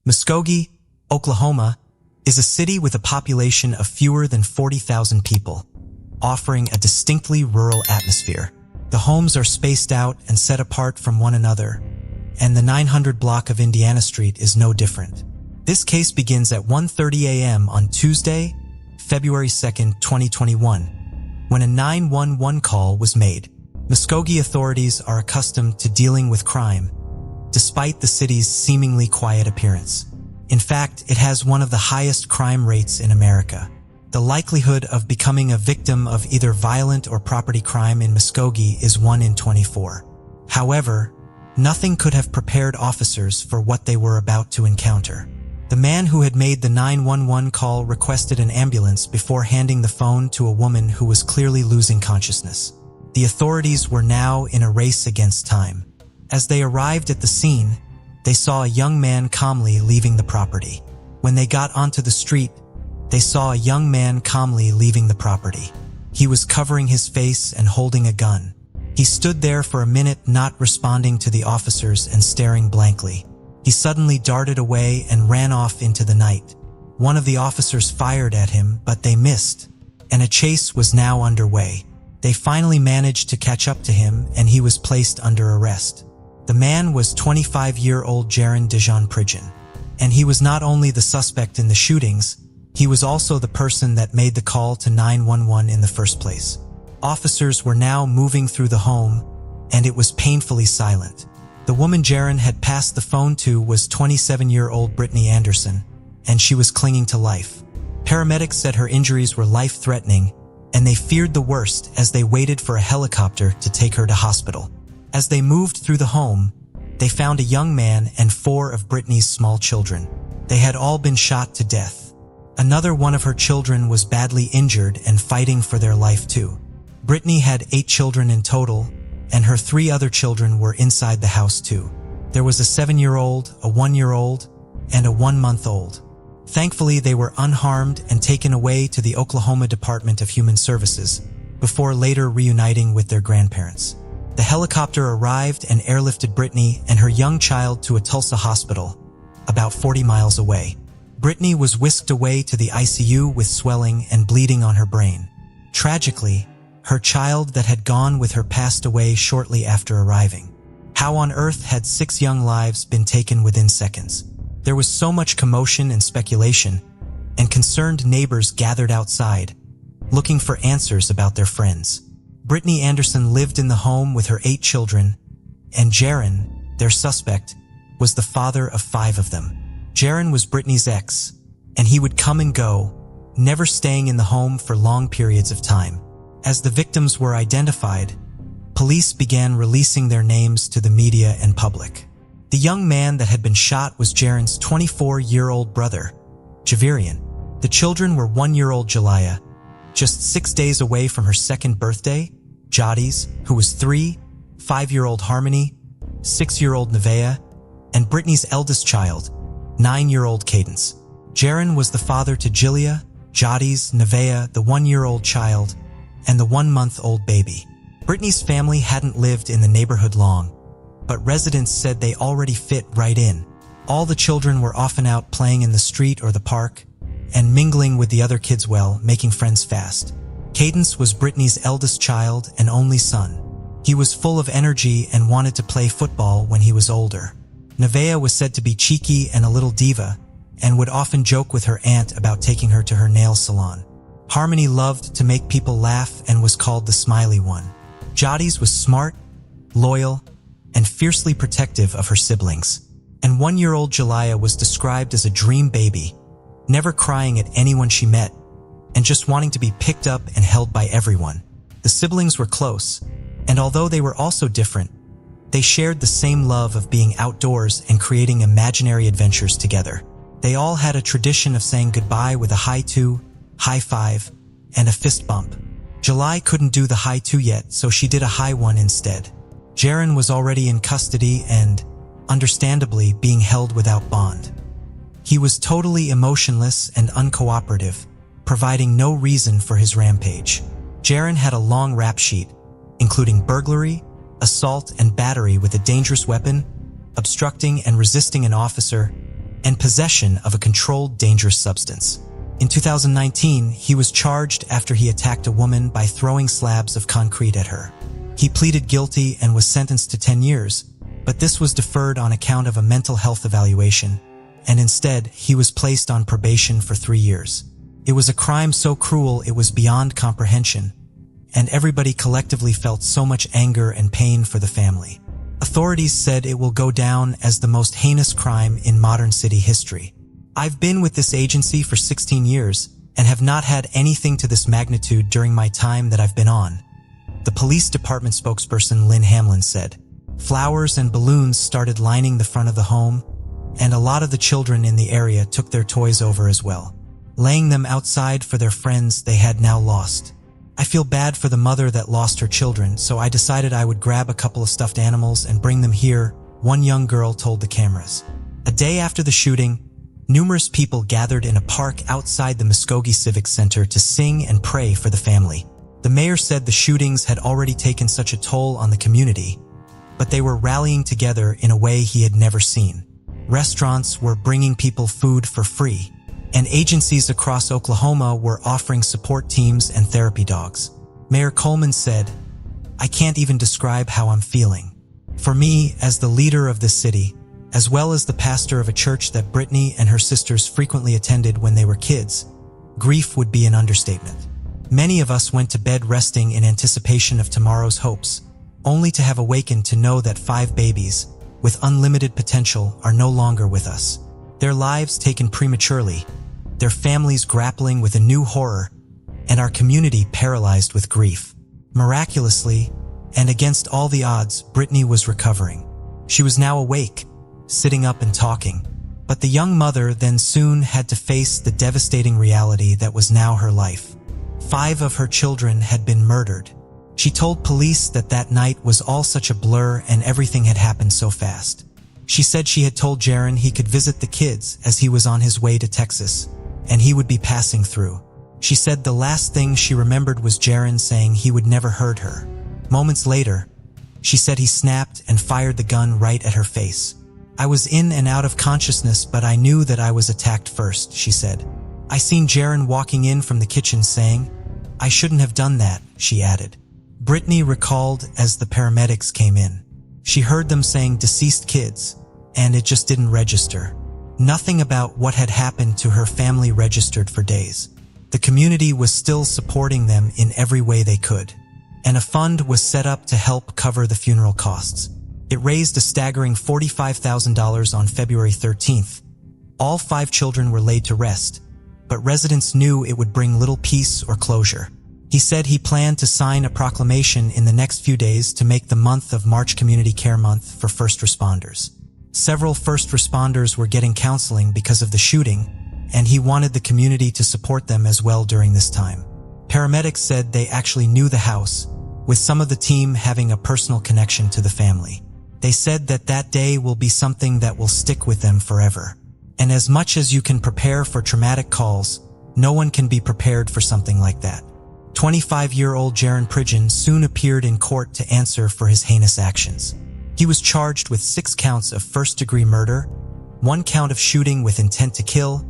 Muskogee, Oklahoma, is a city with a population of fewer than 40,000 people, offering a distinctly rural atmosphere. The homes are spaced out and set apart from one another, and the 900 block of Indiana Street is no different. This case begins at 1:30 a.m. on Tuesday, February 2nd, 2021, when a 911 call was made. Muskogee authorities are accustomed to dealing with crime, despite the city's seemingly quiet appearance. In fact, it has one of the highest crime rates in America. The likelihood of becoming a victim of either violent or property crime in Muskogee is 1 in 24. However, nothing could have prepared officers for what they were about to encounter. The man who had made the 911 call requested an ambulance before handing the phone to a woman who was clearly losing consciousness. The authorities were now in a race against time. As they arrived at the scene, they saw a young man calmly leaving the property. When they got onto the street, they saw a young man calmly leaving the property. He was covering his face and holding a gun. He stood there for a minute, not responding to the officers and staring blankly. He suddenly darted away and ran off into the night. One of the officers fired at him, but they missed, and a chase was now underway. They finally managed to catch up to him, and he was placed under arrest. The man was 25-year-old Jaron Dijon Pridgeon, and he was not only the suspect in the shootings, he was also the person that made the call to 911 in the first place. Officers were now moving through the home, and it was painfully silent. The woman Jaron had passed the phone to was 27-year-old Brittany Anderson, and she was clinging to life. Paramedics said her injuries were life-threatening, and they feared the worst as they waited for a helicopter to take her to hospital. As they moved through the home, they found a young man and 4 of Brittany's small children. They had all been shot to death. Another one of her children was badly injured and fighting for their life too. Brittany had 8 children in total, and her 3 other children were inside the house too. There was a 7-year-old, a 1-year-old, and a 1-month-old. Thankfully, they were unharmed and taken away to the Oklahoma Department of Human Services, before later reuniting with their grandparents. The helicopter arrived and airlifted Brittany and her young child to a Tulsa hospital, about 40 miles away. Brittany was whisked away to the ICU with swelling and bleeding on her brain. Tragically, her child that had gone with her passed away shortly after arriving. How on earth had 6 young lives been taken within seconds? There was so much commotion and speculation, and concerned neighbors gathered outside, looking for answers about their friends. Brittany Anderson lived in the home with her 8 children, and Jaron, their suspect, was the father of 5 of them. Jaron was Brittany's ex, and he would come and go, never staying in the home for long periods of time. As the victims were identified, police began releasing their names to the media and public. The young man that had been shot was Jaron's 24-year-old brother, Javerian. The children were 1-year-old Jaliyah, just 6 days away from her 2nd birthday, Jadi's, who was 3, 5-year-old Harmony, 6-year-old Nevaeh, and Brittany's eldest child, 9-year-old Cadence. Jaron was the father to Jillia, Jadi's, Nevaeh, the 1-year-old child, and the 1-month-old baby. Brittany's family hadn't lived in the neighborhood long, but residents said they already fit right in. All the children were often out playing in the street or the park, and mingling with the other kids well, making friends fast. Cadence was Brittany's eldest child and only son. He was full of energy and wanted to play football when he was older. Nevaeh was said to be cheeky and a little diva, and would often joke with her aunt about taking her to her nail salon. Harmony loved to make people laugh and was called the smiley one. Jadi's was smart, loyal, and fiercely protective of her siblings. And 1-year-old Jaliyah was described as a dream baby, never crying at anyone she met, and just wanting to be picked up and held by everyone. The siblings were close, and although they were also different, they shared the same love of being outdoors and creating imaginary adventures together. They all had a tradition of saying goodbye with a high 2, high 5, and a fist bump. July couldn't do the high 2 yet, so she did a high 1 instead. Jaron was already in custody and, understandably, being held without bond. He was totally emotionless and uncooperative, providing no reason for his rampage. Jaron had a long rap sheet, including burglary, assault and battery with a dangerous weapon, obstructing and resisting an officer, and possession of a controlled dangerous substance. In 2019, he was charged after he attacked a woman by throwing slabs of concrete at her. He pleaded guilty and was sentenced to 10 years, but this was deferred on account of a mental health evaluation, and instead, he was placed on probation for 3 years. It was a crime so cruel it was beyond comprehension, and everybody collectively felt so much anger and pain for the family. Authorities said it will go down as the most heinous crime in modern city history. I've been with this agency for 16 years and have not had anything to this magnitude during my time that I've been on, the police department spokesperson Lynn Hamlin said. Flowers and balloons started lining the front of the home, and a lot of the children in the area took their toys over as well, laying them outside for their friends they had now lost. I feel bad for the mother that lost her children, so I decided I would grab a couple of stuffed animals and bring them here, one young girl told the cameras. A day after the shooting, numerous people gathered in a park outside the Muskogee Civic Center to sing and pray for the family. The mayor said the shootings had already taken such a toll on the community, but they were rallying together in a way he had never seen. Restaurants were bringing people food for free, and agencies across Oklahoma were offering support teams and therapy dogs. Mayor Coleman said, "I can't even describe how I'm feeling. For me, as the leader of this city, as well as the pastor of a church that Brittany and her sisters frequently attended when they were kids, grief would be an understatement. Many of us went to bed resting in anticipation of tomorrow's hopes, only to have awakened to know that 5 babies, with unlimited potential, are no longer with us. Their lives taken prematurely, their families grappling with a new horror, and our community paralyzed with grief." Miraculously, and against all the odds, Brittany was recovering. She was now awake, sitting up and talking. But the young mother then soon had to face the devastating reality that was now her life. 5 of her children had been murdered. She told police that that night was all such a blur and everything had happened so fast. She said she had told Jaron he could visit the kids as he was on his way to Texas, and he would be passing through. She said the last thing she remembered was Jaron saying he would never hurt her. Moments later, she said he snapped and fired the gun right at her face. "I was in and out of consciousness, but I knew that I was attacked first," she said. "I seen Jaron walking in from the kitchen saying, 'I shouldn't have done that,'" she added. Brittany recalled as the paramedics came in. She heard them saying deceased kids, and it just didn't register. Nothing about what had happened to her family registered for days. The community was still supporting them in every way they could, and a fund was set up to help cover the funeral costs. It raised a staggering $45,000 on February 13th. All 5 children were laid to rest, but residents knew it would bring little peace or closure. He said he planned to sign a proclamation in the next few days to make the month of March Community Care Month for first responders. Several first responders were getting counseling because of the shooting, and he wanted the community to support them as well during this time. Paramedics said they actually knew the house, with some of the team having a personal connection to the family. They said that that day will be something that will stick with them forever. And as much as you can prepare for traumatic calls, no one can be prepared for something like that. 25-year-old Jaron Pridgeon soon appeared in court to answer for his heinous actions. He was charged with 6 counts of first-degree murder, 1 count of shooting with intent to kill,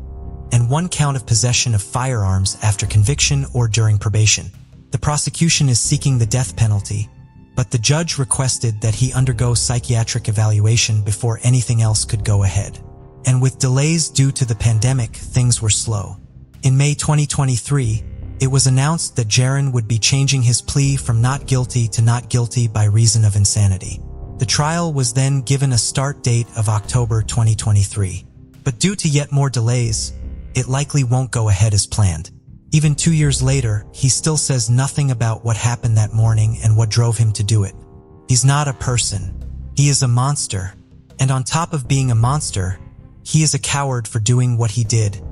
and 1 count of possession of firearms after conviction or during probation. The prosecution is seeking the death penalty, but the judge requested that he undergo psychiatric evaluation before anything else could go ahead. And with delays due to the pandemic, things were slow. In May 2023, it was announced that Jaron would be changing his plea from not guilty to not guilty by reason of insanity. The trial was then given a start date of October 2023. But due to yet more delays, it likely won't go ahead as planned. Even 2 years later, he still says nothing about what happened that morning and what drove him to do it. He's not a person. He is a monster. And on top of being a monster, he is a coward for doing what he did,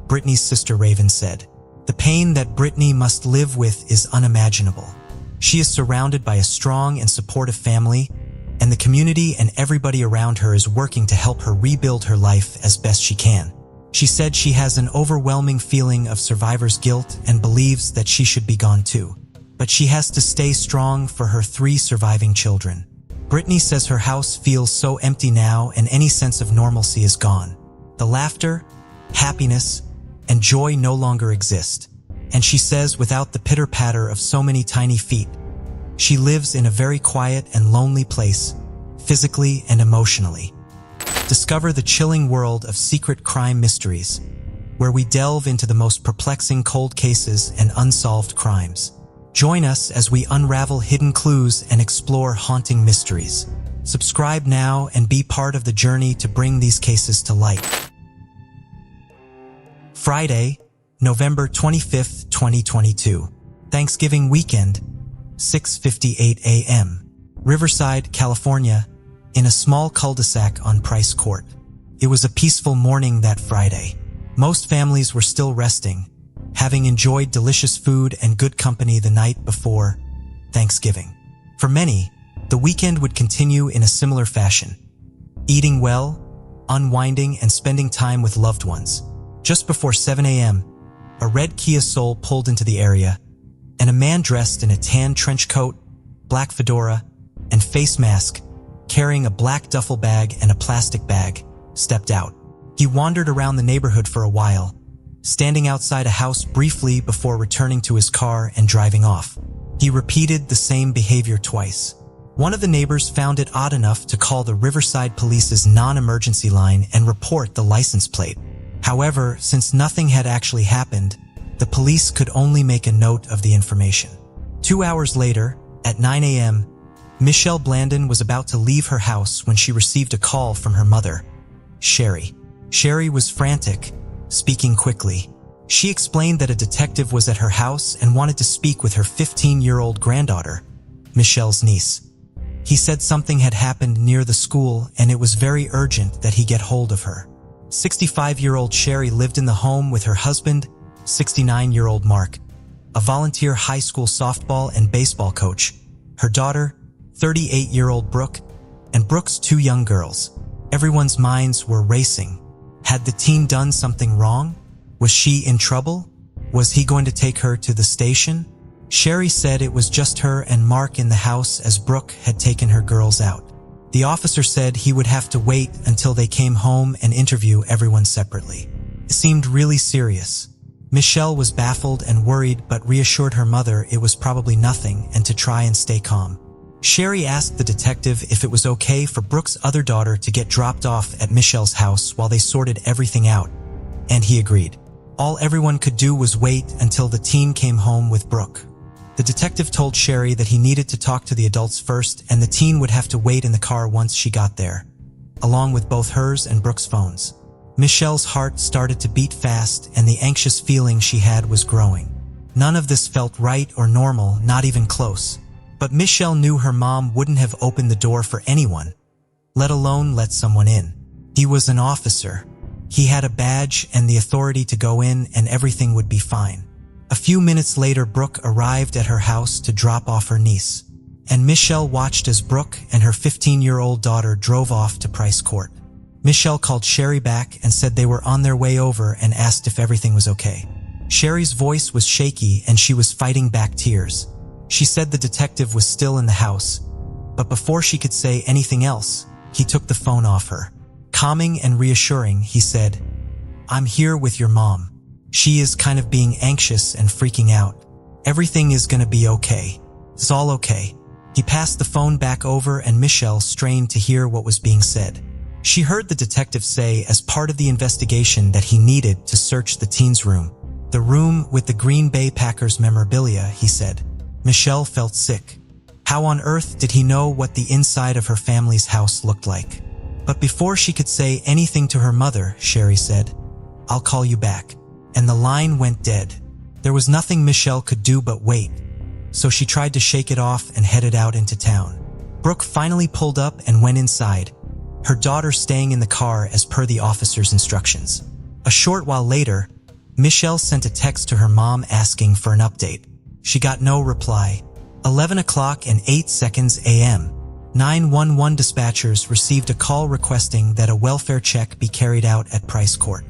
Brittany's sister Raven said. The pain that Brittany must live with is unimaginable. She is surrounded by a strong and supportive family, and the community and everybody around her is working to help her rebuild her life as best she can. She said she has an overwhelming feeling of survivor's guilt and believes that she should be gone too. But she has to stay strong for her 3 surviving children. Brittany says her house feels so empty now and any sense of normalcy is gone. The laughter, happiness, and joy no longer exist. And she says, without the pitter-patter of so many tiny feet, she lives in a very quiet and lonely place, physically and emotionally. Discover the chilling world of secret crime mysteries, where we delve into the most perplexing cold cases and unsolved crimes. Join us as we unravel hidden clues and explore haunting mysteries. Subscribe now and be part of the journey to bring these cases to light. Friday, November 25th, 2022. Thanksgiving weekend, 6:58 a.m. Riverside, California, in a small cul-de-sac on Price Court. It was a peaceful morning that Friday. Most families were still resting, having enjoyed delicious food and good company the night before Thanksgiving. For many, the weekend would continue in a similar fashion, eating well, unwinding, and spending time with loved ones. Just before 7 a.m., a red Kia Soul pulled into the area, and a man dressed in a tan trench coat, black fedora, and face mask, carrying a black duffel bag and a plastic bag, stepped out. He wandered around the neighborhood for a while, standing outside a house briefly before returning to his car and driving off. He repeated the same behavior twice. One of the neighbors found it odd enough to call the Riverside Police's non-emergency line and report the license plate. However, since nothing had actually happened, the police could only make a note of the information. 2 hours later, at 9 a.m., Michelle Blandon was about to leave her house when she received a call from her mother, Sherry. Sherry was frantic, speaking quickly. She explained that a detective was at her house and wanted to speak with her 15-year-old granddaughter, Michelle's niece. He said something had happened near the school and it was very urgent that he get hold of her. 65-year-old Sherry lived in the home with her husband, 69-year-old Mark, a volunteer high school softball and baseball coach, her daughter, 38-year-old Brooke, and Brooke's 2 young girls. Everyone's minds were racing. Had the teen done something wrong? Was she in trouble? Was he going to take her to the station? Sherry said it was just her and Mark in the house as Brooke had taken her girls out. The officer said he would have to wait until they came home and interview everyone separately. It seemed really serious. Michelle was baffled and worried but reassured her mother it was probably nothing and to try and stay calm. Sherry asked the detective if it was okay for Brooke's other daughter to get dropped off at Michelle's house while they sorted everything out, and he agreed. All everyone could do was wait until the teen came home with Brooke. The detective told Sherry that he needed to talk to the adults first and the teen would have to wait in the car once she got there, along with both hers and Brooke's phones. Michelle's heart started to beat fast and the anxious feeling she had was growing. None of this felt right or normal, not even close. But Michelle knew her mom wouldn't have opened the door for anyone, let alone let someone in. He was an officer. He had a badge and the authority to go in and everything would be fine. A few minutes later, Brooke arrived at her house to drop off her niece, and Michelle watched as Brooke and her 15-year-old daughter drove off to Price Court. Michelle called Sherry back and said they were on their way over and asked if everything was okay. Sherry's voice was shaky and she was fighting back tears. She said the detective was still in the house, but before she could say anything else, he took the phone off her. Calming and reassuring, he said, "I'm here with your mom. She is kind of being anxious and freaking out. Everything is gonna be okay. It's all okay." He passed the phone back over and Michelle strained to hear what was being said. She heard the detective say as part of the investigation that he needed to search the teen's room. The room with the Green Bay Packers memorabilia, he said. Michelle felt sick. How on earth did he know what the inside of her family's house looked like? But before she could say anything to her mother, Sherry said, "I'll call you back." And the line went dead. There was nothing Michelle could do but wait, so she tried to shake it off and headed out into town. Brooke finally pulled up and went inside, her daughter staying in the car as per the officer's instructions. A short while later, Michelle sent a text to her mom asking for an update. She got no reply. 11 o'clock and 8 seconds a.m. 911 dispatchers received a call requesting that a welfare check be carried out at Price Court.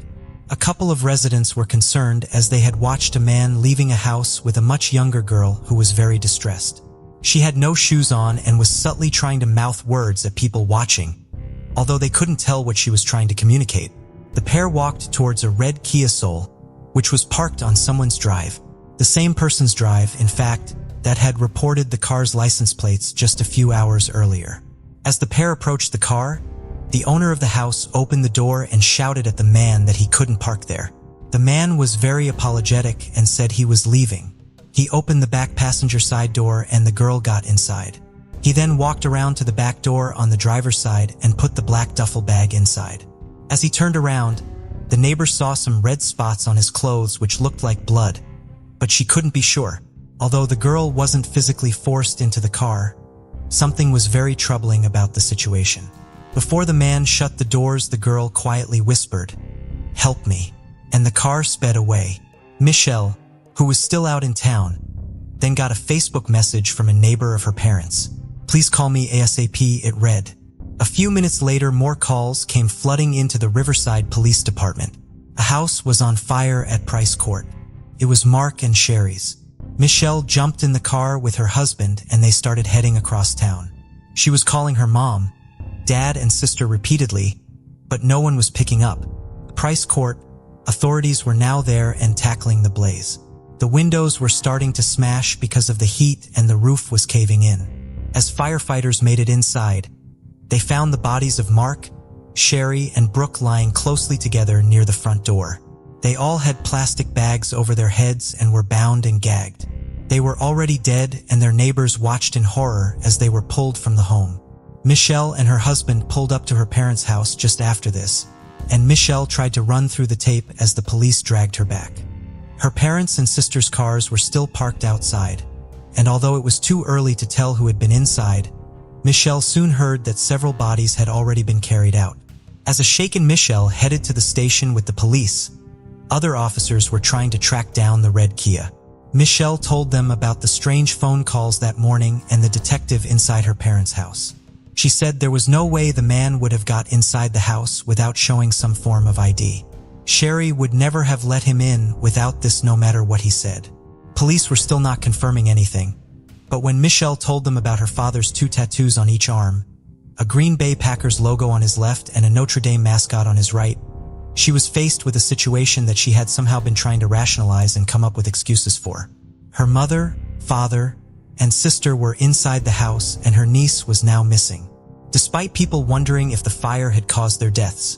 A couple of residents were concerned as they had watched a man leaving a house with a much younger girl who was very distressed. She had no shoes on and was subtly trying to mouth words at people watching, although they couldn't tell what she was trying to communicate. The pair walked towards a red Kia Soul, which was parked on someone's drive. The same person's drive, in fact, that had reported the car's license plates just a few hours earlier. As the pair approached the car, the owner of the house opened the door and shouted at the man that he couldn't park there. The man was very apologetic and said he was leaving. He opened the back passenger side door and the girl got inside. He then walked around to the back door on the driver's side and put the black duffel bag inside. As he turned around, the neighbor saw some red spots on his clothes which looked like blood, but she couldn't be sure. Although the girl wasn't physically forced into the car, something was very troubling about the situation. Before the man shut the doors, the girl quietly whispered, "Help me," and the car sped away. Michelle, who was still out in town, then got a Facebook message from a neighbor of her parents. "Please call me ASAP," it read. A few minutes later, more calls came flooding into the Riverside Police Department. A house was on fire at Price Court. It was Mark and Sherry's. Michelle jumped in the car with her husband and they started heading across town. She was calling her mom, dad, and sister repeatedly, but no one was picking up. Price Court, authorities were now there and tackling the blaze. The windows were starting to smash because of the heat and the roof was caving in. As firefighters made it inside, they found the bodies of Mark, Sherry, and Brooke lying closely together near the front door. They all had plastic bags over their heads and were bound and gagged. They were already dead and their neighbors watched in horror as they were pulled from the home. Michelle and her husband pulled up to her parents' house just after this, and Michelle tried to run through the tape as the police dragged her back. Her parents' and sister's cars were still parked outside, and although it was too early to tell who had been inside, Michelle soon heard that several bodies had already been carried out. As a shaken Michelle headed to the station with the police, other officers were trying to track down the red Kia. Michelle told them about the strange phone calls that morning and the detective inside her parents' house. She said there was no way the man would have got inside the house without showing some form of ID. Sherry would never have let him in without this, no matter what he said. Police were still not confirming anything, but when Michelle told them about her father's 2 tattoos on each arm, a Green Bay Packers logo on his left and a Notre Dame mascot on his right, she was faced with a situation that she had somehow been trying to rationalize and come up with excuses for. Her mother, father, and sister were inside the house and her niece was now missing. Despite people wondering if the fire had caused their deaths,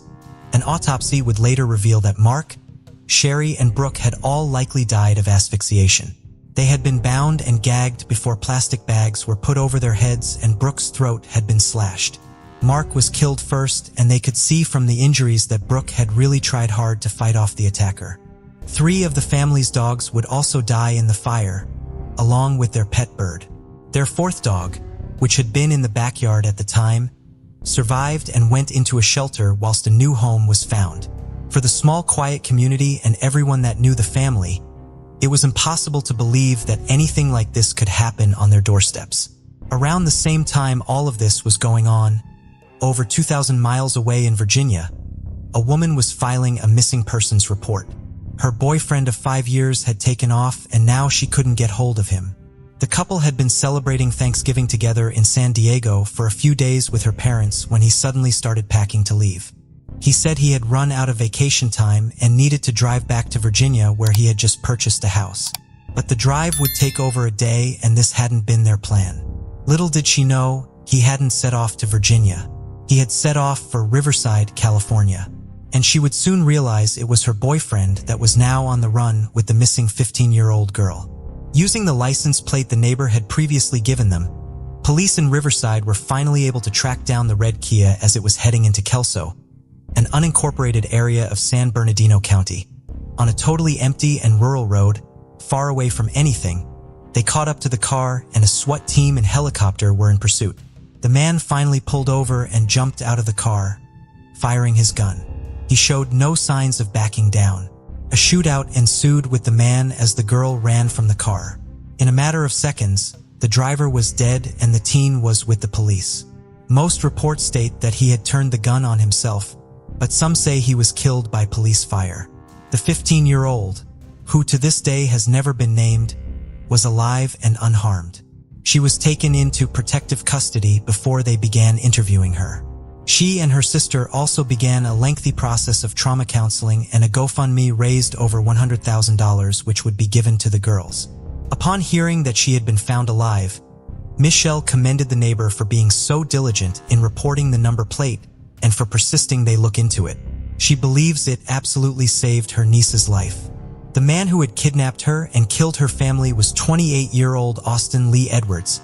an autopsy would later reveal that Mark, Sherry, and Brooke had all likely died of asphyxiation. They had been bound and gagged before plastic bags were put over their heads and Brooke's throat had been slashed. Mark was killed first and they could see from the injuries that Brooke had really tried hard to fight off the attacker. 3 of the family's dogs would also die in the fire, along with their pet bird. Their 4th dog, which had been in the backyard at the time, survived and went into a shelter whilst a new home was found. For the small, quiet community and everyone that knew the family, it was impossible to believe that anything like this could happen on their doorsteps. Around the same time all of this was going on, over 2,000 miles away in Virginia, a woman was filing a missing persons report. Her boyfriend of 5 years had taken off and now she couldn't get hold of him. The couple had been celebrating Thanksgiving together in San Diego for a few days with her parents when he suddenly started packing to leave. He said he had run out of vacation time and needed to drive back to Virginia where he had just purchased a house. But the drive would take over a day and this hadn't been their plan. Little did she know, he hadn't set off to Virginia. He had set off for Riverside, California. And she would soon realize it was her boyfriend that was now on the run with the missing 15-year-old girl. Using the license plate the neighbor had previously given them, police in Riverside were finally able to track down the red Kia as it was heading into Kelso, an unincorporated area of San Bernardino County. On a totally empty and rural road, far away from anything, they caught up to the car and a SWAT team and helicopter were in pursuit. The man finally pulled over and jumped out of the car, firing his gun. He showed no signs of backing down. A shootout ensued with the man as the girl ran from the car. In a matter of seconds, the driver was dead and the teen was with the police. Most reports state that he had turned the gun on himself, but some say he was killed by police fire. The 15-year-old, who to this day has never been named, was alive and unharmed. She was taken into protective custody before they began interviewing her. She and her sister also began a lengthy process of trauma counseling, and a GoFundMe raised over $100,000 which would be given to the girls. Upon hearing that she had been found alive, Michelle commended the neighbor for being so diligent in reporting the number plate and for persisting they look into it. She believes it absolutely saved her niece's life. The man who had kidnapped her and killed her family was 28-year-old Austin Lee Edwards,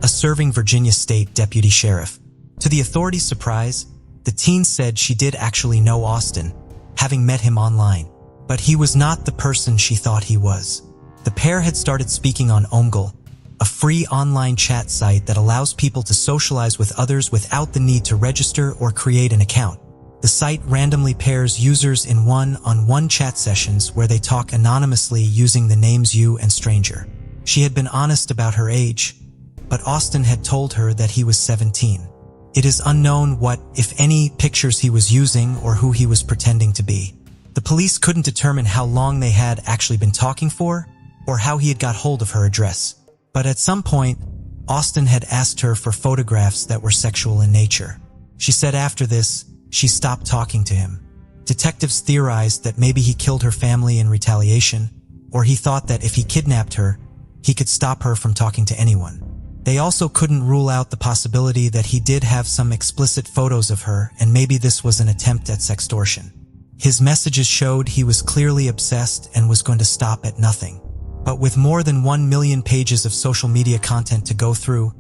a serving Virginia State Deputy Sheriff. To the authorities' surprise, the teen said she did actually know Austin, having met him online. But he was not the person she thought he was. The pair had started speaking on Omegle, a free online chat site that allows people to socialize with others without the need to register or create an account. The site randomly pairs users in one-on-one chat sessions where they talk anonymously using the names you and stranger. She had been honest about her age, but Austin had told her that he was 17. It is unknown what, if any, pictures he was using or who he was pretending to be. The police couldn't determine how long they had actually been talking for or how he had got hold of her address. But at some point, Austin had asked her for photographs that were sexual in nature. She said after this, she stopped talking to him. Detectives theorized that maybe he killed her family in retaliation, or he thought that if he kidnapped her, he could stop her from talking to anyone. They also couldn't rule out the possibility that he did have some explicit photos of her, and maybe this was an attempt at sextortion. His messages showed he was clearly obsessed and was going to stop at nothing. But with more than 1 million pages of social media content to go through,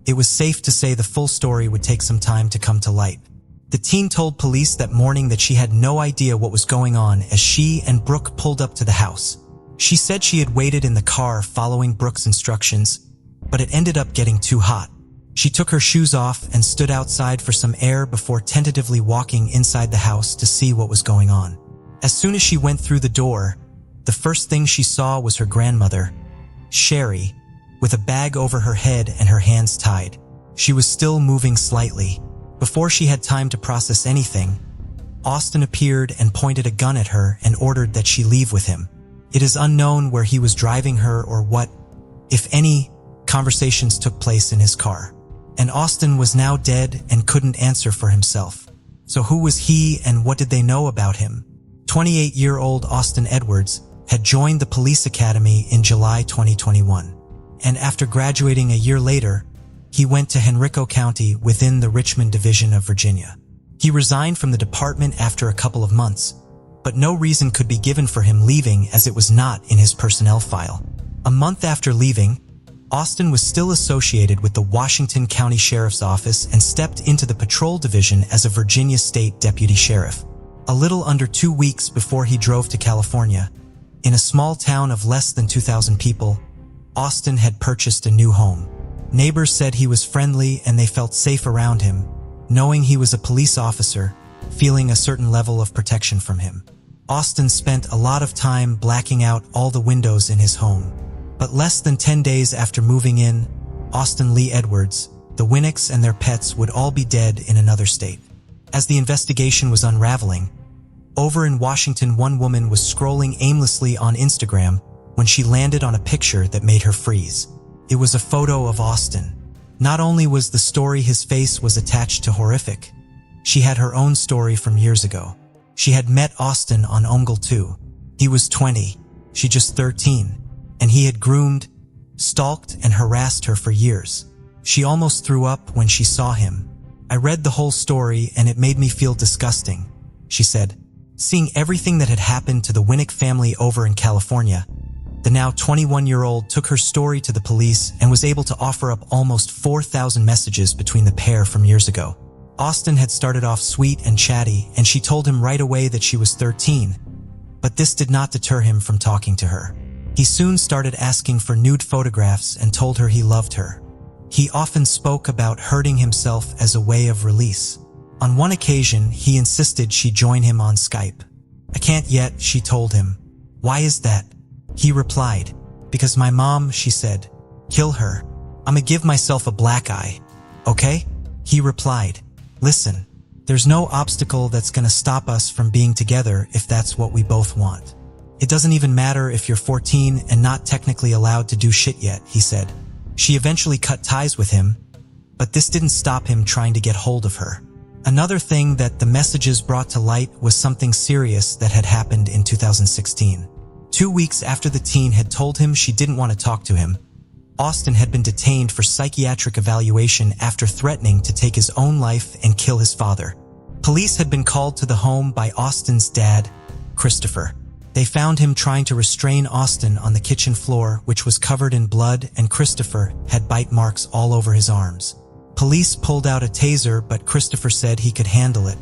it was safe to say the full story would take some time to come to light. The teen told police that morning that she had no idea what was going on as she and Brooke pulled up to the house. She said she had waited in the car following Brooke's instructions, but it ended up getting too hot. She took her shoes off and stood outside for some air before tentatively walking inside the house to see what was going on. As soon as she went through the door, the first thing she saw was her grandmother, Sherry, with a bag over her head and her hands tied. She was still moving slightly. Before she had time to process anything, Austin appeared and pointed a gun at her and ordered that she leave with him. It is unknown where he was driving her or what, if any, conversations took place in his car. And Austin was now dead and couldn't answer for himself. So who was he and what did they know about him? 28-year-old Austin Edwards had joined the police academy in July 2021. And after graduating a year later, he went to Henrico County within the Richmond Division of Virginia. He resigned from the department after a couple of months, but no reason could be given for him leaving as it was not in his personnel file. A month after leaving, Austin was still associated with the Washington County Sheriff's Office and stepped into the patrol division as a Virginia State Deputy Sheriff. A little under 2 weeks before he drove to California, in a small town of less than 2,000 people, Austin had purchased a new home. Neighbors said he was friendly and they felt safe around him, knowing he was a police officer, feeling a certain level of protection from him. Austin spent a lot of time blacking out all the windows in his home. But less than 10 days after moving in, Austin Lee Edwards, the Winnecks and their pets would all be dead in another state. As the investigation was unraveling, over in Washington, one woman was scrolling aimlessly on Instagram when she landed on a picture that made her freeze. It was a photo of Austin. Not only was the story his face was attached to horrific, she had her own story from years ago. She had met Austin on Omegle too. He was 20, she just 13, and he had groomed, stalked, and harassed her for years. She almost threw up when she saw him. I read the whole story and it made me feel disgusting, she said. Seeing everything that had happened to the Winnick family over in California, the now 21-year-old took her story to the police and was able to offer up almost 4,000 messages between the pair from years ago. Austin had started off sweet and chatty, and she told him right away that she was 13, but this did not deter him from talking to her. He soon started asking for nude photographs and told her he loved her. He often spoke about hurting himself as a way of release. On one occasion, he insisted she join him on Skype. "I can't yet," she told him. "Why is that?" He replied, "Because my mom," she said. "Kill her. I'ma give myself a black eye. Okay?" He replied, "Listen, there's no obstacle that's gonna stop us from being together if that's what we both want. It doesn't even matter if you're 14 and not technically allowed to do shit yet," he said. She eventually cut ties with him, but this didn't stop him trying to get hold of her. Another thing that the messages brought to light was something serious that had happened in 2016. 2 weeks after the teen had told him she didn't want to talk to him, Austin had been detained for psychiatric evaluation after threatening to take his own life and kill his father. Police had been called to the home by Austin's dad, Christopher. They found him trying to restrain Austin on the kitchen floor, which was covered in blood, and Christopher had bite marks all over his arms. Police pulled out a taser, but Christopher said he could handle it,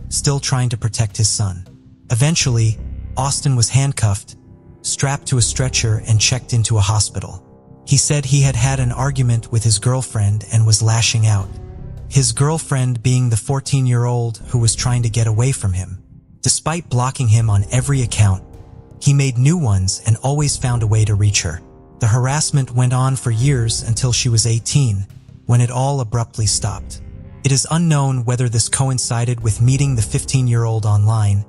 still trying to protect his son. Eventually, Austin was handcuffed, strapped to a stretcher, and checked into a hospital. He said he had had an argument with his girlfriend and was lashing out. His girlfriend being the 14-year-old who was trying to get away from him. Despite blocking him on every account, he made new ones and always found a way to reach her. The harassment went on for years until she was 18, when it all abruptly stopped. It is unknown whether this coincided with meeting the 15-year-old online,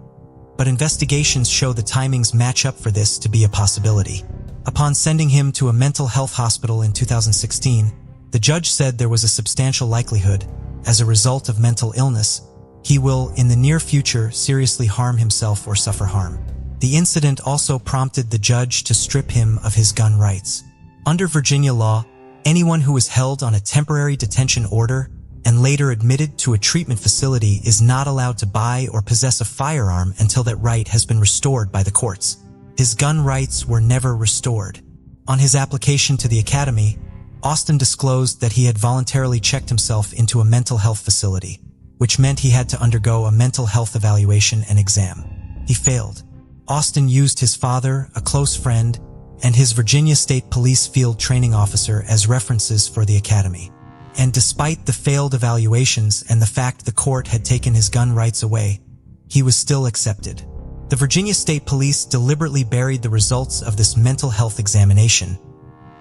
but investigations show the timings match up for this to be a possibility. Upon sending him to a mental health hospital in 2016, the judge said there was a substantial likelihood, as a result of mental illness, he will, in the near future, seriously harm himself or suffer harm. The incident also prompted the judge to strip him of his gun rights. Under Virginia law, anyone who is held on a temporary detention order and later admitted to a treatment facility is not allowed to buy or possess a firearm until that right has been restored by the courts. His gun rights were never restored. On his application to the academy, Austin disclosed that he had voluntarily checked himself into a mental health facility, which meant he had to undergo a mental health evaluation and exam. He failed. Austin used his father, a close friend, and his Virginia State Police field training officer as references for the academy. And despite the failed evaluations and the fact the court had taken his gun rights away, he was still accepted. The Virginia State Police deliberately buried the results of this mental health examination,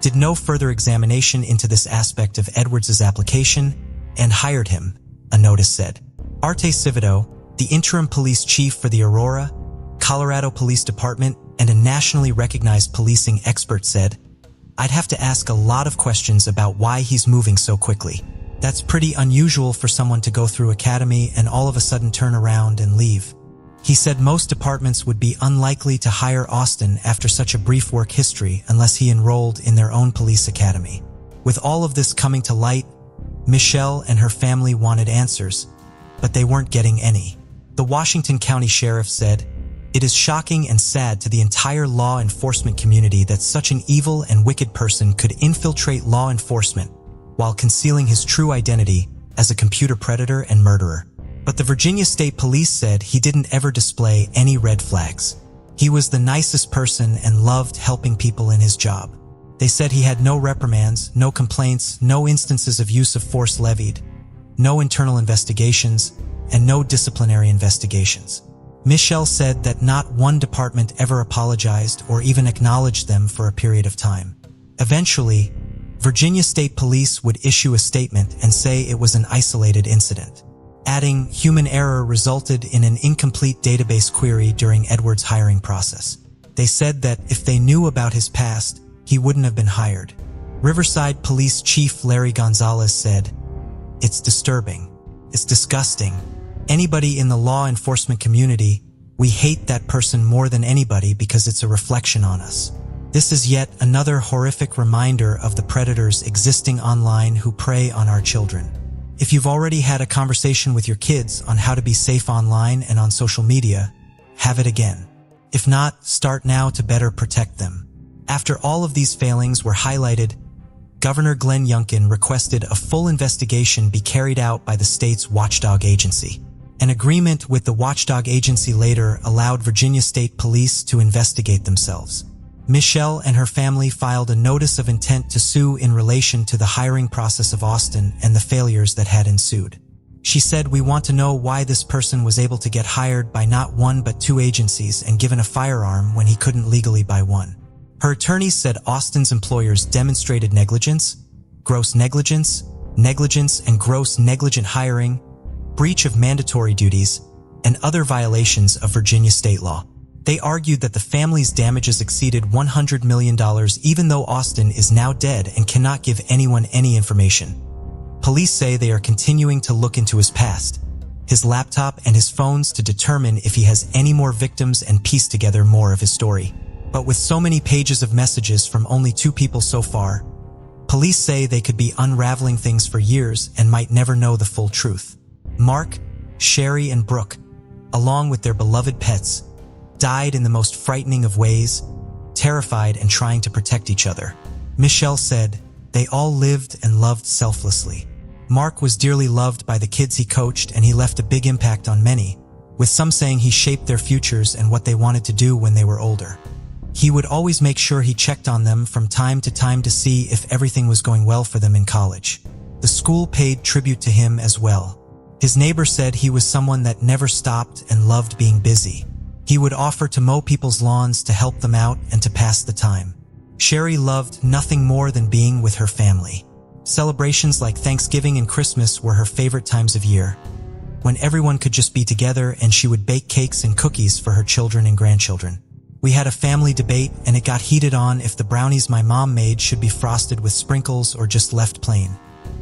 did no further examination into this aspect of Edwards' application, and hired him, a notice said. Arte Civito, the interim police chief for the Aurora, Colorado Police Department, and a nationally recognized policing expert said, "I'd have to ask a lot of questions about why he's moving so quickly. That's pretty unusual for someone to go through academy and all of a sudden turn around and leave." He said most departments would be unlikely to hire Austin after such a brief work history unless he enrolled in their own police academy. With all of this coming to light, Michelle and her family wanted answers, but they weren't getting any. The Washington County Sheriff said, "It is shocking and sad to the entire law enforcement community that such an evil and wicked person could infiltrate law enforcement while concealing his true identity as a computer predator and murderer." But the Virginia State Police said he didn't ever display any red flags. He was the nicest person and loved helping people in his job. They said he had no reprimands, no complaints, no instances of use of force levied, no internal investigations, and no disciplinary investigations. Michelle said that not one department ever apologized or even acknowledged them for a period of time. Eventually, Virginia State Police would issue a statement and say it was an isolated incident, adding human error resulted in an incomplete database query during Edwards' hiring process. They said that if they knew about his past, he wouldn't have been hired. Riverside Police Chief Larry Gonzalez said, "It's disturbing. It's disgusting. Anybody in the law enforcement community, we hate that person more than anybody because it's a reflection on us. This is yet another horrific reminder of the predators existing online who prey on our children. If you've already had a conversation with your kids on how to be safe online and on social media, have it again. If not, start now to better protect them." After all of these failings were highlighted, Governor Glenn Youngkin requested a full investigation be carried out by the state's watchdog agency. An agreement with the watchdog agency later allowed Virginia State Police to investigate themselves. Michelle and her family filed a notice of intent to sue in relation to the hiring process of Austin and the failures that had ensued. She said, "We want to know why this person was able to get hired by not one but two agencies and given a firearm when he couldn't legally buy one." Her attorneys said Austin's employers demonstrated negligence, gross negligence, negligence and gross negligent hiring, breach of mandatory duties, and other violations of Virginia state law. They argued that the family's damages exceeded $100 million even though Austin is now dead and cannot give anyone any information. Police say they are continuing to look into his past, his laptop and his phones to determine if he has any more victims and piece together more of his story. But with so many pages of messages from only 2 people so far, police say they could be unraveling things for years and might never know the full truth. Mark, Sherry, and Brooke, along with their beloved pets, died in the most frightening of ways, terrified and trying to protect each other. Michelle said, "They all lived and loved selflessly." Mark was dearly loved by the kids he coached, and he left a big impact on many, with some saying he shaped their futures and what they wanted to do when they were older. He would always make sure he checked on them from time to time to see if everything was going well for them in college. The school paid tribute to him as well. His neighbor said he was someone that never stopped and loved being busy. He would offer to mow people's lawns to help them out and to pass the time. Sherry loved nothing more than being with her family. Celebrations like Thanksgiving and Christmas were her favorite times of year, when everyone could just be together, and she would bake cakes and cookies for her children and grandchildren. "We had a family debate, and it got heated on if the brownies my mom made should be frosted with sprinkles or just left plain,"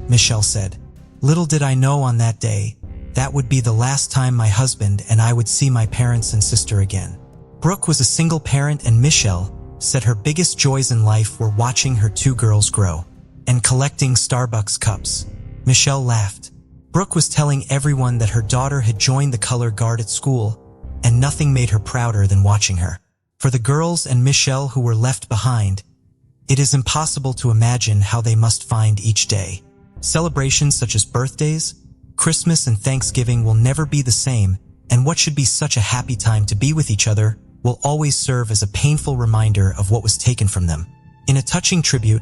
Michelle said. "Little did I know on that day, that would be the last time my husband and I would see my parents and sister again." Brooke was a single parent, and Michelle said her biggest joys in life were watching her 2 girls grow and collecting Starbucks cups. Michelle laughed. Brooke was telling everyone that her daughter had joined the color guard at school, and nothing made her prouder than watching her. For the girls and Michelle who were left behind, it is impossible to imagine how they must find each day. Celebrations such as birthdays, Christmas, and Thanksgiving will never be the same, and what should be such a happy time to be with each other will always serve as a painful reminder of what was taken from them. In a touching tribute,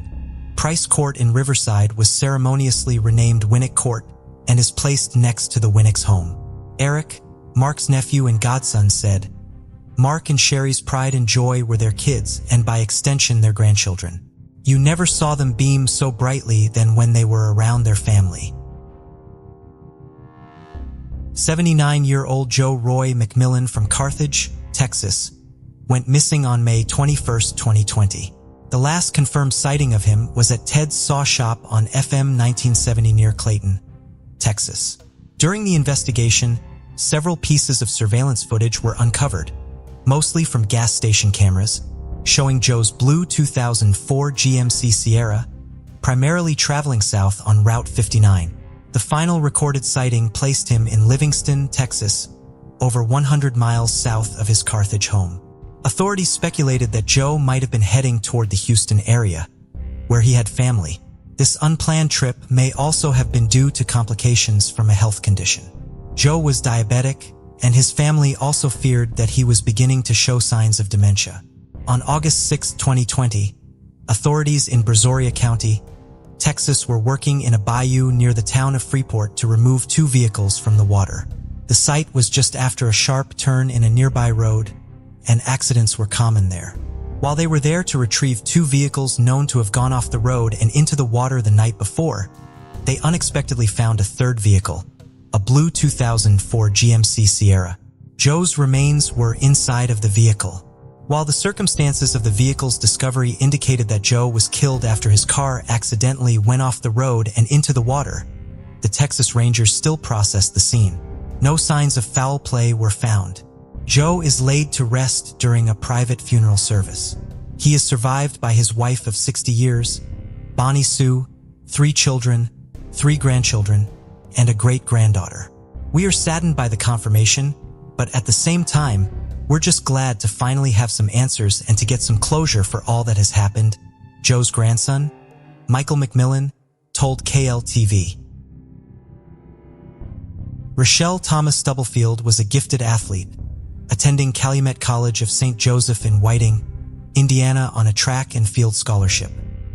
Price Court in Riverside was ceremoniously renamed Winnick Court and is placed next to the Winnick's home. Eric, Mark's nephew and godson, said, "Mark and Sherry's pride and joy were their kids, and by extension their grandchildren. You never saw them beam so brightly than when they were around their family." 79-year-old Joe Roy McMillan from Carthage, Texas, went missing on May 21, 2020. The last confirmed sighting of him was at Ted's Saw Shop on FM 1970 near Clayton, Texas. During the investigation, several pieces of surveillance footage were uncovered, mostly from gas station cameras, showing Joe's blue 2004 GMC Sierra, primarily traveling south on Route 59. The final recorded sighting placed him in Livingston, Texas, over 100 miles south of his Carthage home. Authorities speculated that Joe might have been heading toward the Houston area, where he had family. This unplanned trip may also have been due to complications from a health condition. Joe was diabetic, and his family also feared that he was beginning to show signs of dementia. On August 6, 2020, authorities in Brazoria County, Texas were working in a bayou near the town of Freeport to remove 2 vehicles from the water. The site was just after a sharp turn in a nearby road, and accidents were common there. While they were there to retrieve 2 vehicles known to have gone off the road and into the water the night before, they unexpectedly found a 3rd vehicle, a blue 2004 GMC Sierra. Joe's remains were inside of the vehicle. While the circumstances of the vehicle's discovery indicated that Joe was killed after his car accidentally went off the road and into the water, the Texas Rangers still processed the scene. No signs of foul play were found. Joe is laid to rest during a private funeral service. He is survived by his wife of 60 years, Bonnie Sue, 3 children, 3 grandchildren, and a great-granddaughter. We are saddened by the confirmation, but at the same time, we're just glad to finally have some answers and to get some closure for all that has happened, Joe's grandson, Michael McMillan, told KLTV. Rochelle Thomas Stubblefield was a gifted athlete, attending Calumet College of St. Joseph in Whiting, Indiana on a track and field scholarship.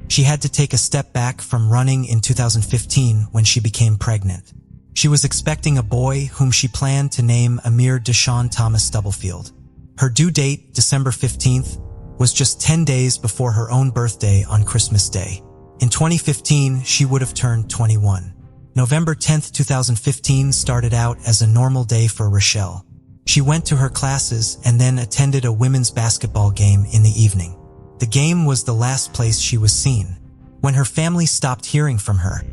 She had to take a step back from running in 2015 when she became pregnant. She was expecting a boy whom she planned to name Amir Deshaun Thomas Stubblefield. Her due date, December 15th, was just 10 days before her own birthday on Christmas Day. In 2015, she would have turned 21. November 10th, 2015 started out as a normal day for Rochelle. She went to her classes and then attended a women's basketball game in the evening. The game was the last place she was seen. When her family stopped hearing from her,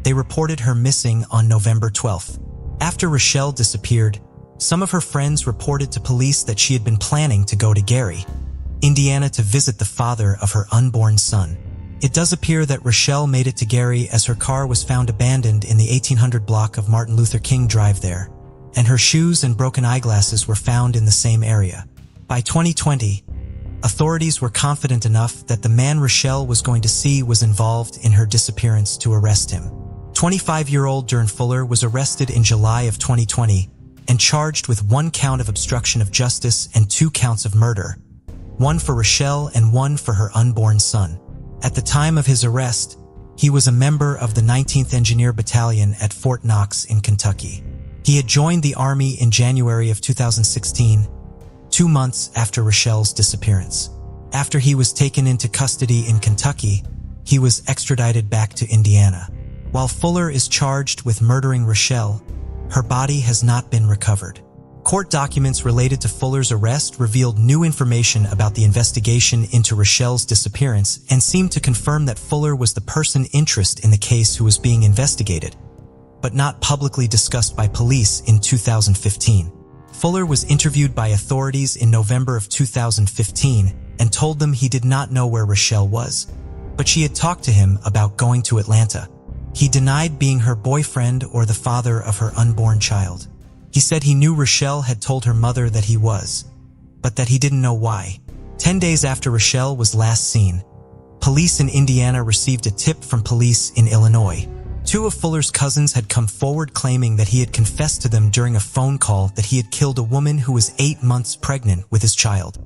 they reported her missing on November 12th. After Rochelle disappeared, some of her friends reported to police that she had been planning to go to Gary, Indiana to visit the father of her unborn son. It does appear that Rochelle made it to Gary as her car was found abandoned in the 1800 block of Martin Luther King Drive there, and her shoes and broken eyeglasses were found in the same area. By 2020, authorities were confident enough that the man Rochelle was going to see was involved in her disappearance to arrest him. 25-year-old Dern Fuller was arrested in July of 2020 and charged with 1 count of obstruction of justice and 2 counts of murder, 1 for Rochelle and 1 for her unborn son. At the time of his arrest, he was a member of the 19th Engineer Battalion at Fort Knox in Kentucky. He had joined the Army in January of 2016, 2 months after Rochelle's disappearance. After he was taken into custody in Kentucky, he was extradited back to Indiana. While Fuller is charged with murdering Rochelle, her body has not been recovered. Court documents related to Fuller's arrest revealed new information about the investigation into Rochelle's disappearance and seemed to confirm that Fuller was the person in interest in the case who was being investigated, but not publicly discussed by police in 2015. Fuller was interviewed by authorities in November of 2015 and told them he did not know where Rochelle was, but she had talked to him about going to Atlanta. He denied being her boyfriend or the father of her unborn child. He said he knew Rochelle had told her mother that he was, but that he didn't know why. 10 days after Rochelle was last seen, police in Indiana received a tip from police in Illinois. 2 of Fuller's cousins had come forward claiming that he had confessed to them during a phone call that he had killed a woman who was 8 months pregnant with his child.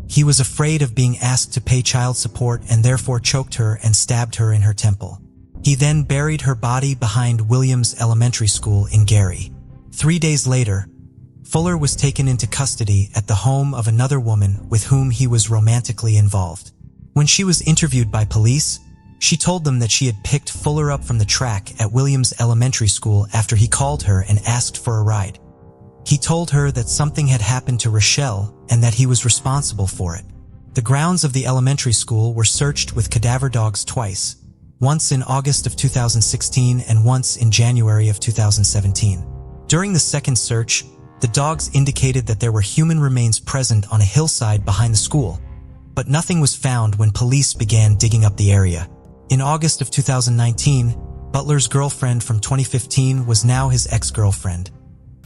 He was afraid of being asked to pay child support and therefore choked her and stabbed her in her temple. He then buried her body behind Williams Elementary School in Gary. 3 days later, Fuller was taken into custody at the home of another woman with whom he was romantically involved. When she was interviewed by police, she told them that she had picked Fuller up from the track at Williams Elementary School after he called her and asked for a ride. He told her that something had happened to Rochelle and that he was responsible for it. The grounds of the elementary school were searched with cadaver dogs twice, once in August of 2016 and once in January of 2017. During the second search, the dogs indicated that there were human remains present on a hillside behind the school, but nothing was found when police began digging up the area. In August of 2019, Butler's girlfriend from 2015 was now his ex-girlfriend,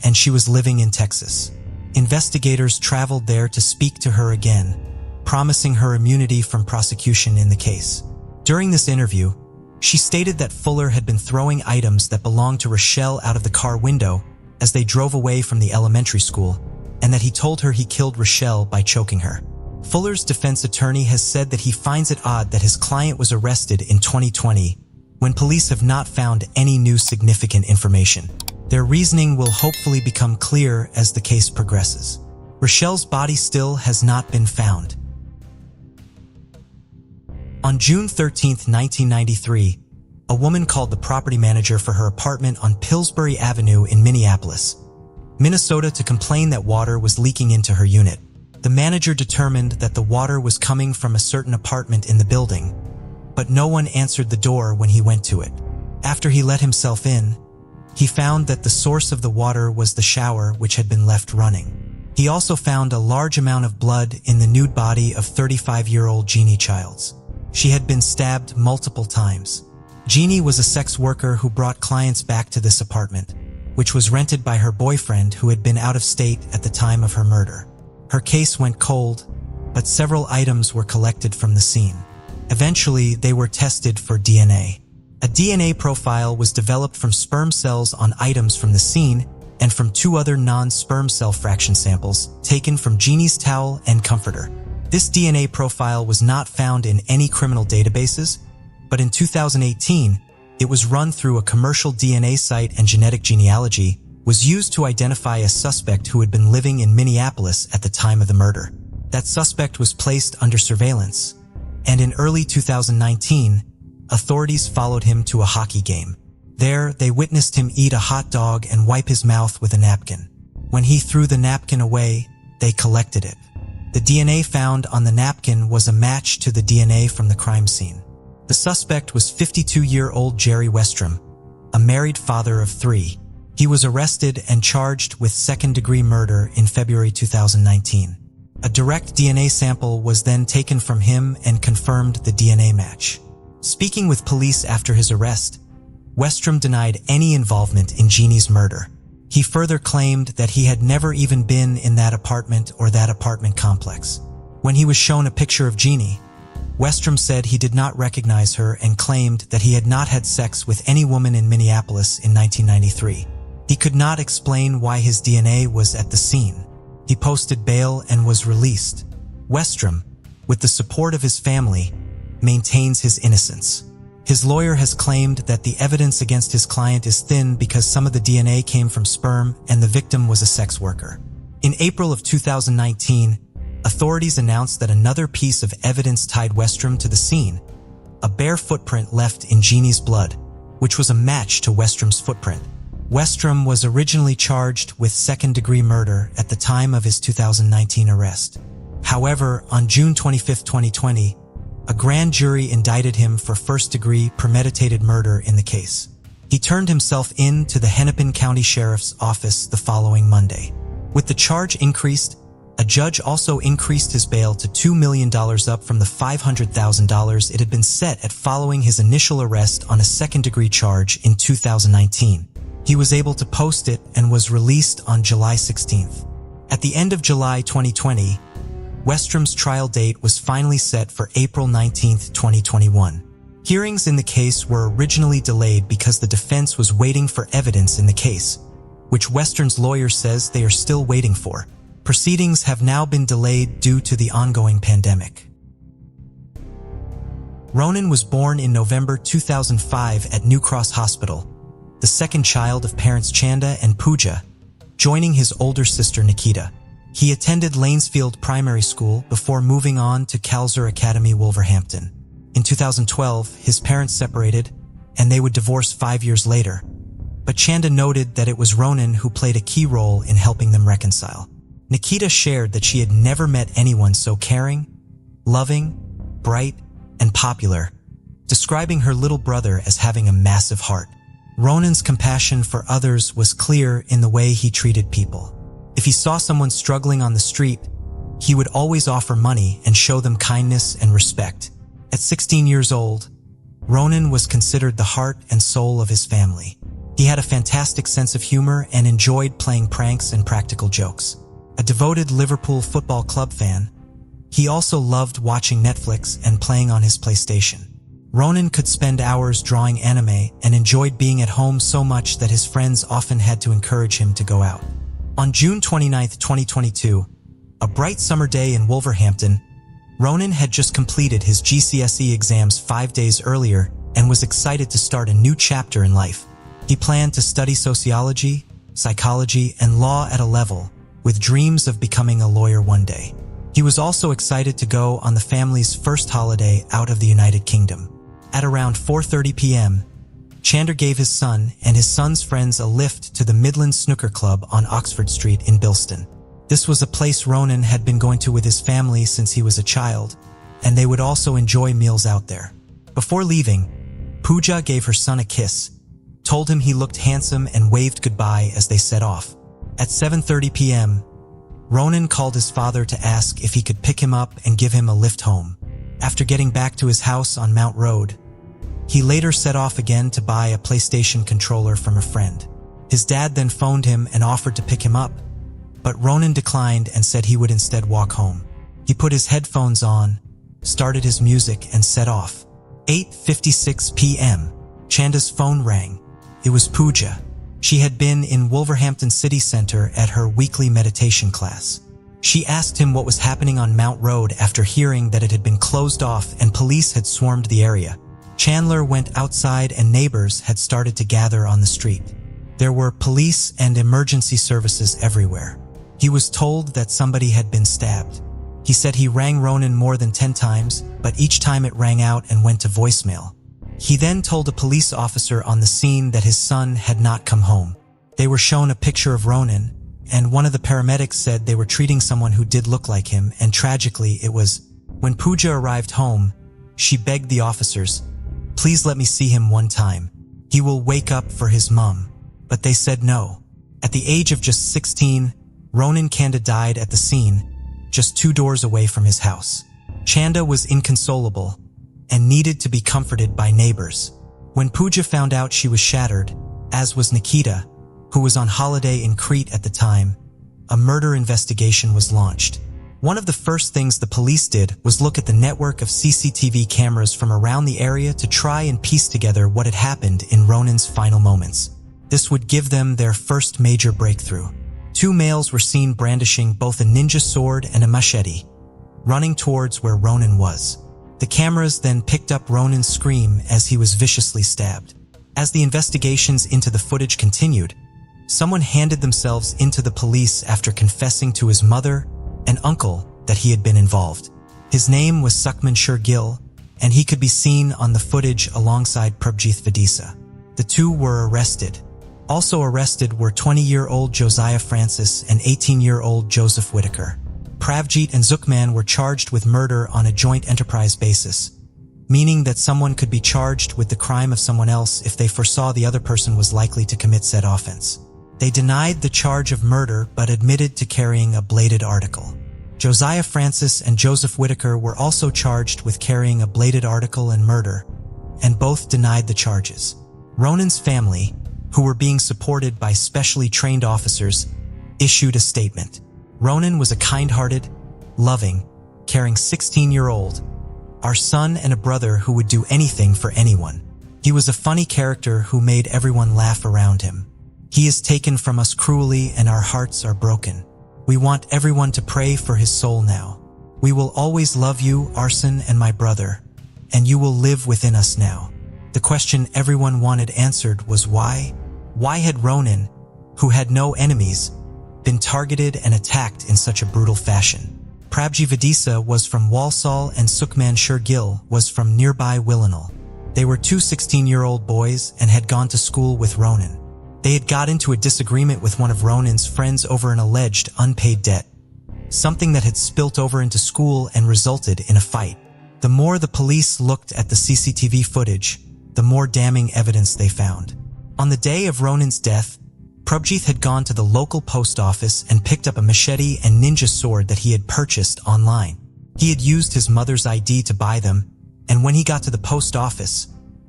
and she was living in Texas. Investigators traveled there to speak to her again, promising her immunity from prosecution in the case. During this interview, she stated that Fuller had been throwing items that belonged to Rochelle out of the car window as they drove away from the elementary school, and that he told her he killed Rochelle by choking her. Fuller's defense attorney has said that he finds it odd that his client was arrested in 2020 when police have not found any new significant information. Their reasoning will hopefully become clear as the case progresses. Rochelle's body still has not been found. On June 13, 1993, a woman called the property manager for her apartment on Pillsbury Avenue in Minneapolis, Minnesota to complain that water was leaking into her unit. The manager determined that the water was coming from a certain apartment in the building, but no one answered the door when he went to it. After he let himself in, he found that the source of the water was the shower, which had been left running. He also found a large amount of blood in the nude body of 35-year-old Jeannie Childs. She had been stabbed multiple times. Jeannie was a sex worker who brought clients back to this apartment, which was rented by her boyfriend who had been out of state at the time of her murder. Her case went cold, but several items were collected from the scene. Eventually, they were tested for DNA. A DNA profile was developed from sperm cells on items from the scene and from 2 other non-sperm cell fraction samples taken from Jeannie's towel and comforter. This DNA profile was not found in any criminal databases, but in 2018, it was run through a commercial DNA site, and genetic genealogy was used to identify a suspect who had been living in Minneapolis at the time of the murder. That suspect was placed under surveillance, and in early 2019, authorities followed him to a hockey game. There, they witnessed him eat a hot dog and wipe his mouth with a napkin. When he threw the napkin away, they collected it. The DNA found on the napkin was a match to the DNA from the crime scene. The suspect was 52-year-old Jerry Westrom, a married father of 3. He was arrested and charged with second-degree murder in February 2019. A direct DNA sample was then taken from him and confirmed the DNA match. Speaking with police after his arrest, Westrom denied any involvement in Jeannie's murder. He further claimed that he had never even been in that apartment or that apartment complex. When he was shown a picture of Jeannie, Westrom said he did not recognize her and claimed that he had not had sex with any woman in Minneapolis in 1993. He could not explain why his DNA was at the scene. He posted bail and was released. Westrom, with the support of his family, maintains his innocence. His lawyer has claimed that the evidence against his client is thin because some of the DNA came from sperm and the victim was a sex worker. In April of 2019, authorities announced that another piece of evidence tied Westrom to the scene, a bare footprint left in Jeannie's blood, which was a match to Westrom's footprint. Westrom was originally charged with second-degree murder at the time of his 2019 arrest. However, on June 25, 2020, a grand jury indicted him for first-degree premeditated murder in the case. He turned himself in to the Hennepin County Sheriff's Office the following Monday. With the charge increased, a judge also increased his bail to $2 million up from the $500,000 it had been set at following his initial arrest on a second-degree charge in 2019. He was able to post it and was released on July 16th. At the end of July 2020, Westrom's trial date was finally set for April 19, 2021. Hearings in the case were originally delayed because the defense was waiting for evidence in the case, which Westrom's lawyer says they are still waiting for. Proceedings have now been delayed due to the ongoing pandemic. Ronan was born in November 2005 at New Cross Hospital, the second child of parents Chanda and Pooja, joining his older sister Nikita. He attended Lanesfield Primary School before moving on to Calzer Academy, Wolverhampton. In 2012, his parents separated, and they would divorce 5 years later. But Chanda noted that it was Ronan who played a key role in helping them reconcile. Nikita shared that she had never met anyone so caring, loving, bright, and popular, describing her little brother as having a massive heart. Ronan's compassion for others was clear in the way he treated people. If he saw someone struggling on the street, he would always offer money and show them kindness and respect. At 16 years old, Ronan was considered the heart and soul of his family. He had a fantastic sense of humor and enjoyed playing pranks and practical jokes. A devoted Liverpool Football Club fan, he also loved watching Netflix and playing on his PlayStation. Ronan could spend hours drawing anime and enjoyed being at home so much that his friends often had to encourage him to go out. On June 29, 2022, a bright summer day in Wolverhampton, Ronan had just completed his GCSE exams 5 days earlier and was excited to start a new chapter in life. He planned to study sociology, psychology, and law at a level, with dreams of becoming a lawyer one day. He was also excited to go on the family's first holiday out of the United Kingdom. At around 4:30 p.m., Chandler gave his son and his son's friends a lift to the Midland Snooker Club on Oxford Street in Bilston. This was a place Ronan had been going to with his family since he was a child, and they would also enjoy meals out there. Before leaving, Pooja gave her son a kiss, told him he looked handsome and waved goodbye as they set off. At 7:30 p.m., Ronan called his father to ask if he could pick him up and give him a lift home. After getting back to his house on Mount Road, he later set off again to buy a PlayStation controller from a friend. His dad then phoned him and offered to pick him up, but Ronan declined and said he would instead walk home. He put his headphones on, started his music, and set off. 8:56 p.m. Chanda's phone rang. It was Pooja. She had been in Wolverhampton City Centre at her weekly meditation class. She asked him what was happening on Mount Road after hearing that it had been closed off and police had swarmed the area. Chandler went outside and neighbors had started to gather on the street. There were police and emergency services everywhere. He was told that somebody had been stabbed. He said he rang Ronan more than 10 times, but each time it rang out and went to voicemail. He then told a police officer on the scene that his son had not come home. They were shown a picture of Ronan, and one of the paramedics said they were treating someone who did look like him, and tragically it was. When Pooja arrived home, she begged the officers, "Please let me see him one time. He will wake up for his mum." but they said no. At the age of just 16, Ronan Chanda died at the scene, just 2 doors away from his house. Chanda was inconsolable and needed to be comforted by neighbors. When Pooja found out she was shattered, as was Nikita, who was on holiday in Crete at the time, a murder investigation was launched. One of the first things the police did was look at the network of CCTV cameras from around the area to try and piece together what had happened in Ronan's final moments. This would give them their first major breakthrough. 2 males were seen brandishing both a ninja sword and a machete, running towards where Ronan was. The cameras then picked up Ronan's scream as he was viciously stabbed. As the investigations into the footage continued, someone handed themselves into the police after confessing to his mother and uncle that he had been involved. His name was Sukhman Shergill, and he could be seen on the footage alongside Prabjit Vidisa. The 2 were arrested. Also arrested were 20-year-old Josiah Francis and 18-year-old Joseph Whitaker. Pravjit and Sukhman were charged with murder on a joint enterprise basis, meaning that someone could be charged with the crime of someone else if they foresaw the other person was likely to commit said offense. They denied the charge of murder but admitted to carrying a bladed article. Josiah Francis and Joseph Whitaker were also charged with carrying a bladed article and murder, and both denied the charges. Ronan's family, who were being supported by specially trained officers, issued a statement. Ronan was a kind-hearted, loving, caring 16-year-old, our son and a brother who would do anything for anyone. He was a funny character who made everyone laugh around him. He is taken from us cruelly and our hearts are broken. We want everyone to pray for his soul now. We will always love you, Arson and my brother, and you will live within us now. The question everyone wanted answered was why? Why had Ronan, who had no enemies, been targeted and attacked in such a brutal fashion? Prabjit Vidisa was from Walsall and Sukhman Shergill was from nearby Willenhall. They were 2 16-year-old boys and had gone to school with Ronan. They had got into a disagreement with one of Ronan's friends over an alleged unpaid debt, something that had spilt over into school and resulted in a fight. The more the police looked at the CCTV footage, the more damning evidence they found. On the day of Ronan's death, Prabjit had gone to the local post office and picked up a machete and ninja sword that he had purchased online. He had used his mother's ID to buy them, and when he got to the post office,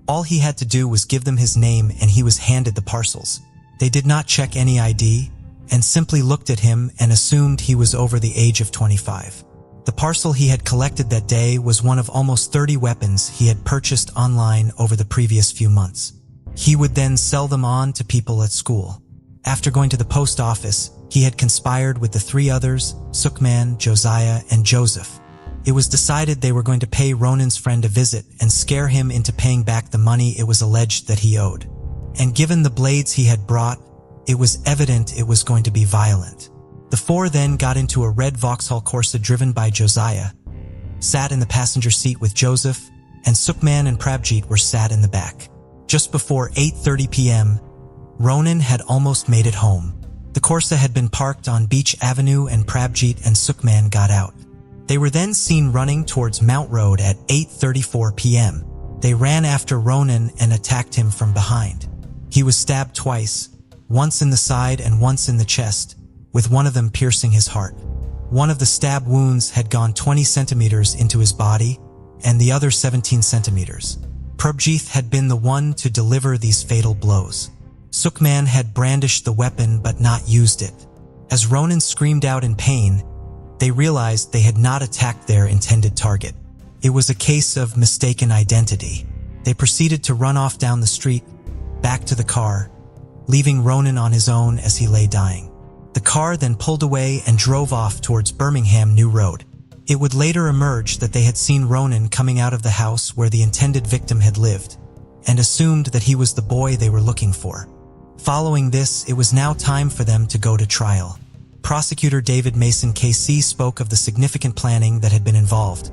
all he had to do was give them his name and he was handed the parcels. They did not check any ID and simply looked at him and assumed he was over the age of 25. The parcel he had collected that day was one of almost 30 weapons he had purchased online over the previous few months. He would then sell them on to people at school. After going to the post office, he had conspired with the 3 others, Sukhman, Josiah, and Joseph. It was decided they were going to pay Ronan's friend a visit and scare him into paying back the money it was alleged that he owed. And given the blades he had brought, it was evident it was going to be violent. The 4 then got into a red Vauxhall Corsa driven by Josiah, sat in the passenger seat with Joseph, and Sukhman and Prabjit were sat in the back. Just before 8:30 p.m., Ronan had almost made it home. The Corsa had been parked on Beach Avenue and Prabjit and Sukhman got out. They were then seen running towards Mount Road at 8:34 p.m. They ran after Ronan and attacked him from behind. He was stabbed twice, once in the side and once in the chest, with one of them piercing his heart. One of the stab wounds had gone 20 centimeters into his body, and the other 17 centimeters. Prabjit had been the one to deliver these fatal blows. Sukhman had brandished the weapon but not used it. As Ronan screamed out in pain, they realized they had not attacked their intended target. It was a case of mistaken identity. They proceeded to run off down the street, back to the car, leaving Ronan on his own as he lay dying. The car then pulled away and drove off towards Birmingham New Road. It would later emerge that they had seen Ronan coming out of the house where the intended victim had lived, and assumed that he was the boy they were looking for. Following this, it was now time for them to go to trial. Prosecutor David Mason KC spoke of the significant planning that had been involved,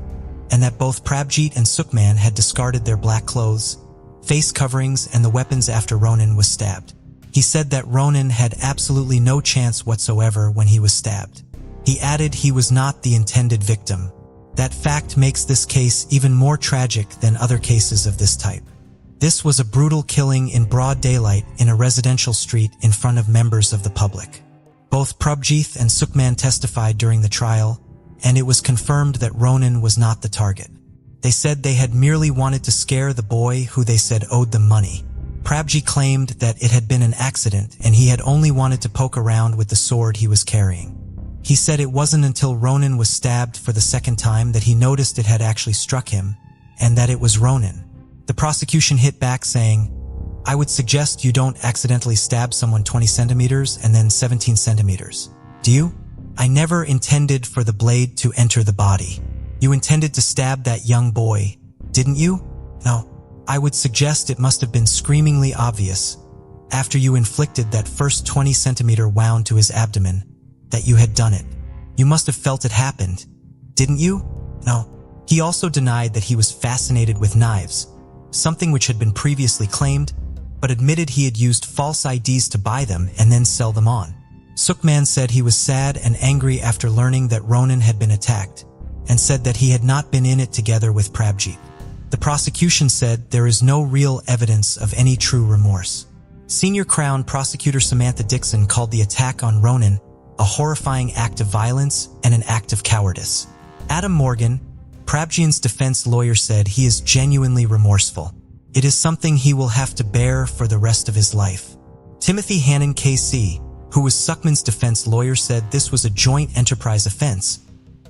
and that both Prabjit and Sukhman had discarded their black clothes, face coverings, and the weapons after Ronan was stabbed. He said that Ronan had absolutely no chance whatsoever when he was stabbed. He added he was not the intended victim. That fact makes this case even more tragic than other cases of this type. This was a brutal killing in broad daylight in a residential street in front of members of the public. Both Prabjeeth and Sukhman testified during the trial, and it was confirmed that Ronan was not the target. They said they had merely wanted to scare the boy who they said owed them money. Prabjeeth claimed that it had been an accident and he had only wanted to poke around with the sword he was carrying. He said it wasn't until Ronan was stabbed for the second time that he noticed it had actually struck him, and that it was Ronan. The prosecution hit back saying, "I would suggest you don't accidentally stab someone 20 centimeters and then 17 centimeters. Do you? I never intended for the blade to enter the body. You intended to stab that young boy, didn't you? No. I would suggest it must have been screamingly obvious, after you inflicted that first 20-centimeter wound to his abdomen, that you had done it. You must have felt it happened, didn't you? No." He also denied that he was fascinated with knives, something which had been previously claimed, but admitted he had used false IDs to buy them and then sell them on. Sukhman said he was sad and angry after learning that Ronan had been attacked, and said that he had not been in it together with Prabjeeth. The prosecution said there is no real evidence of any true remorse. Senior Crown Prosecutor Samantha Dixon called the attack on Ronan a horrifying act of violence and an act of cowardice. Adam Morgan, Prabjeeth's defense lawyer, said he is genuinely remorseful. It is something he will have to bear for the rest of his life. Timothy Hannon KC, who was Sukhman's defense lawyer, said this was a joint enterprise offense,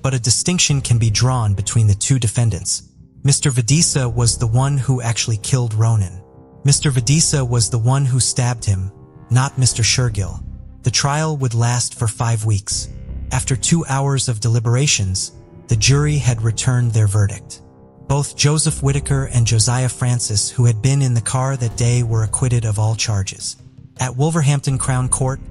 but a distinction can be drawn between the two defendants. Mr. Vadisa was the one who actually killed Ronan. Mr. Vadisa was the one who stabbed him, not Mr. Shergill. The trial would last for 5 weeks. After 2 hours of deliberations, the jury had returned their verdict. Both Joseph Whitaker and Josiah Francis, who had been in the car that day, were acquitted of all charges. At Wolverhampton Crown Court,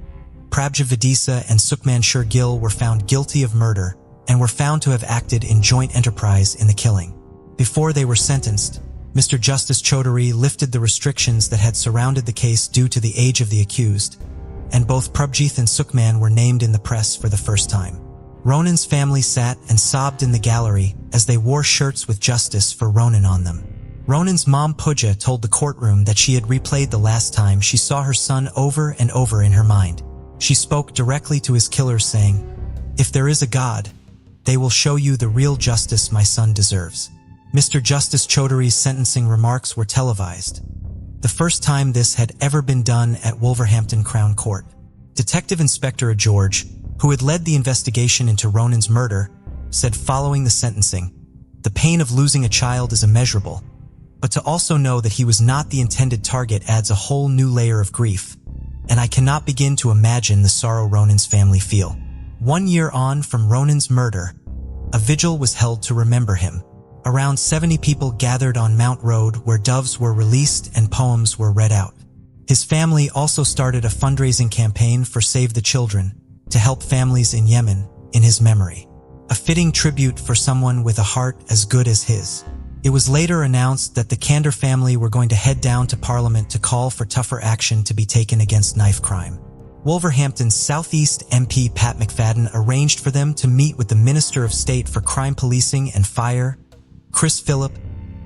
Prabjeeth Vadisa and Sukhman Shergill were found guilty of murder and were found to have acted in joint enterprise in the killing. Before they were sentenced, Mr. Justice Chaudhary lifted the restrictions that had surrounded the case due to the age of the accused, and both Prabjeeth and Sukhman were named in the press for the first time. Ronan's family sat and sobbed in the gallery as they wore shirts with justice for Ronan on them. Ronan's mom Pooja told the courtroom that she had replayed the last time she saw her son over and over in her mind. She spoke directly to his killers, saying, "If there is a God, they will show you the real justice my son deserves." Mr. Justice Chaudhary's sentencing remarks were televised, the first time this had ever been done at Wolverhampton Crown Court. Detective Inspector George, who had led the investigation into Ronan's murder, said following the sentencing, "The pain of losing a child is immeasurable, but to also know that he was not the intended target adds a whole new layer of grief, and I cannot begin to imagine the sorrow Ronan's family feel." 1 year on from Ronan's murder, a vigil was held to remember him. Around 70 people gathered on Mount Road, where doves were released and poems were read out. His family also started a fundraising campaign for Save the Children to help families in Yemen in his memory. A fitting tribute for someone with a heart as good as his. It was later announced that the Kander family were going to head down to Parliament to call for tougher action to be taken against knife crime. Wolverhampton's South East MP Pat McFadden arranged for them to meet with the Minister of State for Crime Policing and Fire, Chris Phillip,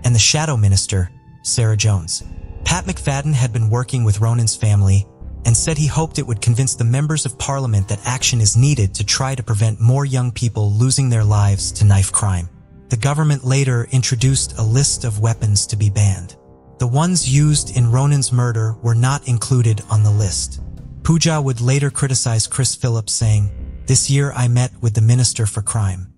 and the Shadow Minister, Sarah Jones. Pat McFadden had been working with Ronan's family and said he hoped it would convince the members of Parliament that action is needed to try to prevent more young people losing their lives to knife crime. The government later introduced a list of weapons to be banned. The ones used in Ronan's murder were not included on the list. Pooja would later criticize Chris Phillips, saying, "This year I met with the Minister for Crime.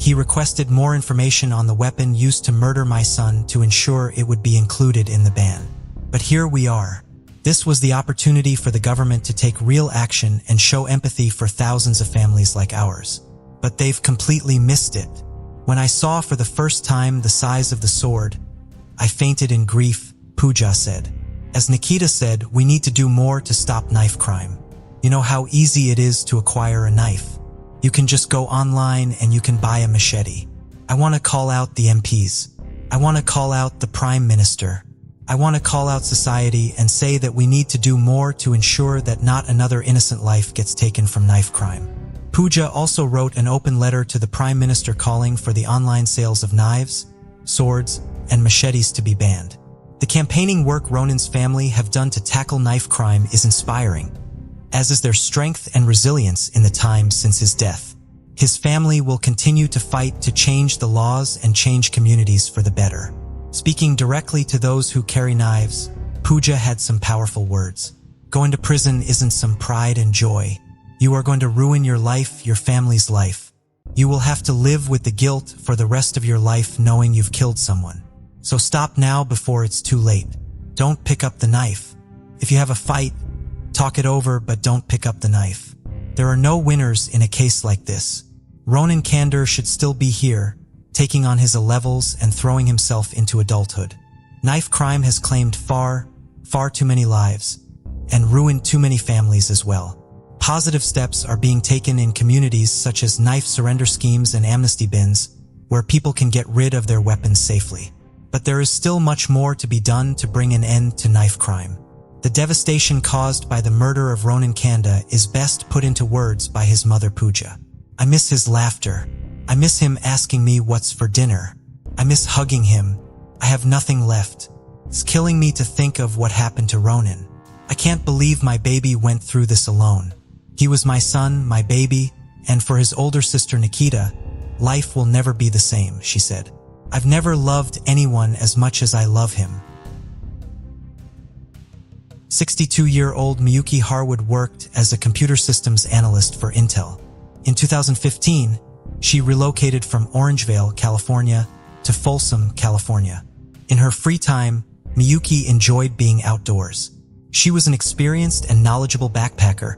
He requested more information on the weapon used to murder my son to ensure it would be included in the ban. But here we are. This was the opportunity for the government to take real action and show empathy for thousands of families like ours. But they've completely missed it. When I saw for the first time the size of the sword, I fainted in grief," Pooja said. As Nikita said, "We need to do more to stop knife crime. You know how easy it is to acquire a knife. You can just go online and you can buy a machete. I want to call out the MPs. I want to call out the Prime Minister. I want to call out society and say that we need to do more to ensure that not another innocent life gets taken from knife crime." Pooja also wrote an open letter to the Prime Minister calling for the online sales of knives, swords, and machetes to be banned. The campaigning work Ronan's family have done to tackle knife crime is inspiring, as is their strength and resilience in the time since his death. His family will continue to fight to change the laws and change communities for the better. Speaking directly to those who carry knives, Pooja had some powerful words. Going to prison isn't some pride and joy. You are going to ruin your life, your family's life. You will have to live with the guilt for the rest of your life knowing you've killed someone. So stop now before it's too late. Don't pick up the knife. If you have a fight, talk it over, but don't pick up the knife. There are no winners in a case like this. Ronan Kandar should still be here, taking on his levels and throwing himself into adulthood. Knife crime has claimed far too many lives and ruined too many families as well. Positive steps are being taken in communities such as knife surrender schemes and amnesty bins, where people can get rid of their weapons safely. But there is still much more to be done to bring an end to knife crime. The devastation caused by the murder of Ronan Kandar is best put into words by his mother Pooja. I miss his laughter. I miss him asking me what's for dinner. I miss hugging him. I have nothing left. It's killing me to think of what happened to Ronan. I can't believe my baby went through this alone. He was my son, my baby, and for his older sister Nikita, life will never be the same, she said. I've never loved anyone as much as I love him. 62-year-old Miyuki Harwood worked as a computer systems analyst for Intel. In 2015, she relocated from Orangevale, California, to Folsom, California. In her free time, Miyuki enjoyed being outdoors. She was an experienced and knowledgeable backpacker,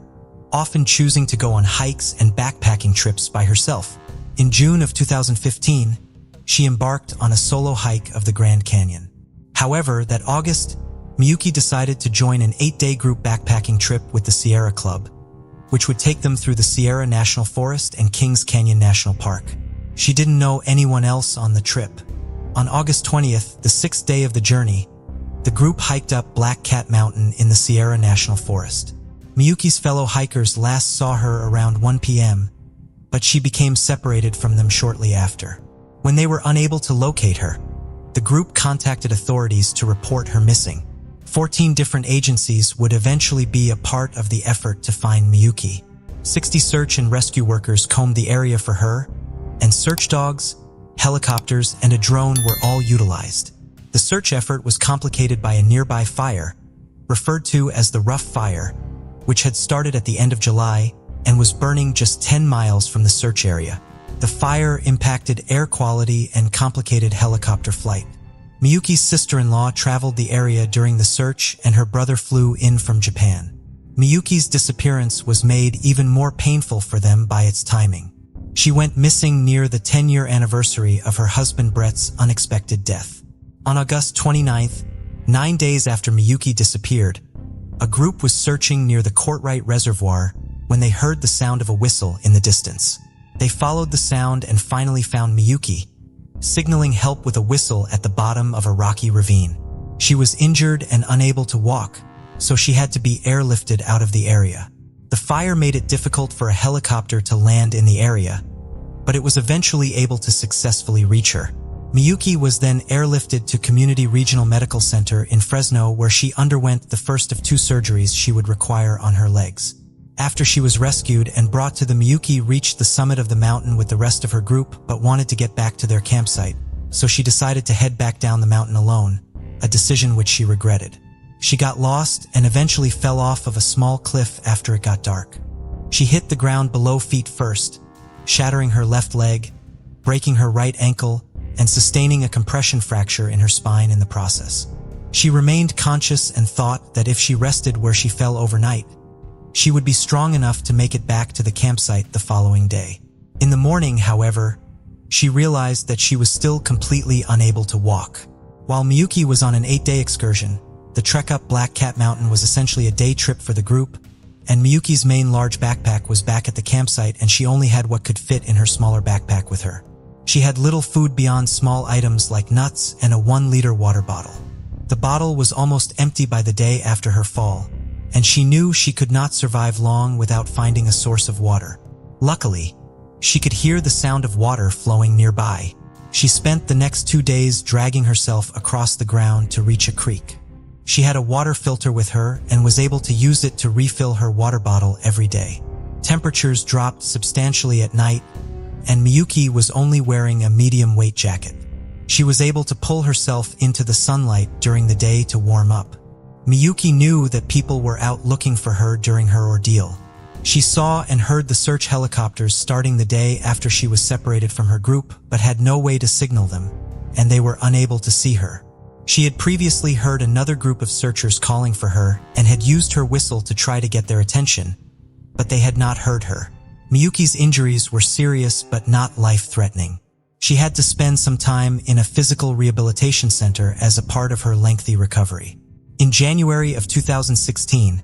often choosing to go on hikes and backpacking trips by herself. In June of 2015, she embarked on a solo hike of the Grand Canyon. However, that August, Miyuki decided to join an 8-day group backpacking trip with the Sierra Club, which would take them through the Sierra National Forest and Kings Canyon National Park. She didn't know anyone else on the trip. On August 20th, the 6th day of the journey, the group hiked up Black Cat Mountain in the Sierra National Forest. Miyuki's fellow hikers last saw her around 1 p.m., but she became separated from them shortly after. When they were unable to locate her, the group contacted authorities to report her missing. 14 different agencies would eventually be a part of the effort to find Miyuki. 60 search and rescue workers combed the area for her, and search dogs, helicopters, and a drone were all utilized. The search effort was complicated by a nearby fire, referred to as the Rough Fire, which had started at the end of July and was burning just 10 miles from the search area. The fire impacted air quality and complicated helicopter flight. Miyuki's sister-in-law traveled the area during the search, and her brother flew in from Japan. Miyuki's disappearance was made even more painful for them by its timing. She went missing near the 10-year anniversary of her husband Brett's unexpected death. On August 29th, 9 days after Miyuki disappeared, a group was searching near the Courtright Reservoir when they heard the sound of a whistle in the distance. They followed the sound and finally found Miyuki, signaling help with a whistle at the bottom of a rocky ravine. She was injured and unable to walk, so she had to be airlifted out of the area. The fire made it difficult for a helicopter to land in the area, but it was eventually able to successfully reach her. Miyuki was then airlifted to Community Regional Medical Center in Fresno, where she underwent the first of 2 surgeries she would require on her legs. After she was rescued and brought to the Miyuki reached the summit of the mountain with the rest of her group but wanted to get back to their campsite, so she decided to head back down the mountain alone, a decision which she regretted. She got lost and eventually fell off of a small cliff after it got dark. She hit the ground below feet first, shattering her left leg, breaking her right ankle, and sustaining a compression fracture in her spine in the process. She remained conscious and thought that if she rested where she fell overnight, she would be strong enough to make it back to the campsite the following day. In the morning, however, she realized that she was still completely unable to walk. While Miyuki was on an 8-day excursion, the trek up Black Cat Mountain was essentially a day trip for the group, and Miyuki's main large backpack was back at the campsite and she only had what could fit in her smaller backpack with her. She had little food beyond small items like nuts and a 1-liter water bottle. The bottle was almost empty by the day after her fall, and she knew she could not survive long without finding a source of water. Luckily, she could hear the sound of water flowing nearby. She spent the next 2 days dragging herself across the ground to reach a creek. She had a water filter with her and was able to use it to refill her water bottle every day. Temperatures dropped substantially at night, and Miyuki was only wearing a medium-weight jacket. She was able to pull herself into the sunlight during the day to warm up. Miyuki knew that people were out looking for her during her ordeal. She saw and heard the search helicopters starting the day after she was separated from her group, but had no way to signal them, and they were unable to see her. She had previously heard another group of searchers calling for her and had used her whistle to try to get their attention, but they had not heard her. Miyuki's injuries were serious but not life-threatening. She had to spend some time in a physical rehabilitation center as a part of her lengthy recovery. In January of 2016,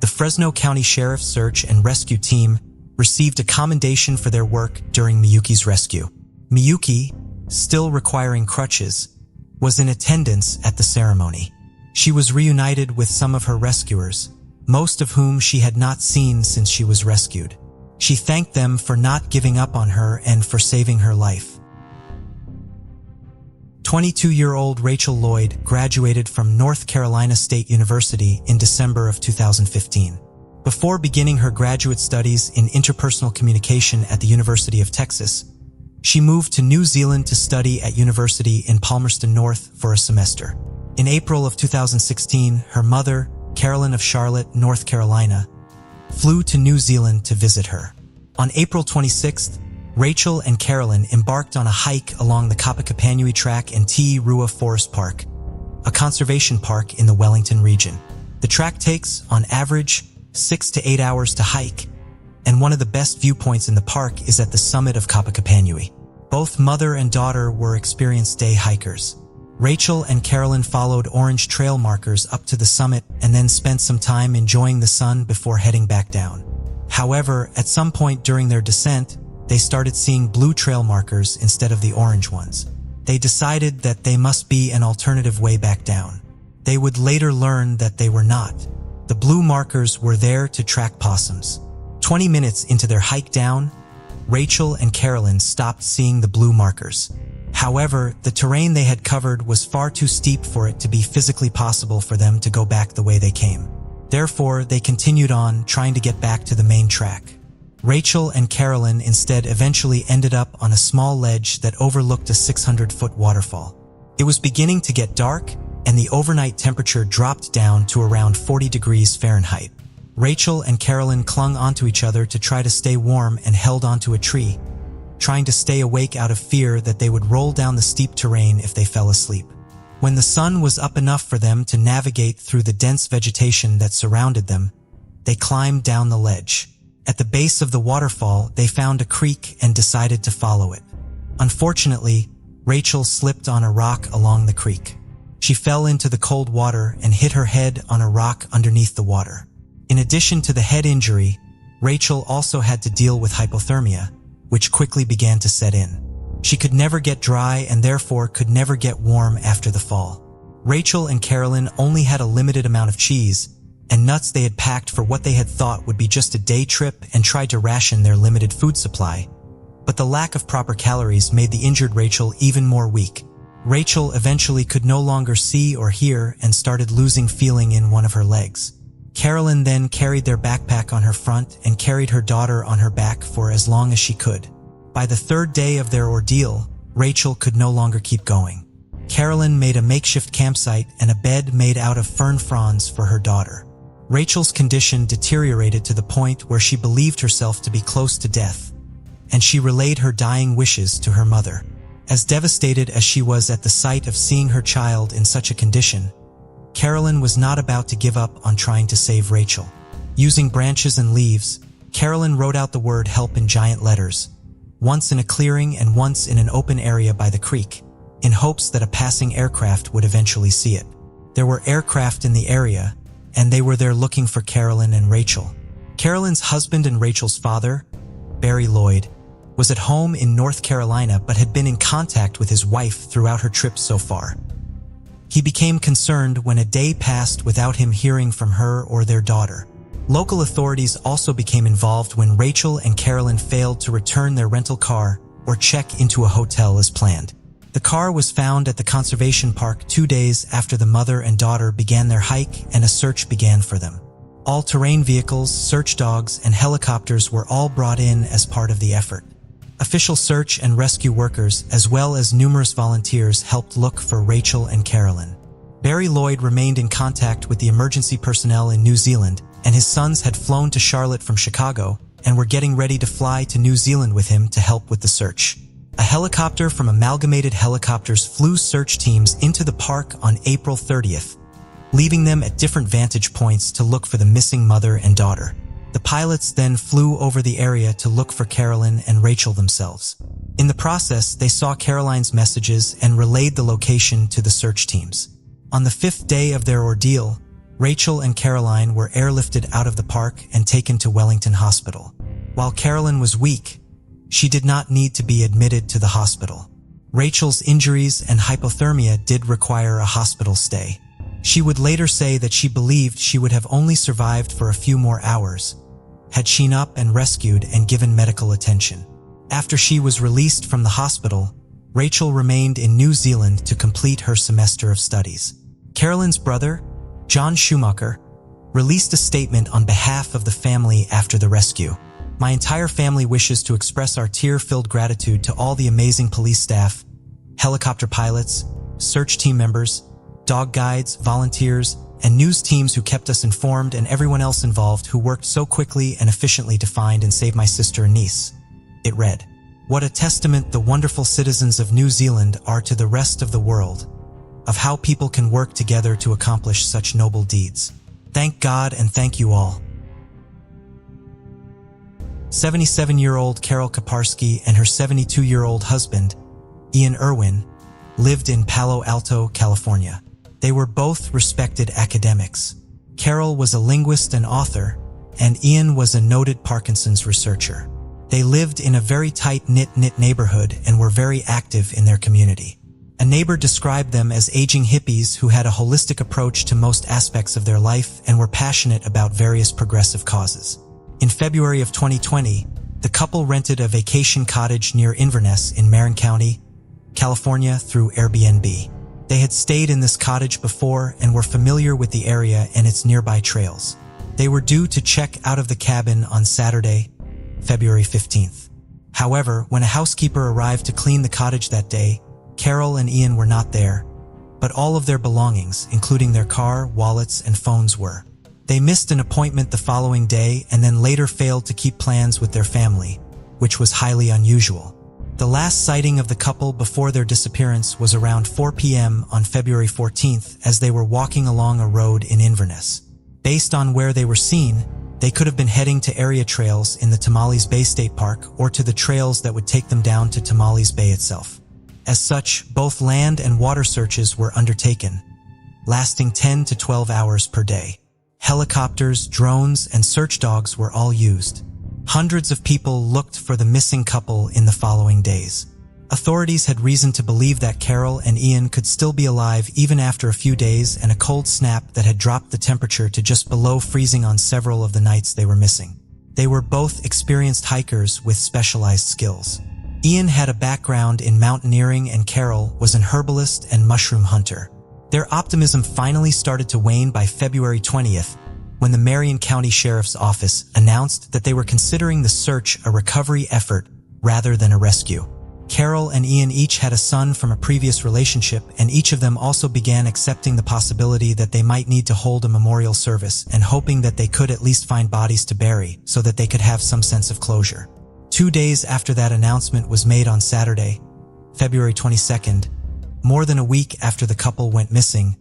the Fresno County Sheriff's Search and Rescue Team received a commendation for their work during Miyuki's rescue. Miyuki, still requiring crutches, was in attendance at the ceremony. She was reunited with some of her rescuers, most of whom she had not seen since she was rescued. She thanked them for not giving up on her and for saving her life. 22-year-old Rachel Lloyd graduated from North Carolina State University in December of 2015. Before beginning her graduate studies in interpersonal communication at the University of Texas, she moved to New Zealand to study at University in Palmerston North for a semester. In April of 2016, her mother, Carolyn of Charlotte, North Carolina, flew to New Zealand to visit her. On April 26th, Rachel and Carolyn embarked on a hike along the Kapakapanui Track in Te Rua Forest Park, a conservation park in the Wellington region. The track takes, on average, 6 to 8 hours to hike, and one of the best viewpoints in the park is at the summit of Kapakapanui. Both mother and daughter were experienced day hikers. Rachel and Carolyn followed orange trail markers up to the summit and then spent some time enjoying the sun before heading back down. However, at some point during their descent, they started seeing blue trail markers instead of the orange ones. They decided that they must be an alternative way back down. They would later learn that they were not. The blue markers were there to track possums. 20 minutes into their hike down, Rachel and Carolyn stopped seeing the blue markers. However, the terrain they had covered was far too steep for it to be physically possible for them to go back the way they came. Therefore, they continued on, trying to get back to the main track. Rachel and Carolyn instead eventually ended up on a small ledge that overlooked a 600-foot waterfall. It was beginning to get dark, and the overnight temperature dropped down to around 40 degrees Fahrenheit. Rachel and Carolyn clung onto each other to try to stay warm and held onto a tree, trying to stay awake out of fear that they would roll down the steep terrain if they fell asleep. When the sun was up enough for them to navigate through the dense vegetation that surrounded them, they climbed down the ledge. At the base of the waterfall, they found a creek and decided to follow it. Unfortunately, Rachel slipped on a rock along the creek. She fell into the cold water and hit her head on a rock underneath the water. In addition to the head injury, Rachel also had to deal with hypothermia, which quickly began to set in. She could never get dry and therefore could never get warm after the fall. Rachel and Carolyn only had a limited amount of cheese and nuts they had packed for what they had thought would be just a day trip and tried to ration their limited food supply. But the lack of proper calories made the injured Rachel even more weak. Rachel eventually could no longer see or hear and started losing feeling in one of her legs. Carolyn then carried their backpack on her front and carried her daughter on her back for as long as she could. By the third day of their ordeal, Rachel could no longer keep going. Carolyn made a makeshift campsite and a bed made out of fern fronds for her daughter. Rachel's condition deteriorated to the point where she believed herself to be close to death, and she relayed her dying wishes to her mother. As devastated as she was at the sight of seeing her child in such a condition, Carolyn was not about to give up on trying to save Rachel. Using branches and leaves, Carolyn wrote out the word help in giant letters, once in a clearing and once in an open area by the creek, in hopes that a passing aircraft would eventually see it. There were aircraft in the area, and they were there looking for Carolyn and Rachel. Carolyn's husband and Rachel's father, Barry Lloyd, was at home in North Carolina but had been in contact with his wife throughout her trip so far. He became concerned when a day passed without him hearing from her or their daughter. Local authorities also became involved when Rachel and Carolyn failed to return their rental car or check into a hotel as planned. The car was found at the conservation park 2 days after the mother and daughter began their hike and a search began for them. All-terrain vehicles, search dogs, and helicopters were all brought in as part of the effort. Official search and rescue workers, as well as numerous volunteers, helped look for Rachel and Carolyn. Barry Lloyd remained in contact with the emergency personnel in New Zealand, and his sons had flown to Charlotte from Chicago and were getting ready to fly to New Zealand with him to help with the search. A helicopter from Amalgamated Helicopters flew search teams into the park on April 30th, leaving them at different vantage points to look for the missing mother and daughter. The pilots then flew over the area to look for Carolyn and Rachel themselves. In the process, they saw Caroline's messages and relayed the location to the search teams. On the 5th day of their ordeal, Rachel and Caroline were airlifted out of the park and taken to Wellington Hospital. While Carolyn was weak, she did not need to be admitted to the hospital. Rachel's injuries and hypothermia did require a hospital stay. She would later say that she believed she would have only survived for a few more hours had she not been rescued and given medical attention. After she was released from the hospital, Rachel remained in New Zealand to complete her semester of studies. Carolyn's brother, John Schumacher, released a statement on behalf of the family after the rescue. "My entire family wishes to express our tear-filled gratitude to all the amazing police staff, helicopter pilots, search team members, dog guides, volunteers, and news teams who kept us informed, and everyone else involved who worked so quickly and efficiently to find and save my sister and niece." It read, "What a testament the wonderful citizens of New Zealand are to the rest of the world, of how people can work together to accomplish such noble deeds. Thank God and thank you all." 77-year-old Carol Kaparsky and her 72-year-old husband, Ian Irwin, lived in Palo Alto, California. They were both respected academics. Carol was a linguist and author, and Ian was a noted Parkinson's researcher. They lived in a very tight-knit neighborhood and were very active in their community. A neighbor described them as aging hippies who had a holistic approach to most aspects of their life and were passionate about various progressive causes. In February of 2020, the couple rented a vacation cottage near Inverness in Marin County, California through Airbnb. They had stayed in this cottage before and were familiar with the area and its nearby trails. They were due to check out of the cabin on Saturday, February 15th. However, when a housekeeper arrived to clean the cottage that day, Carol and Ian were not there, but all of their belongings, including their car, wallets, and phones were. They missed an appointment the following day and then later failed to keep plans with their family, which was highly unusual. The last sighting of the couple before their disappearance was around 4 p.m. on February 14th as they were walking along a road in Inverness. Based on where they were seen, they could have been heading to area trails in the Tamales Bay State Park or to the trails that would take them down to Tamales Bay itself. As such, both land and water searches were undertaken, lasting 10 to 12 hours per day. Helicopters, drones, and search dogs were all used. Hundreds of people looked for the missing couple in the following days. Authorities had reason to believe that Carol and Ian could still be alive even after a few days and a cold snap that had dropped the temperature to just below freezing on several of the nights they were missing. They were both experienced hikers with specialized skills. Ian had a background in mountaineering and Carol was an herbalist and mushroom hunter. Their optimism finally started to wane by February 20th, when the Marion County Sheriff's Office announced that they were considering the search a recovery effort rather than a rescue. Carol and Ian each had a son from a previous relationship, and each of them also began accepting the possibility that they might need to hold a memorial service and hoping that they could at least find bodies to bury so that they could have some sense of closure. 2 days after that announcement was made on Saturday, February 22nd, more than a week after the couple went missing,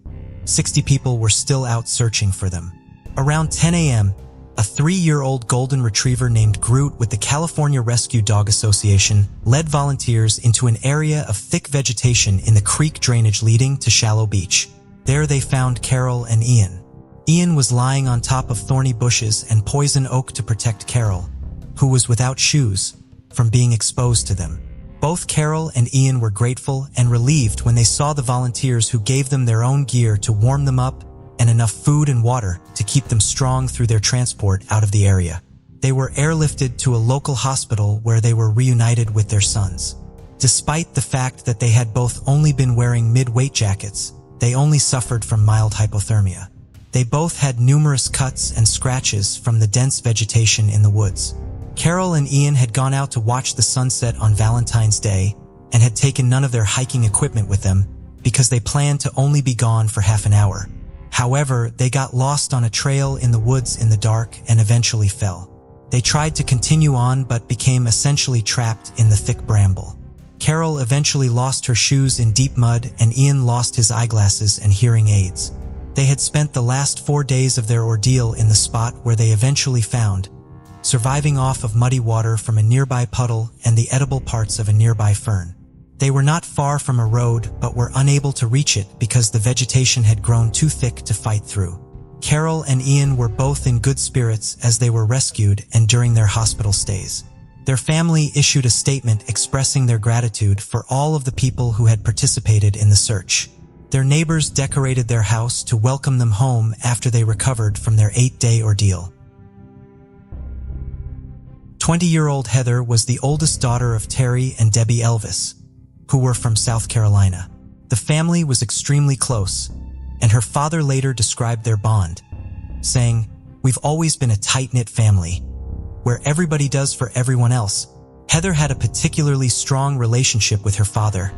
60 people were still out searching for them. Around 10 a.m., a 3-year-old golden retriever named Groot with the California Rescue Dog Association led volunteers into an area of thick vegetation in the creek drainage leading to Shallow Beach. There they found Carol and Ian. Ian was lying on top of thorny bushes and poison oak to protect Carol, who was without shoes, from being exposed to them. Both Carol and Ian were grateful and relieved when they saw the volunteers who gave them their own gear to warm them up and enough food and water to keep them strong through their transport out of the area. They were airlifted to a local hospital where they were reunited with their sons. Despite the fact that they had both only been wearing mid-weight jackets, they only suffered from mild hypothermia. They both had numerous cuts and scratches from the dense vegetation in the woods. Carol and Ian had gone out to watch the sunset on Valentine's Day and had taken none of their hiking equipment with them because they planned to only be gone for half an hour. However, they got lost on a trail in the woods in the dark and eventually fell. They tried to continue on but became essentially trapped in the thick bramble. Carol eventually lost her shoes in deep mud and Ian lost his eyeglasses and hearing aids. They had spent the last 4 days of their ordeal in the spot where they eventually found, surviving off of muddy water from a nearby puddle and the edible parts of a nearby fern. They were not far from a road but were unable to reach it because the vegetation had grown too thick to fight through. Carol and Ian were both in good spirits as they were rescued and during their hospital stays. Their family issued a statement expressing their gratitude for all of the people who had participated in the search. Their neighbors decorated their house to welcome them home after they recovered from their 8-day ordeal. 20-year-old Heather was the oldest daughter of Terry and Debbie Elvis, who were from South Carolina. The family was extremely close, and her father later described their bond, saying, "We've always been a tight-knit family, where everybody does for everyone else." Heather had a particularly strong relationship with her father,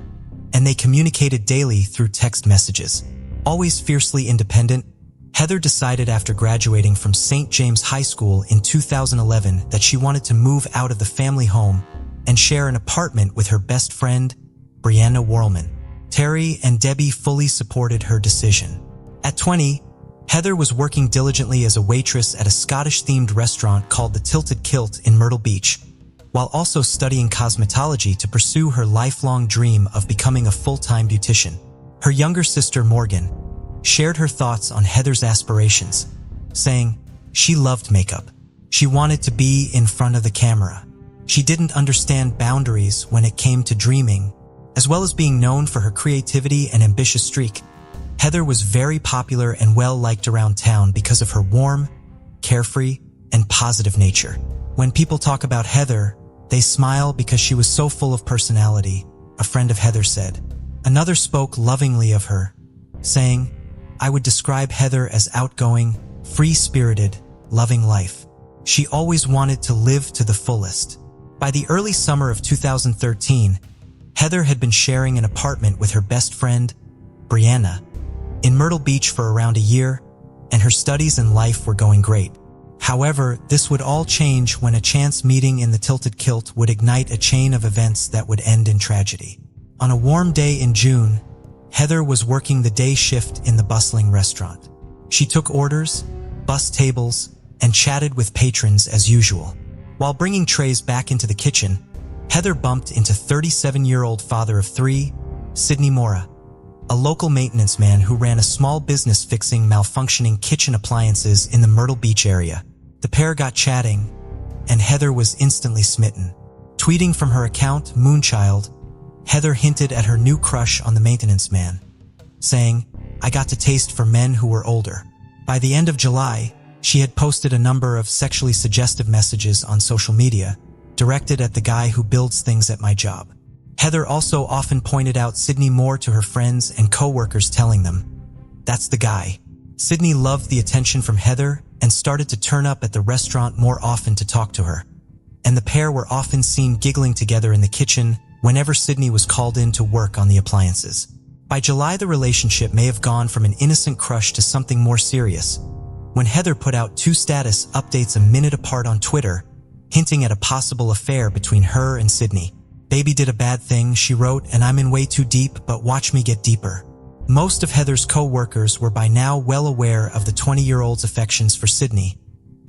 and they communicated daily through text messages. Always fiercely independent, Heather decided after graduating from St. James High School in 2011 that she wanted to move out of the family home and share an apartment with her best friend, Brianna Worlman. Terry and Debbie fully supported her decision. At 20, Heather was working diligently as a waitress at a Scottish-themed restaurant called the Tilted Kilt in Myrtle Beach, while also studying cosmetology to pursue her lifelong dream of becoming a full-time beautician. Her younger sister, Morgan, shared her thoughts on Heather's aspirations, saying, "She loved makeup. She wanted to be in front of the camera. She didn't understand boundaries when it came to dreaming." As well as being known for her creativity and ambitious streak, Heather was very popular and well-liked around town because of her warm, carefree, and positive nature. When people talk about Heather, they smile because she was so full of personality, a friend of Heather said. Another spoke lovingly of her, saying, "I would describe Heather as outgoing, free-spirited, loving life. She always wanted to live to the fullest." By the early summer of 2013, Heather had been sharing an apartment with her best friend, Brianna, in Myrtle Beach for around a year, and her studies and life were going great. However, this would all change when a chance meeting in the Tilted Kilt would ignite a chain of events that would end in tragedy. On a warm day in June, Heather was working the day shift in the bustling restaurant. She took orders, bussed tables, and chatted with patrons as usual. While bringing trays back into the kitchen, Heather bumped into 37-year-old father of 3, Sidney Mora, a local maintenance man who ran a small business fixing malfunctioning kitchen appliances in the Myrtle Beach area. The pair got chatting, and Heather was instantly smitten. Tweeting from her account, Moonchild, Heather hinted at her new crush on the maintenance man, saying, "I got to taste for men who were older." By the end of July, she had posted a number of sexually suggestive messages on social media, directed at the guy who builds things at my job. Heather also often pointed out Sidney Moore to her friends and co-workers, telling them, "That's the guy." Sidney loved the attention from Heather and started to turn up at the restaurant more often to talk to her, and the pair were often seen giggling together in the kitchen whenever Sidney was called in to work on the appliances. By July, the relationship may have gone from an innocent crush to something more serious, when Heather put out 2 status updates a minute apart on Twitter, hinting at a possible affair between her and Sidney. "Baby did a bad thing," she wrote, "and I'm in way too deep, but watch me get deeper." Most of Heather's co-workers were by now well aware of the 20-year-old's affections for Sidney,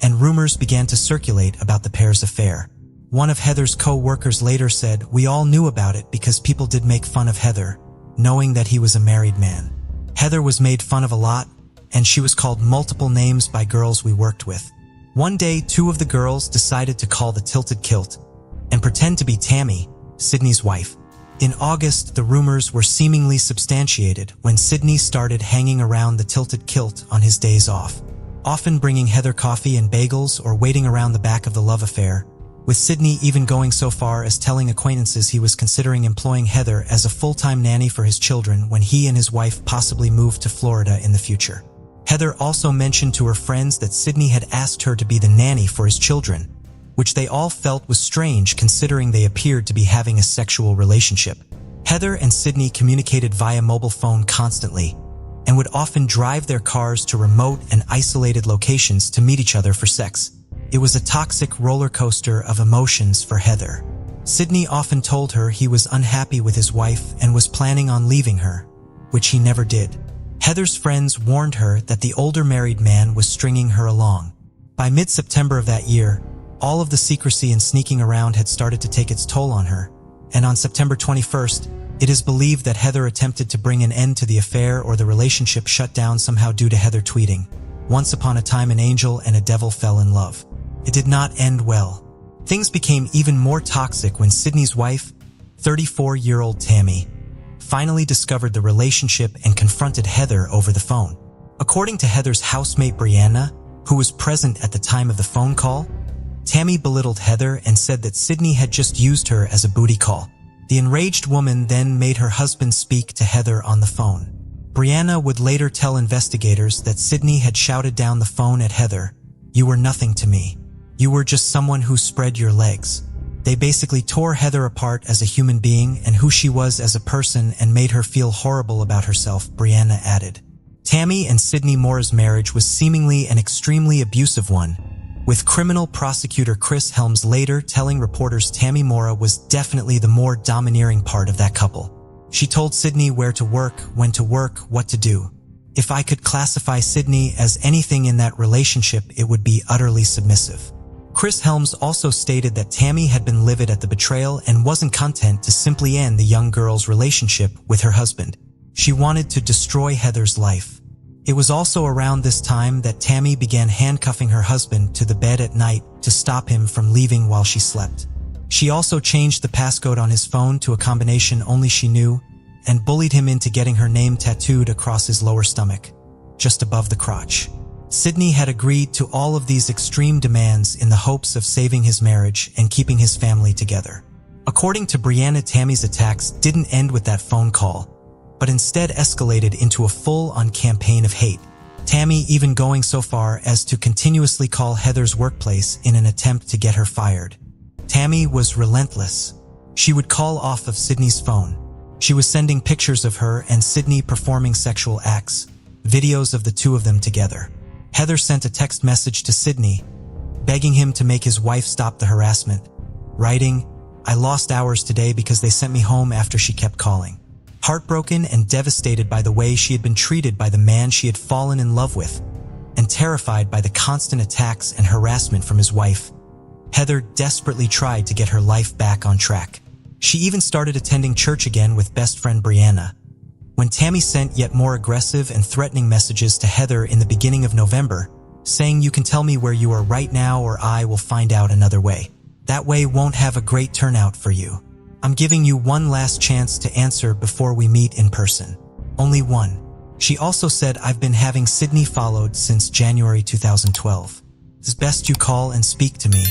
and rumors began to circulate about the pair's affair. One of Heather's co-workers later said, "We all knew about it because people did make fun of Heather, knowing that he was a married man. Heather was made fun of a lot, and she was called multiple names by girls we worked with." One day, 2 of the girls decided to call the Tilted Kilt and pretend to be Tammy, Sidney's wife. In August, the rumors were seemingly substantiated when Sidney started hanging around the Tilted Kilt on his days off, often bringing Heather coffee and bagels or waiting around the back of the love affair, with Sydney even going so far as telling acquaintances he was considering employing Heather as a full-time nanny for his children when he and his wife possibly moved to Florida in the future. Heather also mentioned to her friends that Sydney had asked her to be the nanny for his children, which they all felt was strange considering they appeared to be having a sexual relationship. Heather and Sydney communicated via mobile phone constantly and would often drive their cars to remote and isolated locations to meet each other for sex. It was a toxic roller coaster of emotions for Heather. Sydney often told her he was unhappy with his wife and was planning on leaving her, which he never did. Heather's friends warned her that the older married man was stringing her along. By mid-September of that year, all of the secrecy and sneaking around had started to take its toll on her, and on September 21st, it is believed that Heather attempted to bring an end to the affair or the relationship shut down somehow due to Heather tweeting, "Once upon a time an angel and a devil fell in love." It did not end well. Things became even more toxic when Sydney's wife, 34-year-old Tammy, finally discovered the relationship and confronted Heather over the phone. According to Heather's housemate Brianna, who was present at the time of the phone call, Tammy belittled Heather and said that Sydney had just used her as a booty call. The enraged woman then made her husband speak to Heather on the phone. Brianna would later tell investigators that Sydney had shouted down the phone at Heather, "You were nothing to me. You were just someone who spread your legs." They basically tore Heather apart as a human being and who she was as a person and made her feel horrible about herself, Brianna added. Tammy and Sydney Moore's marriage was seemingly an extremely abusive one, with criminal prosecutor Chris Helms later telling reporters Tammy Moore was definitely the more domineering part of that couple. She told Sydney where to work, when to work, what to do. If I could classify Sydney as anything in that relationship, it would be utterly submissive. Chris Helms also stated that Tammy had been livid at the betrayal and wasn't content to simply end the young girl's relationship with her husband. She wanted to destroy Heather's life. It was also around this time that Tammy began handcuffing her husband to the bed at night to stop him from leaving while she slept. She also changed the passcode on his phone to a combination only she knew and bullied him into getting her name tattooed across his lower stomach, just above the crotch. Sydney had agreed to all of these extreme demands in the hopes of saving his marriage and keeping his family together. According to Brianna, Tammy's attacks didn't end with that phone call, but instead escalated into a full-on campaign of hate. Tammy even going so far as to continuously call Heather's workplace in an attempt to get her fired. Tammy was relentless. She would call off of Sydney's phone. She was sending pictures of her and Sydney performing sexual acts, videos of the two of them together. Heather sent a text message to Sydney, begging him to make his wife stop the harassment, writing, "I lost hours today because they sent me home after she kept calling." Heartbroken and devastated by the way she had been treated by the man she had fallen in love with, and terrified by the constant attacks and harassment from his wife, Heather desperately tried to get her life back on track. She even started attending church again with best friend Brianna. When Tammy sent yet more aggressive and threatening messages to Heather in the beginning of November, saying, "You can tell me where you are right now or I will find out another way. That way won't have a great turnout for you. I'm giving you one last chance to answer before we meet in person. Only one." She also said, "I've been having Sydney followed since January 2012. It's best you call and speak to me.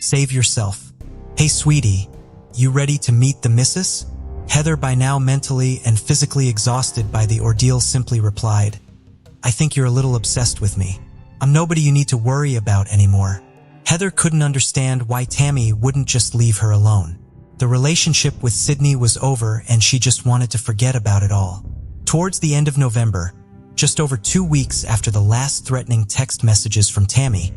Save yourself. Hey sweetie, you ready to meet the missus?" Heather, by now mentally and physically exhausted by the ordeal, simply replied, "I think you're a little obsessed with me. I'm nobody you need to worry about anymore." Heather couldn't understand why Tammy wouldn't just leave her alone. The relationship with Sydney was over and she just wanted to forget about it all. Towards the end of November, just over 2 weeks after the last threatening text messages from Tammy,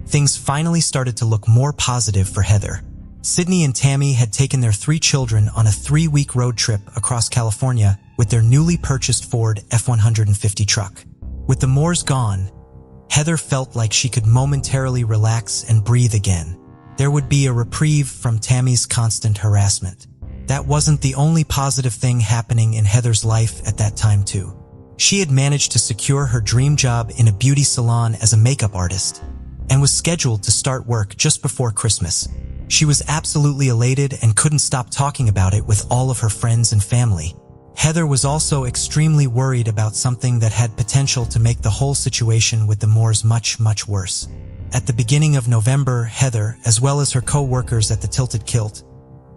things finally started to look more positive for Heather. Sydney and Tammy had taken their 3 children on a 3-week road trip across California with their newly purchased Ford F-150 truck. With the Moores gone, Heather felt like she could momentarily relax and breathe again. There would be a reprieve from Tammy's constant harassment. That wasn't the only positive thing happening in Heather's life at that time too. She had managed to secure her dream job in a beauty salon as a makeup artist and was scheduled to start work just before Christmas. She was absolutely elated and couldn't stop talking about it with all of her friends and family. Heather was also extremely worried about something that had potential to make the whole situation with the Moores much, much worse. At the beginning of November, Heather, as well as her co-workers at the Tilted Kilt,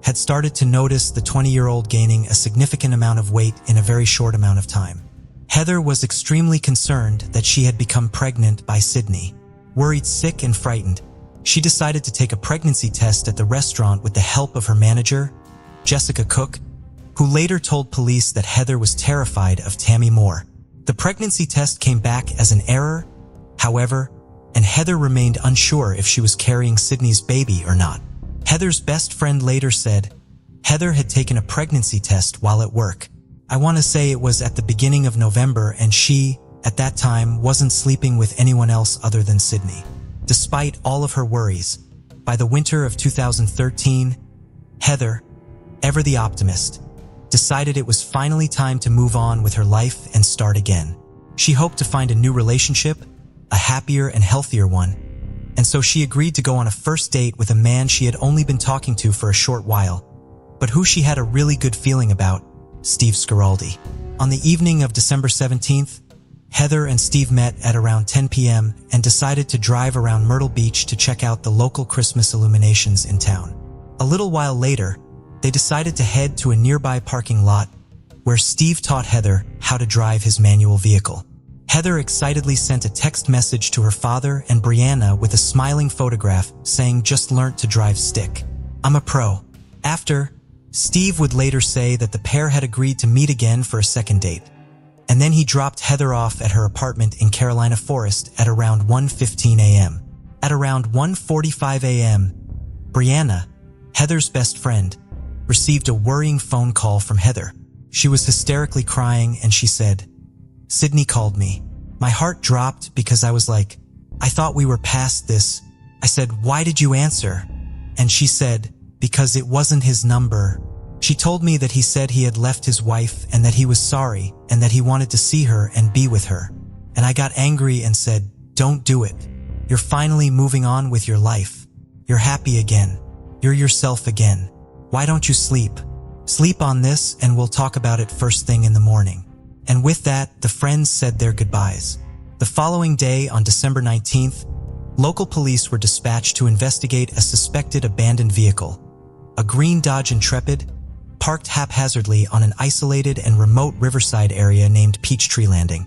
had started to notice the 20-year-old gaining a significant amount of weight in a very short amount of time. Heather was extremely concerned that she had become pregnant by Sydney. Worried sick and frightened, she decided to take a pregnancy test at the restaurant with the help of her manager, Jessica Cook, who later told police that Heather was terrified of Tammy Moore. The pregnancy test came back as an error, however, and Heather remained unsure if she was carrying Sydney's baby or not. Heather's best friend later said, Heather had taken a pregnancy test while at work. I want to say it was at the beginning of November and she, at that time, wasn't sleeping with anyone else other than Sydney. Despite all of her worries, by the winter of 2013, Heather, ever the optimist, decided it was finally time to move on with her life and start again. She hoped to find a new relationship, a happier and healthier one, and so she agreed to go on a first date with a man she had only been talking to for a short while, but who she had a really good feeling about, Steve Scaraldi. On the evening of December 17th, Heather and Steve met at around 10 p.m. and decided to drive around Myrtle Beach to check out the local Christmas illuminations in town. A little while later, they decided to head to a nearby parking lot where Steve taught Heather how to drive his manual vehicle. Heather excitedly sent a text message to her father and Brianna with a smiling photograph saying, "Just learnt to drive stick. I'm a pro." After, Steve would later say that the pair had agreed to meet again for a second date, and then he dropped Heather off at her apartment in Carolina Forest at around 1:15 a.m. At around 1:45 a.m., Brianna, Heather's best friend, received a worrying phone call from Heather. She was hysterically crying and she said, "Sydney called me. My heart dropped because I was like, I thought we were past this." I said, "Why did you answer?" And she said, "Because it wasn't his number." She told me that he said he had left his wife and that he was sorry and that he wanted to see her and be with her. And I got angry and said, "Don't do it. You're finally moving on with your life. You're happy again. You're yourself again. Why don't you sleep? Sleep on this and we'll talk about it first thing in the morning." And with that, the friends said their goodbyes. The following day, on December 19th, local police were dispatched to investigate a suspected abandoned vehicle, a green Dodge Intrepid, parked haphazardly on an isolated and remote riverside area named Peachtree Landing,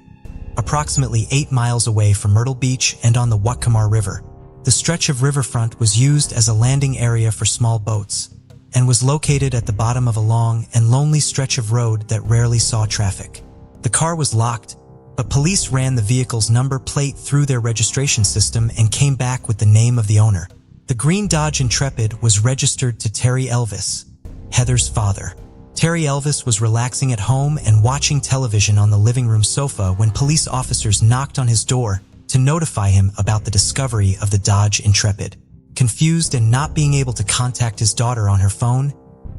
approximately 8 miles away from Myrtle Beach and on the Waccamaw River. The stretch of riverfront was used as a landing area for small boats and was located at the bottom of a long and lonely stretch of road that rarely saw traffic. The car was locked, but police ran the vehicle's number plate through their registration system and came back with the name of the owner. The green Dodge Intrepid was registered to Terry Elvis, Heather's father. Terry Elvis was relaxing at home and watching television on the living room sofa when police officers knocked on his door to notify him about the discovery of the Dodge Intrepid. Confused and not being able to contact his daughter on her phone,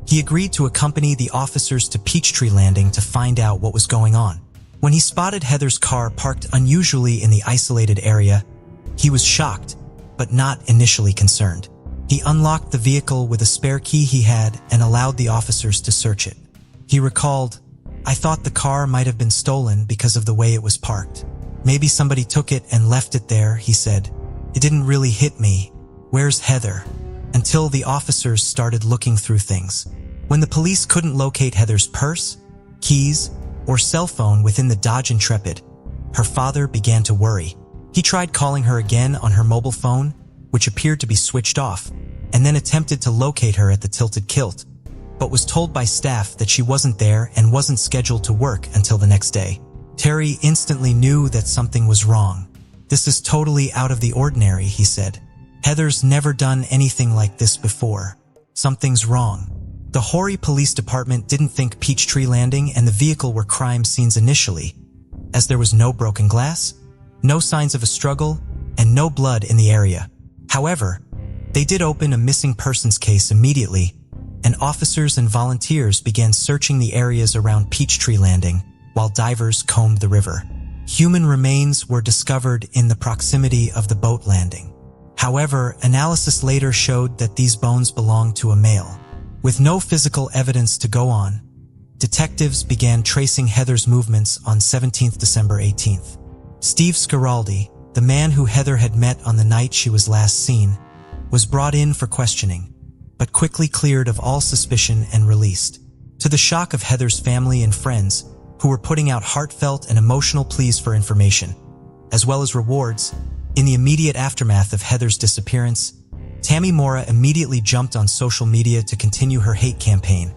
he agreed to accompany the officers to Peachtree Landing to find out what was going on. When he spotted Heather's car parked unusually in the isolated area, he was shocked, but not initially concerned. He unlocked the vehicle with a spare key he had and allowed the officers to search it. He recalled, "I thought the car might have been stolen because of the way it was parked. Maybe somebody took it and left it there," he said. "It didn't really hit me. Where's Heather?" Until the officers started looking through things. When the police couldn't locate Heather's purse, keys, or cell phone within the Dodge Intrepid, her father began to worry. He tried calling her again on her mobile phone, which appeared to be switched off, and then attempted to locate her at the Tilted Kilt, but was told by staff that she wasn't there and wasn't scheduled to work until the next day. Terry instantly knew that something was wrong. "This is totally out of the ordinary," he said. "Heather's never done anything like this before. Something's wrong." The Horry Police Department didn't think Peachtree Landing and the vehicle were crime scenes initially, as there was no broken glass, no signs of a struggle, and no blood in the area. However, they did open a missing persons case immediately, and officers and volunteers began searching the areas around Peachtree Landing while divers combed the river. Human remains were discovered in the proximity of the boat landing. However, analysis later showed that these bones belonged to a male. With no physical evidence to go on, detectives began tracing Heather's movements on 17th December 18th. Steve Scaraldi, the man who Heather had met on the night she was last seen, was brought in for questioning, but quickly cleared of all suspicion and released. To the shock of Heather's family and friends, who were putting out heartfelt and emotional pleas for information, as well as rewards, in the immediate aftermath of Heather's disappearance, Tammy Mora immediately jumped on social media to continue her hate campaign,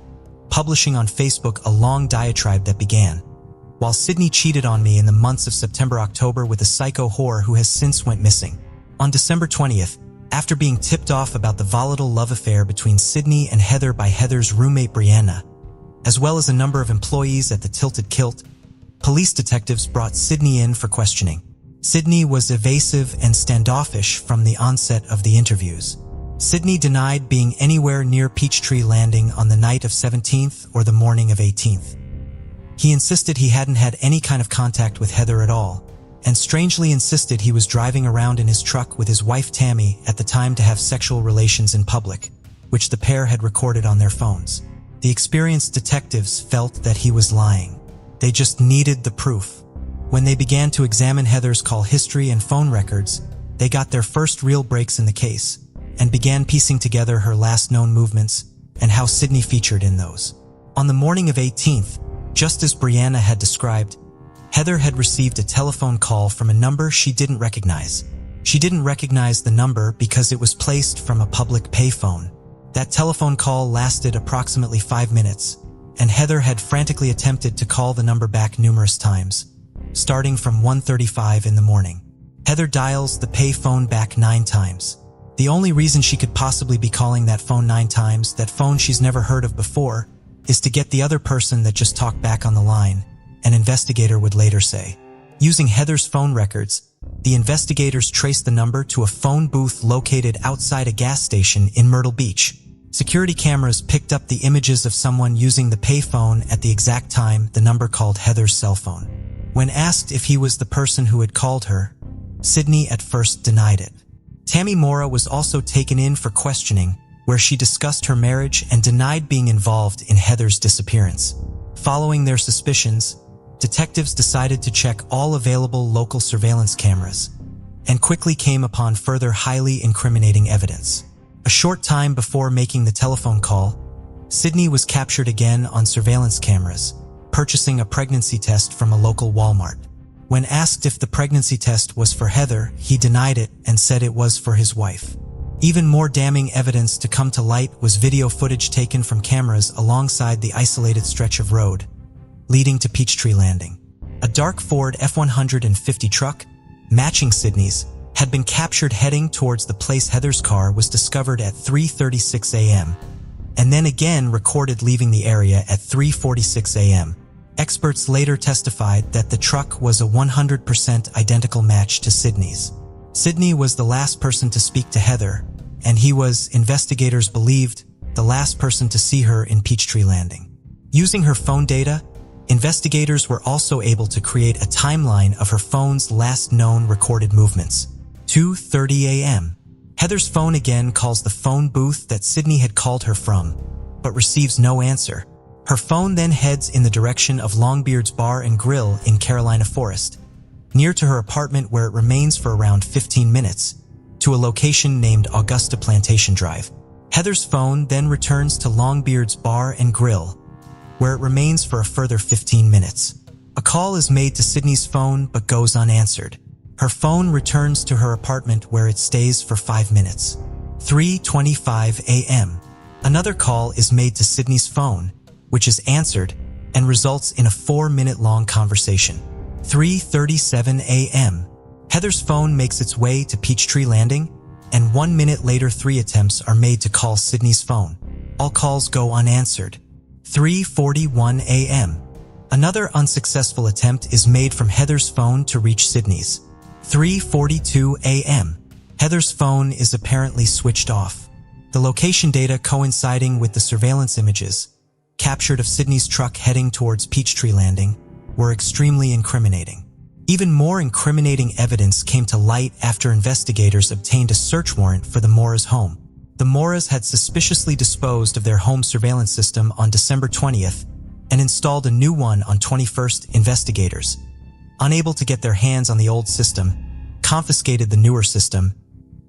publishing on Facebook a long diatribe that began, "While Sydney cheated on me in the months of September-October with a psycho whore who has since went missing." On December 20th, after being tipped off about the volatile love affair between Sydney and Heather by Heather's roommate Brianna, as well as a number of employees at the Tilted Kilt, police detectives brought Sydney in for questioning. Sydney was evasive and standoffish from the onset of the interviews. Sydney denied being anywhere near Peachtree Landing on the night of 17th or the morning of 18th. He insisted he hadn't had any kind of contact with Heather at all, and strangely insisted he was driving around in his truck with his wife Tammy at the time to have sexual relations in public, which the pair had recorded on their phones. The experienced detectives felt that he was lying. They just needed the proof. When they began to examine Heather's call history and phone records, they got their first real breaks in the case, and began piecing together her last known movements and how Sydney featured in those. On the morning of 18th, just as Brianna had described, Heather had received a telephone call from a number she didn't recognize. She didn't recognize the number because it was placed from a public payphone. That telephone call lasted approximately 5 minutes, and Heather had frantically attempted to call the number back numerous times, starting from 1:35 in the morning. Heather dials the payphone back 9 times. The only reason she could possibly be calling that phone 9 times, that phone she's never heard of before, is to get the other person that just talked back on the line, an investigator would later say. Using Heather's phone records, the investigators traced the number to a phone booth located outside a gas station in Myrtle Beach. Security cameras picked up the images of someone using the payphone at the exact time the number called Heather's cell phone. When asked if he was the person who had called her, Sydney at first denied it. Tammy Mora was also taken in for questioning, where she discussed her marriage and denied being involved in Heather's disappearance. Following their suspicions, detectives decided to check all available local surveillance cameras and quickly came upon further highly incriminating evidence. A short time before making the telephone call, Sydney was captured again on surveillance cameras, purchasing a pregnancy test from a local Walmart. When asked if the pregnancy test was for Heather, he denied it and said it was for his wife. Even more damning evidence to come to light was video footage taken from cameras alongside the isolated stretch of road leading to Peachtree Landing. A dark Ford F-150 truck, matching Sydney's, had been captured heading towards the place Heather's car was discovered at 3:36 a.m., and then again recorded leaving the area at 3:46 a.m. Experts later testified that the truck was a 100% identical match to Sydney's. Sydney was the last person to speak to Heather, and he was, investigators believed, the last person to see her in Peachtree Landing. Using her phone data, investigators were also able to create a timeline of her phone's last known recorded movements. 2:30 a.m. Heather's phone again calls the phone booth that Sydney had called her from, but receives no answer. Her phone then heads in the direction of Longbeard's Bar and Grill in Carolina Forest, near to her apartment where it remains for around 15 minutes, to a location named Augusta Plantation Drive. Heather's phone then returns to Longbeard's Bar and Grill, where it remains for a further 15 minutes. A call is made to Sydney's phone but goes unanswered. Her phone returns to her apartment where it stays for 5 minutes. 3:25 a.m. Another call is made to Sydney's phone, which is answered and results in a 4-minute-long conversation. 3:37 a.m. Heather's phone makes its way to Peachtree Landing, and 1 minute later 3 attempts are made to call Sydney's phone. All calls go unanswered. 3:41 a.m. Another unsuccessful attempt is made from Heather's phone to reach Sydney's. 3:42 a.m. Heather's phone is apparently switched off. The location data coinciding with the surveillance images captured of Sydney's truck heading towards Peachtree Landing were extremely incriminating. Even more incriminating evidence came to light after investigators obtained a search warrant for the Moras' home. The Moras had suspiciously disposed of their home surveillance system on December 20th and installed a new one on 21st. Investigators, unable to get their hands on the old system, confiscated the newer system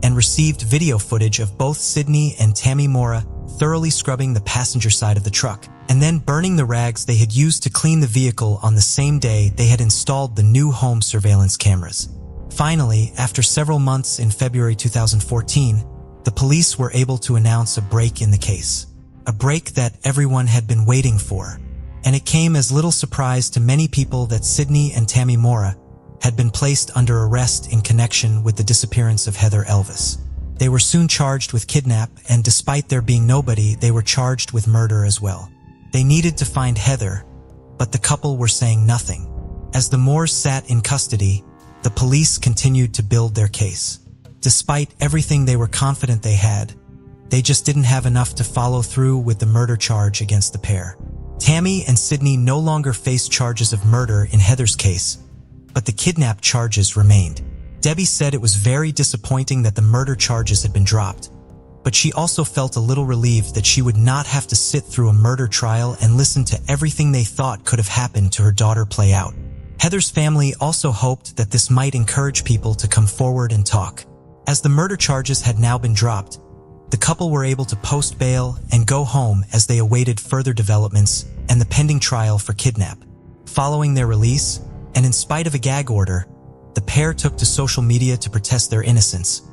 and received video footage of both Sydney and Tammy Mora thoroughly scrubbing the passenger side of the truck and then burning the rags they had used to clean the vehicle on the same day they had installed the new home surveillance cameras. Finally, after several months in February 2014, the police were able to announce a break in the case. A break that everyone had been waiting for. And it came as little surprise to many people that Sydney and Tammy Mora had been placed under arrest in connection with the disappearance of Heather Elvis. They were soon charged with kidnap, and despite there being nobody, they were charged with murder as well. They needed to find Heather, but the couple were saying nothing. As the Moores sat in custody, the police continued to build their case. Despite everything they were confident they had, they just didn't have enough to follow through with the murder charge against the pair. Tammy and Sydney no longer faced charges of murder in Heather's case, but the kidnap charges remained. Debbie said it was very disappointing that the murder charges had been dropped, but she also felt a little relieved that she would not have to sit through a murder trial and listen to everything they thought could have happened to her daughter play out. Heather's family also hoped that this might encourage people to come forward and talk. As the murder charges had now been dropped, the couple were able to post bail and go home as they awaited further developments and the pending trial for kidnap. Following their release, and in spite of a gag order, the pair took to social media to protest their innocence,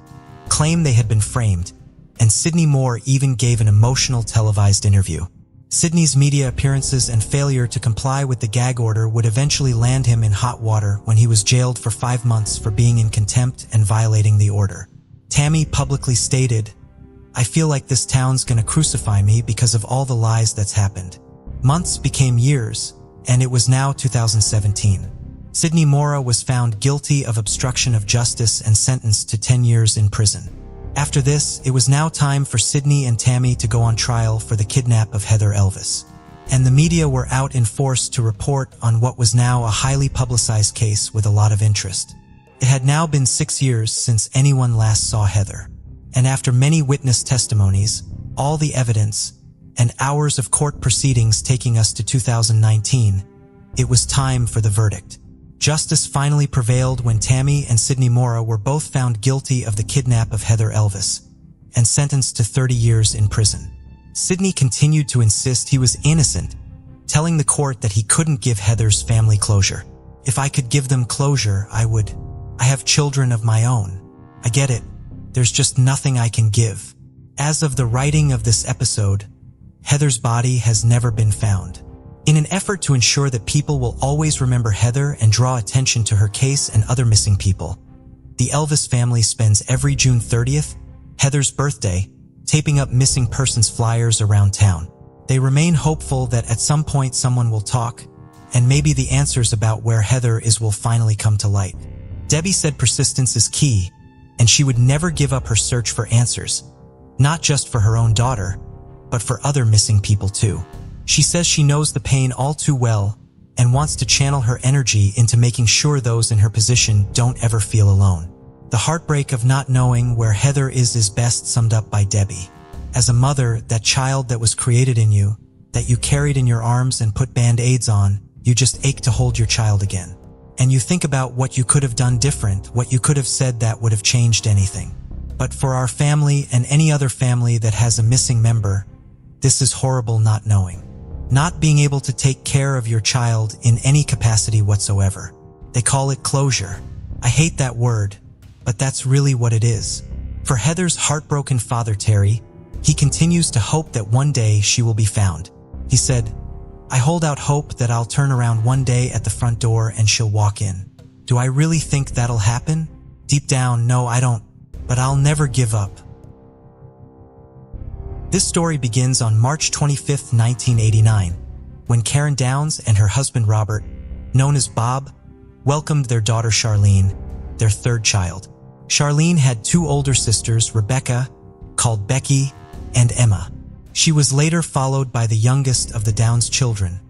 claim they had been framed, and Sydney Moore even gave an emotional televised interview. Sydney's media appearances and failure to comply with the gag order would eventually land him in hot water when he was jailed for 5 months for being in contempt and violating the order. Tammy publicly stated, "I feel like this town's gonna crucify me because of all the lies that's happened." Months became years, and it was now 2017. Sydney Mora was found guilty of obstruction of justice and sentenced to 10 years in prison. After this, it was now time for Sydney and Tammy to go on trial for the kidnap of Heather Elvis. And the media were out in force to report on what was now a highly publicized case with a lot of interest. It had now been 6 years since anyone last saw Heather. And after many witness testimonies, all the evidence, and hours of court proceedings taking us to 2019, it was time for the verdict. Justice finally prevailed when Tammy and Sydney Mora were both found guilty of the kidnap of Heather Elvis and sentenced to 30 years in prison. Sydney continued to insist he was innocent, telling the court that he couldn't give Heather's family closure. "If I could give them closure, I would. I have children of my own. I get it. There's just nothing I can give." As of the writing of this episode, Heather's body has never been found. In an effort to ensure that people will always remember Heather and draw attention to her case and other missing people, the Elvis family spends every June 30th, Heather's birthday, taping up missing persons flyers around town. They remain hopeful that at some point someone will talk, and maybe the answers about where Heather is will finally come to light. Debbie said persistence is key, and she would never give up her search for answers, not just for her own daughter, but for other missing people too. She says she knows the pain all too well and wants to channel her energy into making sure those in her position don't ever feel alone. The heartbreak of not knowing where Heather is best summed up by Debbie. As a mother, that child that was created in you, that you carried in your arms and put band-aids on, you just ache to hold your child again. And you think about what you could have done different, what you could have said that would have changed anything. But for our family and any other family that has a missing member, this is horrible not knowing. Not being able to take care of your child in any capacity whatsoever. They call it closure. I hate that word, but that's really what it is. For Heather's heartbroken father, Terry, he continues to hope that one day she will be found. He said, "I hold out hope that I'll turn around one day at the front door and she'll walk in. Do I really think that'll happen? Deep down, no, I don't, but I'll never give up." This story begins on March 25, 1989, when Karen Downs and her husband Robert, known as Bob, welcomed their daughter Charlene, their third child. Charlene had 2 older sisters, Rebecca, called Becky, and Emma. She was later followed by the youngest of the Downs children,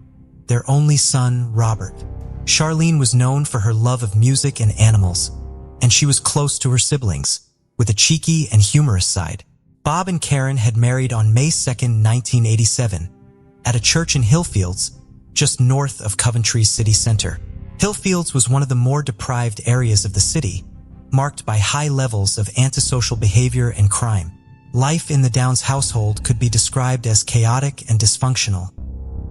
their only son, Robert. Charlene was known for her love of music and animals, and she was close to her siblings, with a cheeky and humorous side. Bob and Karen had married on May 2, 1987, at a church in Hillfields, just north of Coventry's city center. Hillfields was one of the more deprived areas of the city, marked by high levels of antisocial behavior and crime. Life in the Downs household could be described as chaotic and dysfunctional,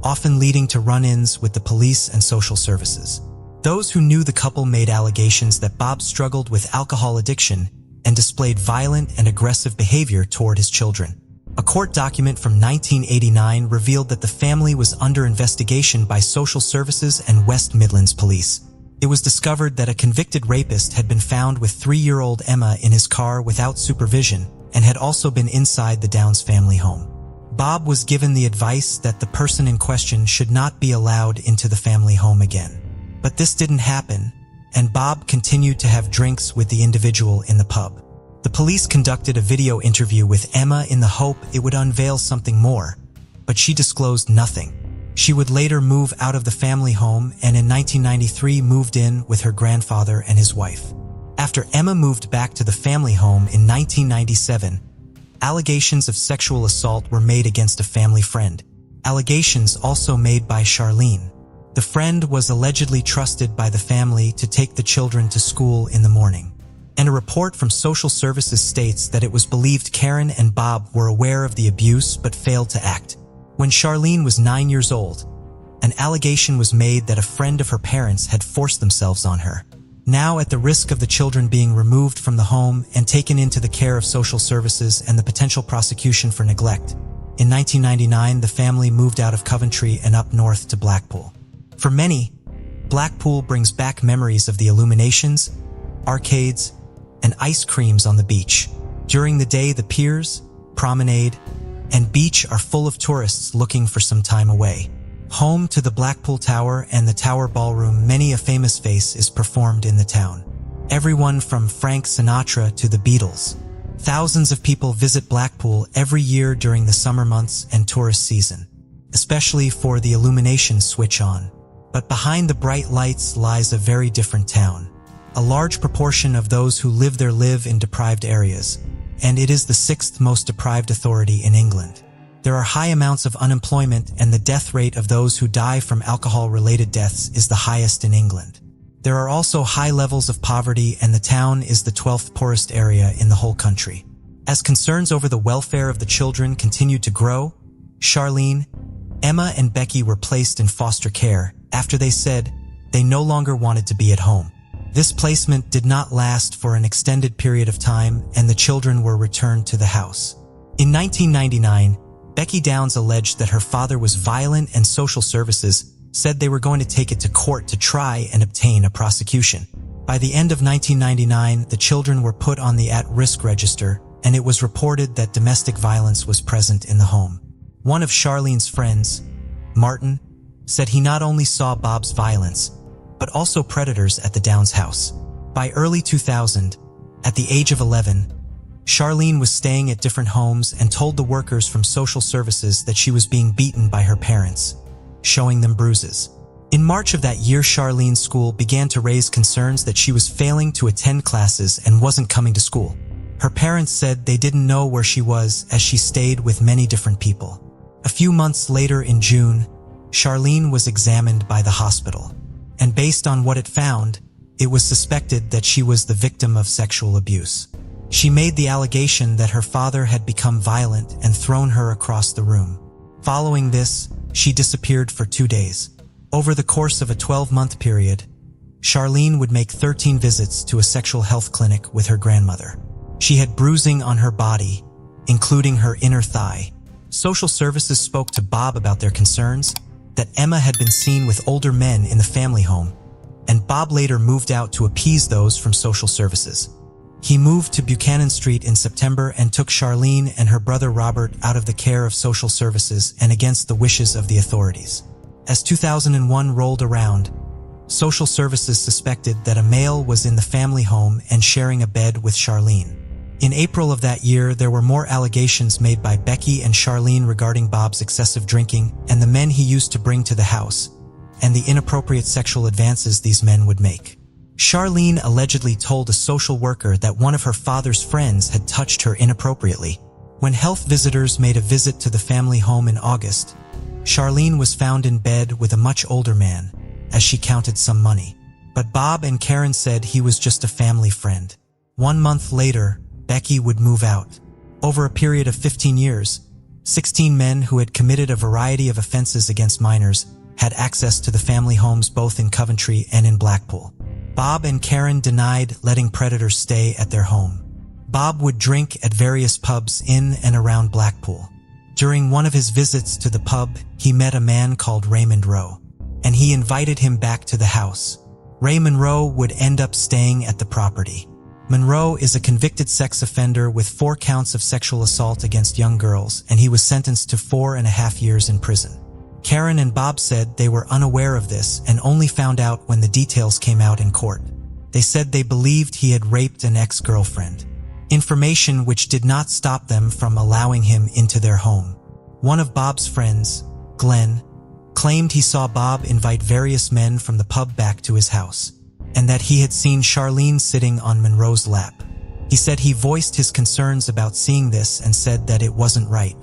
often leading to run-ins with the police and social services. Those who knew the couple made allegations that Bob struggled with alcohol addiction and displayed violent and aggressive behavior toward his children. A court document from 1989 revealed that the family was under investigation by social services and West Midlands police. It was discovered that a convicted rapist had been found with 3-year-old Emma in his car without supervision and had also been inside the Downs family home. Bob was given the advice that the person in question should not be allowed into the family home again. But this didn't happen, and Bob continued to have drinks with the individual in the pub. The police conducted a video interview with Emma in the hope it would unveil something more, but she disclosed nothing. She would later move out of the family home and in 1993 moved in with her grandfather and his wife. After Emma moved back to the family home in 1997, allegations of sexual assault were made against a family friend. Allegations also made by Charlene. The friend was allegedly trusted by the family to take the children to school in the morning. And a report from social services states that it was believed Karen and Bob were aware of the abuse but failed to act. When Charlene was 9 years old, an allegation was made that a friend of her parents had forced themselves on her. Now, at the risk of the children being removed from the home and taken into the care of social services and the potential prosecution for neglect, in 1999 the family moved out of Coventry and up north to Blackpool. For many, Blackpool brings back memories of the illuminations, arcades, and ice creams on the beach. During the day, the piers, promenade, and beach are full of tourists looking for some time away. Home to the Blackpool Tower and the Tower Ballroom, many a famous face is performed in the town. Everyone from Frank Sinatra to the Beatles. Thousands of people visit Blackpool every year during the summer months and tourist season, especially for the illumination switch on. But behind the bright lights lies a very different town. A large proportion of those who live there live in deprived areas, and it is the 6th most deprived authority in England. There are high amounts of unemployment, and the death rate of those who die from alcohol-related deaths is the highest in England. There are also high levels of poverty, and the town is the 12th poorest area in the whole country. As concerns over the welfare of the children continued to grow, Charlene, Emma, and Becky were placed in foster care after they said they no longer wanted to be at home. This placement did not last for an extended period of time, and the children were returned to the house. In 1999, Becky Downs alleged that her father was violent, and social services said they were going to take it to court to try and obtain a prosecution. By the end of 1999, the children were put on the at-risk register, and it was reported that domestic violence was present in the home. One of Charlene's friends, Martin, said he not only saw Bob's violence, but also predators at the Downs house. By early 2000, at the age of 11, Charlene was staying at different homes and told the workers from social services that she was being beaten by her parents, showing them bruises. In March of that year, Charlene's school began to raise concerns that she was failing to attend classes and wasn't coming to school. Her parents said they didn't know where she was as she stayed with many different people. A few months later, in June, Charlene was examined by the hospital, and based on what it found, it was suspected that she was the victim of sexual abuse. She made the allegation that her father had become violent and thrown her across the room. Following this, she disappeared for 2 days. Over the course of a 12-month period, Charlene would make 13 visits to a sexual health clinic with her grandmother. She had bruising on her body, including her inner thigh. Social services spoke to Bob about their concerns that Emma had been seen with older men in the family home, and Bob later moved out to appease those from social services. He moved to Buchanan Street in September and took Charlene and her brother Robert out of the care of social services and against the wishes of the authorities. As 2001 rolled around, social services suspected that a male was in the family home and sharing a bed with Charlene. In April of that year, there were more allegations made by Becky and Charlene regarding Bob's excessive drinking and the men he used to bring to the house, and the inappropriate sexual advances these men would make. Charlene allegedly told a social worker that one of her father's friends had touched her inappropriately. When health visitors made a visit to the family home in August, Charlene was found in bed with a much older man, as she counted some money. But Bob and Karen said he was just a family friend. 1 month later, Becky would move out. Over a period of 15 years, 16 men who had committed a variety of offenses against minors had access to the family homes both in Coventry and in Blackpool. Bob and Karen denied letting predators stay at their home. Bob would drink at various pubs in and around Blackpool. During one of his visits to the pub, he met a man called Ray Monroe, and he invited him back to the house. Ray Monroe would end up staying at the property. Monroe is a convicted sex offender with 4 counts of sexual assault against young girls, and he was sentenced to 4.5 years in prison. Karen and Bob said they were unaware of this and only found out when the details came out in court. They said they believed he had raped an ex-girlfriend, information which did not stop them from allowing him into their home. One of Bob's friends, Glenn, claimed he saw Bob invite various men from the pub back to his house, and that he had seen Charlene sitting on Monroe's lap. He said he voiced his concerns about seeing this and said that it wasn't right.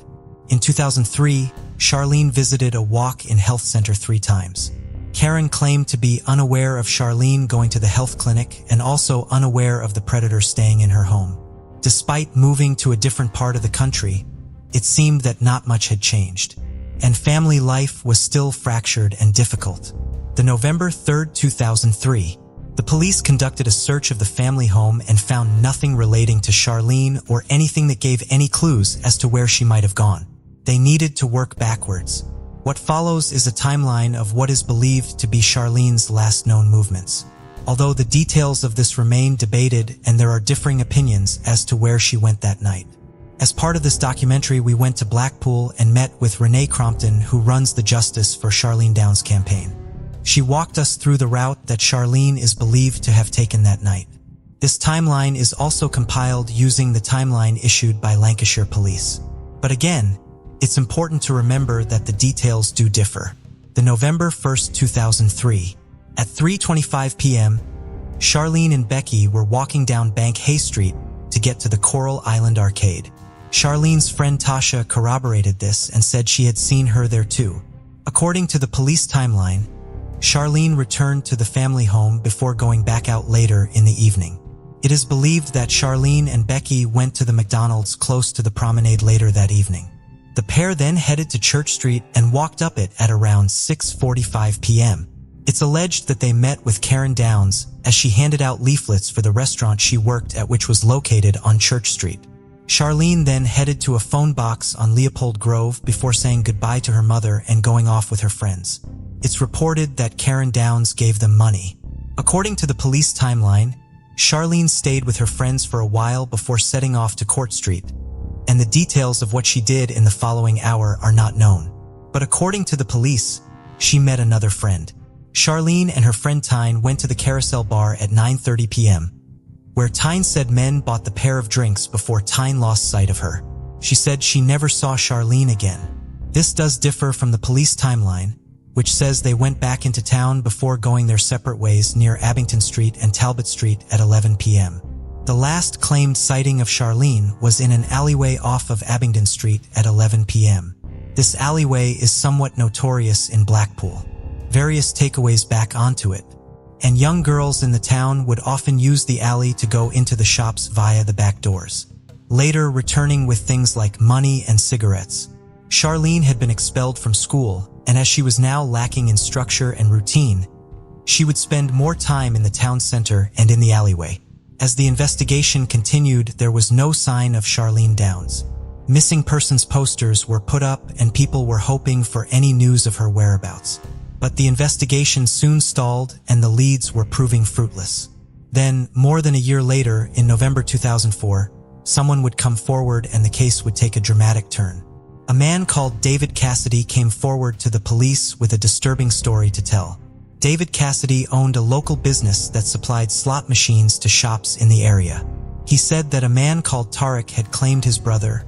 In 2003, Charlene visited a walk-in health center 3 times. Karen claimed to be unaware of Charlene going to the health clinic and also unaware of the predator staying in her home. Despite moving to a different part of the country, it seemed that not much had changed, and family life was still fractured and difficult. The November 3, 2003, the police conducted a search of the family home and found nothing relating to Charlene or anything that gave any clues as to where she might have gone. They needed to work backwards. What follows is a timeline of what is believed to be Charlene's last known movements, although the details of this remain debated and there are differing opinions as to where she went that night. As part of this documentary, we went to Blackpool and met with Renee Crompton, who runs the Justice for Charlene Downs campaign. She walked us through the route that Charlene is believed to have taken that night. This timeline is also compiled using the timeline issued by Lancashire Police. But again, it's important to remember that the details do differ. The November 1, 2003, at 3:25 p.m., Charlene and Becky were walking down Bank Hay Street to get to the Coral Island Arcade. Charlene's friend Tasha corroborated this and said she had seen her there too. According to the police timeline, Charlene returned to the family home before going back out later in the evening. It is believed that Charlene and Becky went to the McDonald's close to the promenade later that evening. The pair then headed to Church Street and walked up it at around 6:45 p.m. It's alleged that they met with Karen Downs as she handed out leaflets for the restaurant she worked at, which was located on Church Street. Charlene then headed to a phone box on Leopold Grove before saying goodbye to her mother and going off with her friends. It's reported that Karen Downs gave them money. According to the police timeline, Charlene stayed with her friends for a while before setting off to Court Street, and the details of what she did in the following hour are not known. But according to the police, she met another friend. Charlene and her friend Tyne went to the Carousel Bar at 9:30 p.m., where Tyne said men bought the pair of drinks before Tyne lost sight of her. She said she never saw Charlene again. This does differ from the police timeline, which says they went back into town before going their separate ways near Abington Street and Talbot Street at 11 p.m. The last claimed sighting of Charlene was in an alleyway off of Abingdon Street at 11 p.m. This alleyway is somewhat notorious in Blackpool. Various takeaways back onto it, and young girls in the town would often use the alley to go into the shops via the back doors, later returning with things like money and cigarettes. Charlene had been expelled from school, and as she was now lacking in structure and routine, she would spend more time in the town center and in the alleyway. As the investigation continued, there was no sign of Charlene Downs. Missing persons posters were put up and people were hoping for any news of her whereabouts. But the investigation soon stalled and the leads were proving fruitless. Then, more than a year later, in November 2004, someone would come forward and the case would take a dramatic turn. A man called David Cassidy came forward to the police with a disturbing story to tell. David Cassidy owned a local business that supplied slot machines to shops in the area. He said that a man called Tariq had claimed his brother,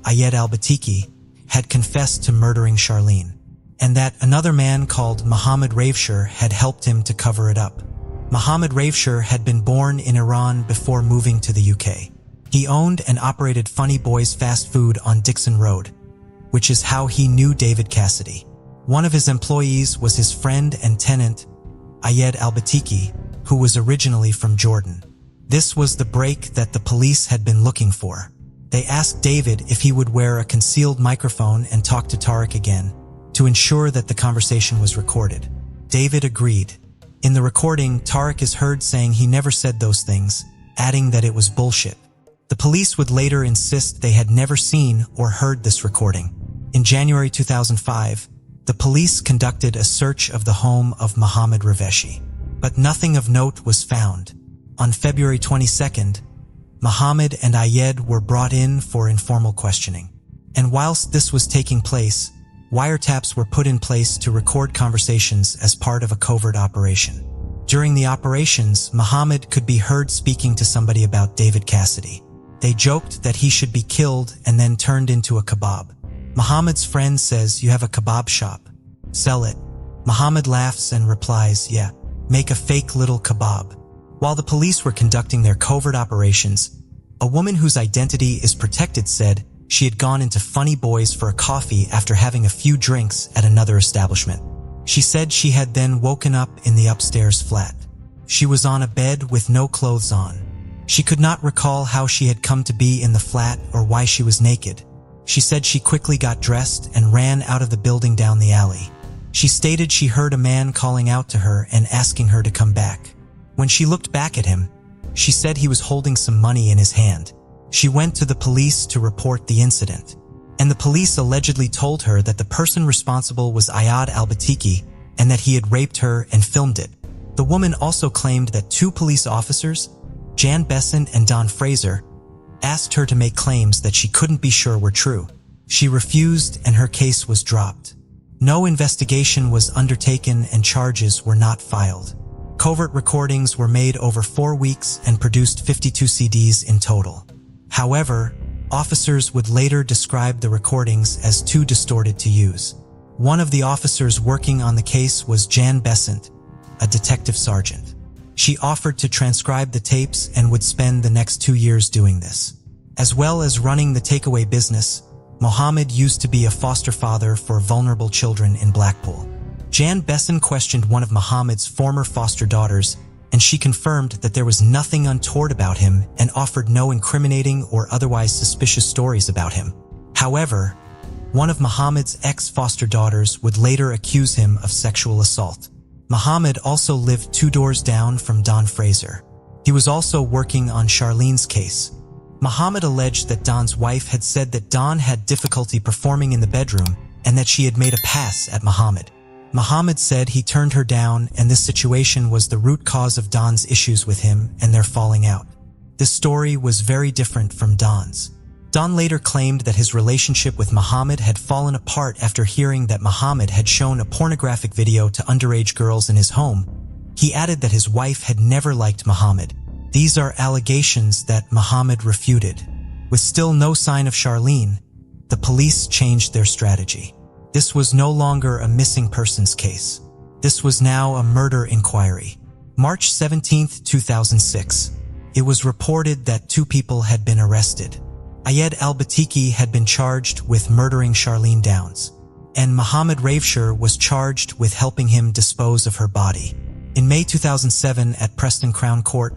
Ayed al-Batiki, had confessed to murdering Charlene, and that another man called Mohammed Raveshir had helped him to cover it up. Mohammed Raveshir had been born in Iran before moving to the UK. He owned and operated Funny Boys fast food on Dixon Road, which is how he knew David Cassidy. One of his employees was his friend and tenant, Ayed al-Batiki, who was originally from Jordan. This was the break that the police had been looking for. They asked David if he would wear a concealed microphone and talk to Tarek again, to ensure that the conversation was recorded. David agreed. In the recording, Tarek is heard saying he never said those things, adding that it was bullshit. The police would later insist they had never seen or heard this recording. In January 2005, the police conducted a search of the home of Mohammed Raveshi, but nothing of note was found. On February 22nd, Mohammed and Ayed were brought in for informal questioning. And whilst this was taking place, wiretaps were put in place to record conversations as part of a covert operation. During the operations, Mohammed could be heard speaking to somebody about David Cassidy. They joked that he should be killed and then turned into a kebab. Mohammed's friend says, "You have a kebab shop. Sell it." Mohammed laughs and replies, "Yeah, make a fake little kebab." While the police were conducting their covert operations, a woman whose identity is protected said she had gone into Funny Boys for a coffee after having a few drinks at another establishment. She said she had then woken up in the upstairs flat. She was on a bed with no clothes on. She could not recall how she had come to be in the flat or why she was naked. She said she quickly got dressed and ran out of the building down the alley. She stated she heard a man calling out to her and asking her to come back. When she looked back at him, she said he was holding some money in his hand. She went to the police to report the incident, and the police allegedly told her that the person responsible was Ayad al-Batiki and that he had raped her and filmed it. The woman also claimed that two police officers, Jan Besson and Don Fraser, asked her to make claims that she couldn't be sure were true. She refused and her case was dropped. No investigation was undertaken and charges were not filed. Covert recordings were made over 4 weeks and produced 52 CDs in total. However, officers would later describe the recordings as too distorted to use. One of the officers working on the case was Jan Besant, a detective sergeant. She offered to transcribe the tapes and would spend the next 2 years doing this. As well as running the takeaway business, Mohammed used to be a foster father for vulnerable children in Blackpool. Jan Besson questioned one of Mohammed's former foster daughters, and she confirmed that there was nothing untoward about him and offered no incriminating or otherwise suspicious stories about him. However, one of Mohammed's ex-foster daughters would later accuse him of sexual assault. Mohammed also lived 2 doors down from Don Fraser. He was also working on Charlene's case. Mohammed alleged that Don's wife had said that Don had difficulty performing in the bedroom and that she had made a pass at Mohammed. Mohammed said he turned her down and this situation was the root cause of Don's issues with him and their falling out. This story was very different from Don's. Don later claimed that his relationship with Mohammed had fallen apart after hearing that Mohammed had shown a pornographic video to underage girls in his home. He added that his wife had never liked Mohammed. These are allegations that Mohammed refuted. With still no sign of Charlene, the police changed their strategy. This was no longer a missing persons case. This was now a murder inquiry. March 17, 2006. It was reported that 2 people had been arrested. Ayed al-Batiki had been charged with murdering Charlene Downs, and Mohammed Raveshir was charged with helping him dispose of her body. In May 2007 at Preston Crown Court,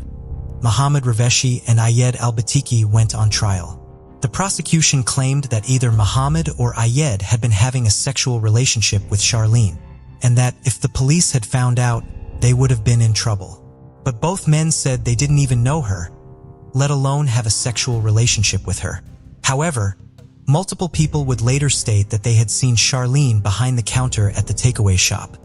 Mohammed Raveshi and Ayed al-Batiki went on trial. The prosecution claimed that either Mohammed or Ayed had been having a sexual relationship with Charlene, and that if the police had found out, they would have been in trouble. But both men said they didn't even know her, let alone have a sexual relationship with her. However, multiple people would later state that they had seen Charlene behind the counter at the takeaway shop,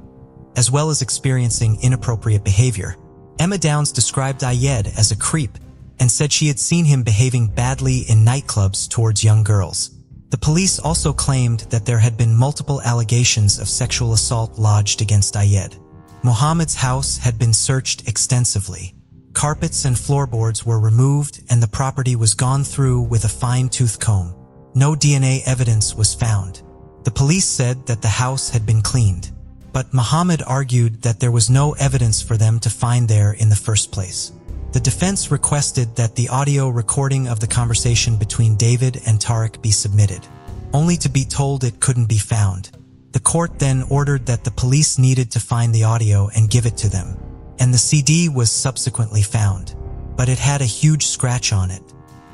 as well as experiencing inappropriate behavior. Emma Downs described Ayed as a creep and said she had seen him behaving badly in nightclubs towards young girls. The police also claimed that there had been multiple allegations of sexual assault lodged against Ayed. Mohammed's house had been searched extensively. Carpets and floorboards were removed and the property was gone through with a fine-tooth comb. No DNA evidence was found. The police said that the house had been cleaned, but Mohammed argued that there was no evidence for them to find there in the first place. The defense requested that the audio recording of the conversation between David and Tarek be submitted, only to be told it couldn't be found. The court then ordered that the police needed to find the audio and give it to them, and the CD was subsequently found. but it had a huge scratch on it.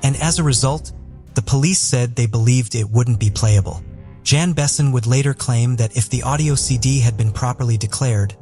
And as a result, the police said they believed it wouldn't be playable. Jan Besson would later claim that if the audio CD had been properly declared,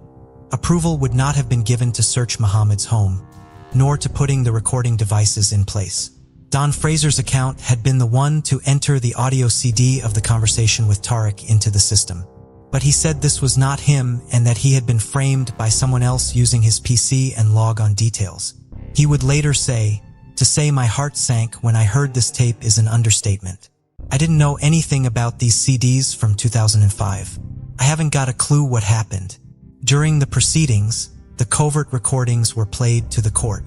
approval would not have been given to search Muhammad's home, nor to putting the recording devices in place. Don Fraser's account had been the one to enter the audio CD of the conversation with Tariq into the system. But he said this was not him and that he had been framed by someone else using his PC and log on details. He would later say, "To say my heart sank when I heard this tape is an understatement. I didn't know anything about these CDs from 2005. I haven't got a clue what happened." During the proceedings, the covert recordings were played to the court,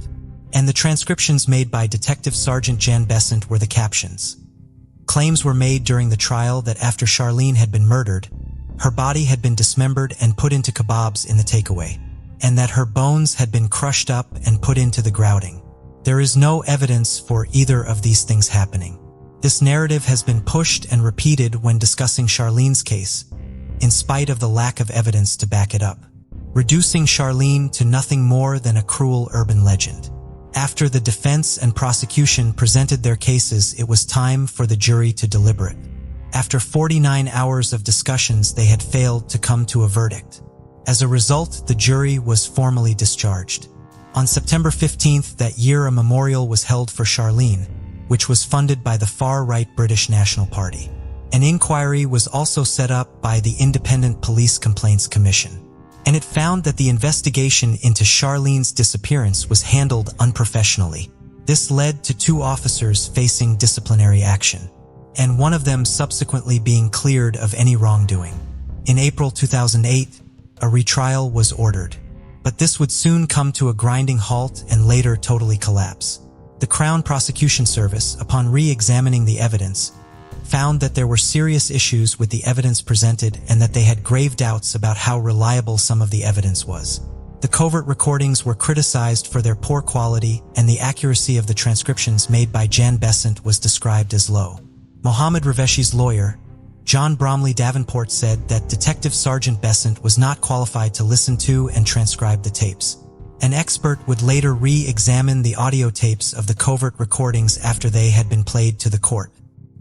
and the transcriptions made by Detective Sergeant Jan Besant were the captions. Claims were made during the trial that after Charlene had been murdered, her body had been dismembered and put into kebabs in the takeaway, and that her bones had been crushed up and put into the grouting. There is no evidence for either of these things happening. This narrative has been pushed and repeated when discussing Charlene's case, in spite of the lack of evidence to back it up, reducing Charlene to nothing more than a cruel urban legend. After the defense and prosecution presented their cases, it was time for the jury to deliberate. After 49 hours of discussions, they had failed to come to a verdict. As a result, the jury was formally discharged. On September 15th that year, a memorial was held for Charlene, which was funded by the far-right British National Party. An inquiry was also set up by the Independent Police Complaints Commission, and it found that the investigation into Charlene's disappearance was handled unprofessionally. This led to 2 officers facing disciplinary action, and one of them subsequently being cleared of any wrongdoing. In April 2008, a retrial was ordered, but this would soon come to a grinding halt and later totally collapse. The Crown Prosecution Service, upon re-examining the evidence, found that there were serious issues with the evidence presented and that they had grave doubts about how reliable some of the evidence was. The covert recordings were criticized for their poor quality, and the accuracy of the transcriptions made by Jan Besant was described as low. Mohammed Raveshi's lawyer, John Bromley Davenport, said that Detective Sergeant Besant was not qualified to listen to and transcribe the tapes. An expert would later re-examine the audio tapes of the covert recordings after they had been played to the court,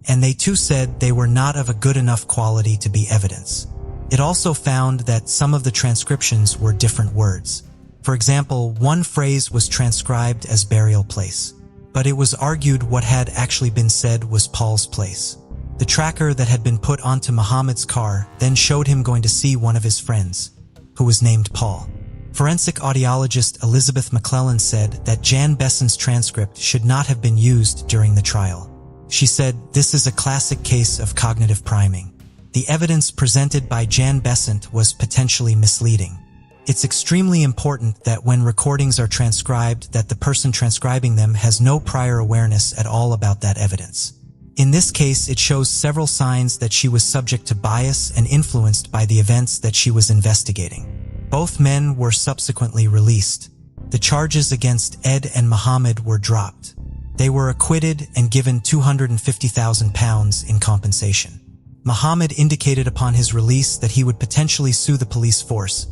and they too said they were not of a good enough quality to be evidence. It also found that some of the transcriptions were different words. For example, one phrase was transcribed as burial place, but it was argued what had actually been said was Paul's place. The tracker that had been put onto Muhammad's car then showed him going to see one of his friends, who was named Paul. Forensic audiologist Elizabeth McClellan said that Jan Besant's transcript should not have been used during the trial. She said, "This is a classic case of cognitive priming. The evidence presented by Jan Besant was potentially misleading. It's extremely important that when recordings are transcribed that the person transcribing them has no prior awareness at all about that evidence. In this case, it shows several signs that she was subject to bias and influenced by the events that she was investigating." Both men were subsequently released. The charges against Ed and Muhammad were dropped. They were acquitted and given £250,000 in compensation. Muhammad indicated upon his release that he would potentially sue the police force,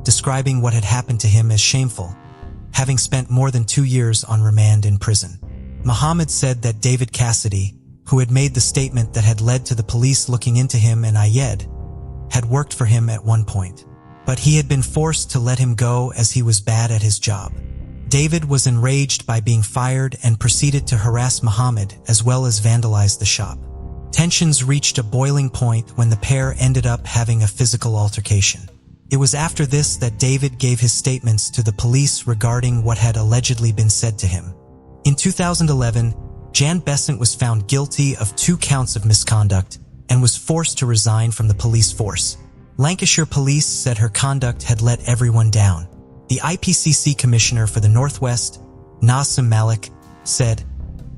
describing what had happened to him as shameful, having spent more than 2 years on remand in prison. Muhammad said that David Cassidy, who had made the statement that had led to the police looking into him and Ayed, had worked for him at one point, but he had been forced to let him go as he was bad at his job. David was enraged by being fired and proceeded to harass Muhammad as well as vandalize the shop. Tensions reached a boiling point when the pair ended up having a physical altercation. It was after this that David gave his statements to the police regarding what had allegedly been said to him. In 2011, Jan Besant was found guilty of 2 counts of misconduct and was forced to resign from the police force. Lancashire Police said her conduct had let everyone down. The IPCC Commissioner for the Northwest, Nasim Malik, said,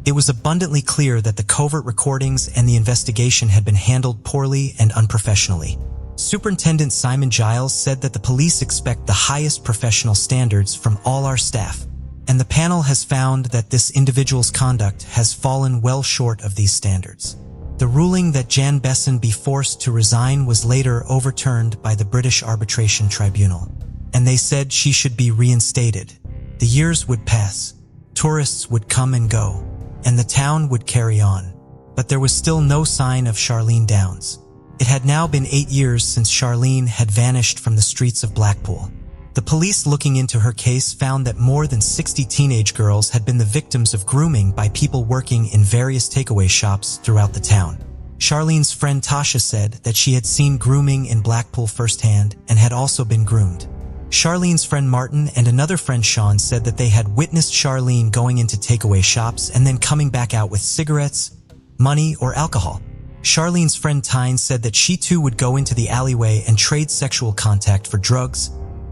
"It was abundantly clear that the covert recordings and the investigation had been handled poorly and unprofessionally." Superintendent Simon Giles said that the police expect the highest professional standards from all our staff, and the panel has found that this individual's conduct has fallen well short of these standards. The ruling that Jan Besant be forced to resign was later overturned by the British Arbitration Tribunal, and they said she should be reinstated. The years would pass. Tourists would come and go, and the town would carry on. But there was still no sign of Charlene Downs. It had now been 8 years since Charlene had vanished from the streets of Blackpool. The police looking into her case found that more than 60 teenage girls had been the victims of grooming by people working in various takeaway shops throughout the town. Charlene's friend Tasha said that she had seen grooming in Blackpool firsthand and had also been groomed. Charlene's friend Martin and another friend Sean said that they had witnessed Charlene going into takeaway shops and then coming back out with cigarettes, money, or alcohol. Charlene's friend Tyne said that she too would go into the alleyway and trade sexual contact for drugs,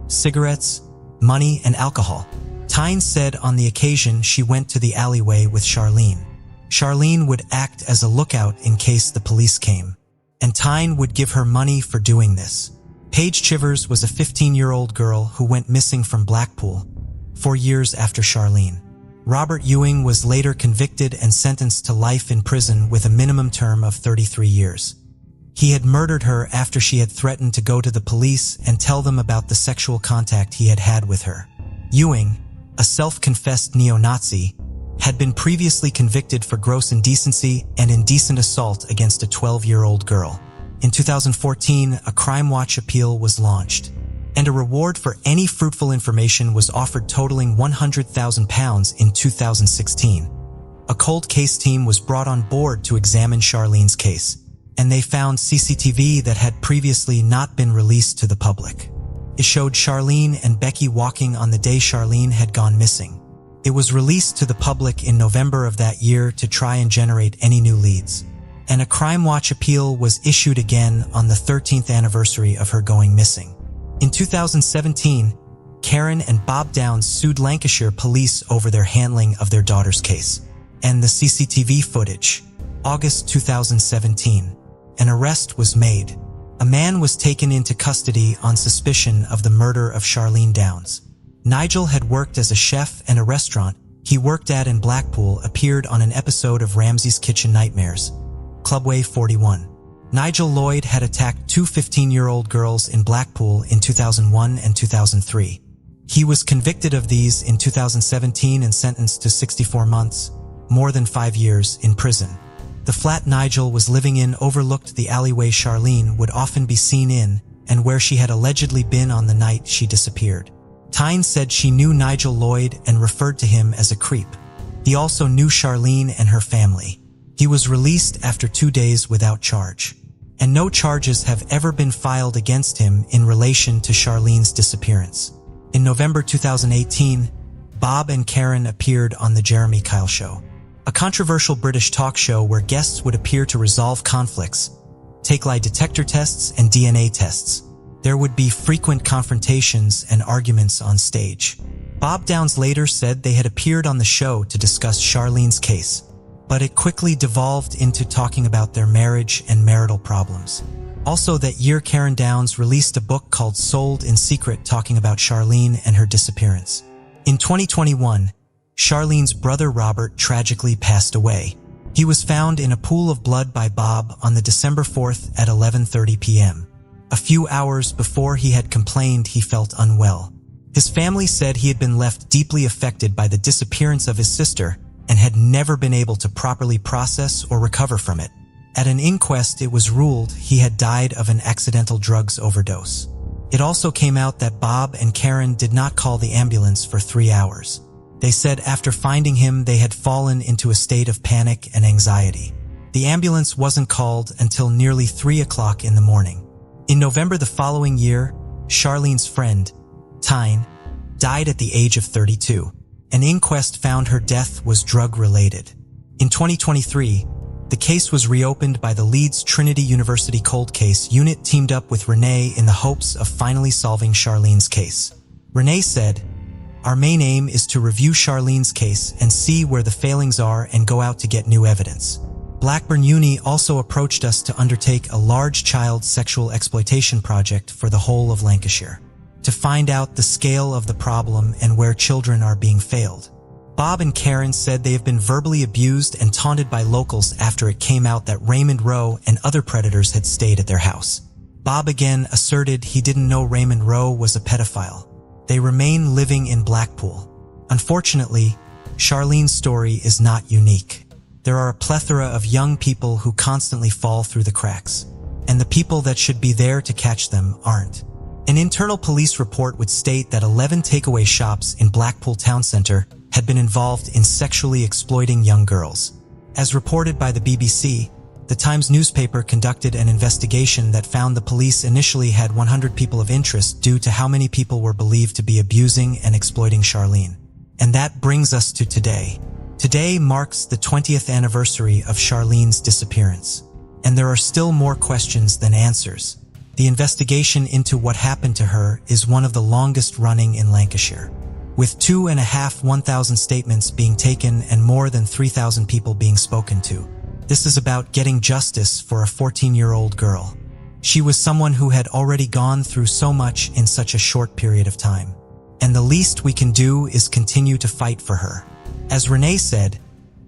cigarettes, money, and alcohol. Tyne said on the occasion she went to the alleyway with Charlene. Charlene would act as a lookout in case the police came, and Tyne would give her money for doing this. Paige Chivers was a 15-year-old girl who went missing from Blackpool 4 years after Charlene. Robert Ewing was later convicted and sentenced to life in prison with a minimum term of 33 years. He had murdered her after she had threatened to go to the police and tell them about the sexual contact he had had with her. Ewing, a self-confessed neo-Nazi, had been previously convicted for gross indecency and indecent assault against a 12-year-old girl. In 2014, a Crime Watch appeal was launched, and a reward for any fruitful information was offered totaling £100,000 in 2016. A cold case team was brought on board to examine Charlene's case, and they found CCTV that had previously not been released to the public. It showed Charlene and Becky walking on the day Charlene had gone missing. It was released to the public in November of that year to try and generate any new leads. And a Crime Watch appeal was issued again on the 13th anniversary of her going missing. In 2017, Karen and Bob Downs sued Lancashire police over their handling of their daughter's case. And the CCTV footage. August 2017. An arrest was made. A man was taken into custody on suspicion of the murder of Charlene Downs. Nigel had worked as a chef, and a restaurant he worked at in Blackpool appeared on an episode of Ramsay's Kitchen Nightmares. Clubway 41. Nigel Lloyd had attacked two 15-year-old girls in Blackpool in 2001 and 2003. He was convicted of these in 2017 and sentenced to 64 months, more than 5 years, in prison. The flat Nigel was living in overlooked the alleyway Charlene would often be seen in and where she had allegedly been on the night she disappeared. Tyne said she knew Nigel Lloyd and referred to him as a creep. He also knew Charlene and her family. He was released after 2 days without charge, and no charges have ever been filed against him in relation to Charlene's disappearance. In November 2018, Bob and Karen appeared on The Jeremy Kyle Show, a controversial British talk show where guests would appear to resolve conflicts, take lie detector tests and DNA tests. There would be frequent confrontations and arguments on stage. Bob Downs later said they had appeared on the show to discuss Charlene's case, but it quickly devolved into talking about their marriage and marital problems. Also that year, Karen Downs released a book called Sold in Secret talking about Charlene and her disappearance. In 2021, Charlene's brother Robert tragically passed away. He was found in a pool of blood by Bob on the December 4th at 11:30 p.m. A few hours before he had complained he felt unwell. His family said he had been left deeply affected by the disappearance of his sister and had never been able to properly process or recover from it. At an inquest, it was ruled he had died of an accidental drugs overdose. It also came out that Bob and Karen did not call the ambulance for 3 hours. They said after finding him, they had fallen into a state of panic and anxiety. The ambulance wasn't called until nearly 3 o'clock in the morning. In November the following year, Charlene's friend, Tyne, died at the age of 32. An inquest found her death was drug-related. In 2023, the case was reopened by the Leeds Trinity University Cold Case Unit teamed up with Renee in the hopes of finally solving Charlene's case. Renee said, "Our main aim is to review Charlene's case and see where the failings are and go out to get new evidence." Blackburn Uni also approached us to undertake a large child sexual exploitation project for the whole of Lancashire, to find out the scale of the problem and where children are being failed. Bob and Karen said they have been verbally abused and taunted by locals after it came out that Raymond Rowe and other predators had stayed at their house. Bob again asserted he didn't know Raymond Rowe was a pedophile. They remain living in Blackpool. Unfortunately, Charlene's story is not unique. There are a plethora of young people who constantly fall through the cracks, and the people that should be there to catch them aren't. An internal police report would state that 11 takeaway shops in Blackpool town center had been involved in sexually exploiting young girls. As reported by the BBC, the Times newspaper conducted an investigation that found the police initially had 100 people of interest due to how many people were believed to be abusing and exploiting Charlene. And that brings us to today. Today marks the 20th anniversary of Charlene's disappearance. And there are still more questions than answers. The investigation into what happened to her is one of the longest running in Lancashire, with 1,000 statements being taken and more than 3,000 people being spoken to. This is about getting justice for a 14-year-old girl. She was someone who had already gone through so much in such a short period of time. And the least we can do is continue to fight for her. As Renee said,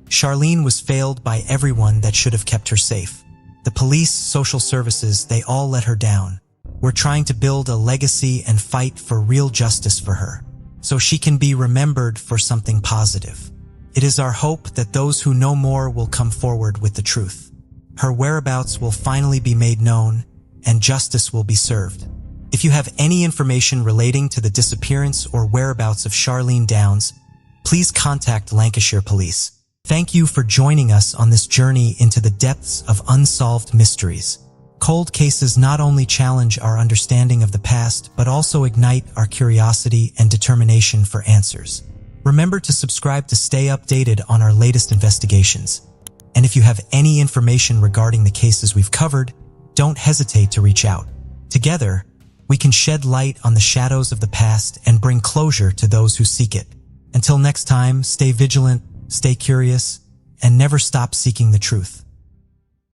Charlene was failed by everyone that should have kept her safe. The police, social services, they all let her down. We're trying to build a legacy and fight for real justice for her, so she can be remembered for something positive. It is our hope that those who know more will come forward with the truth. Her whereabouts will finally be made known, and justice will be served. If you have any information relating to the disappearance or whereabouts of Charlene Downs, please contact Lancashire Police. Thank you for joining us on this journey into the depths of unsolved mysteries. Cold cases not only challenge our understanding of the past, but also ignite our curiosity and determination for answers. Remember to subscribe to stay updated on our latest investigations. And if you have any information regarding the cases we've covered, don't hesitate to reach out. Together, we can shed light on the shadows of the past and bring closure to those who seek it. Until next time, stay vigilant, stay curious, and never stop seeking the truth.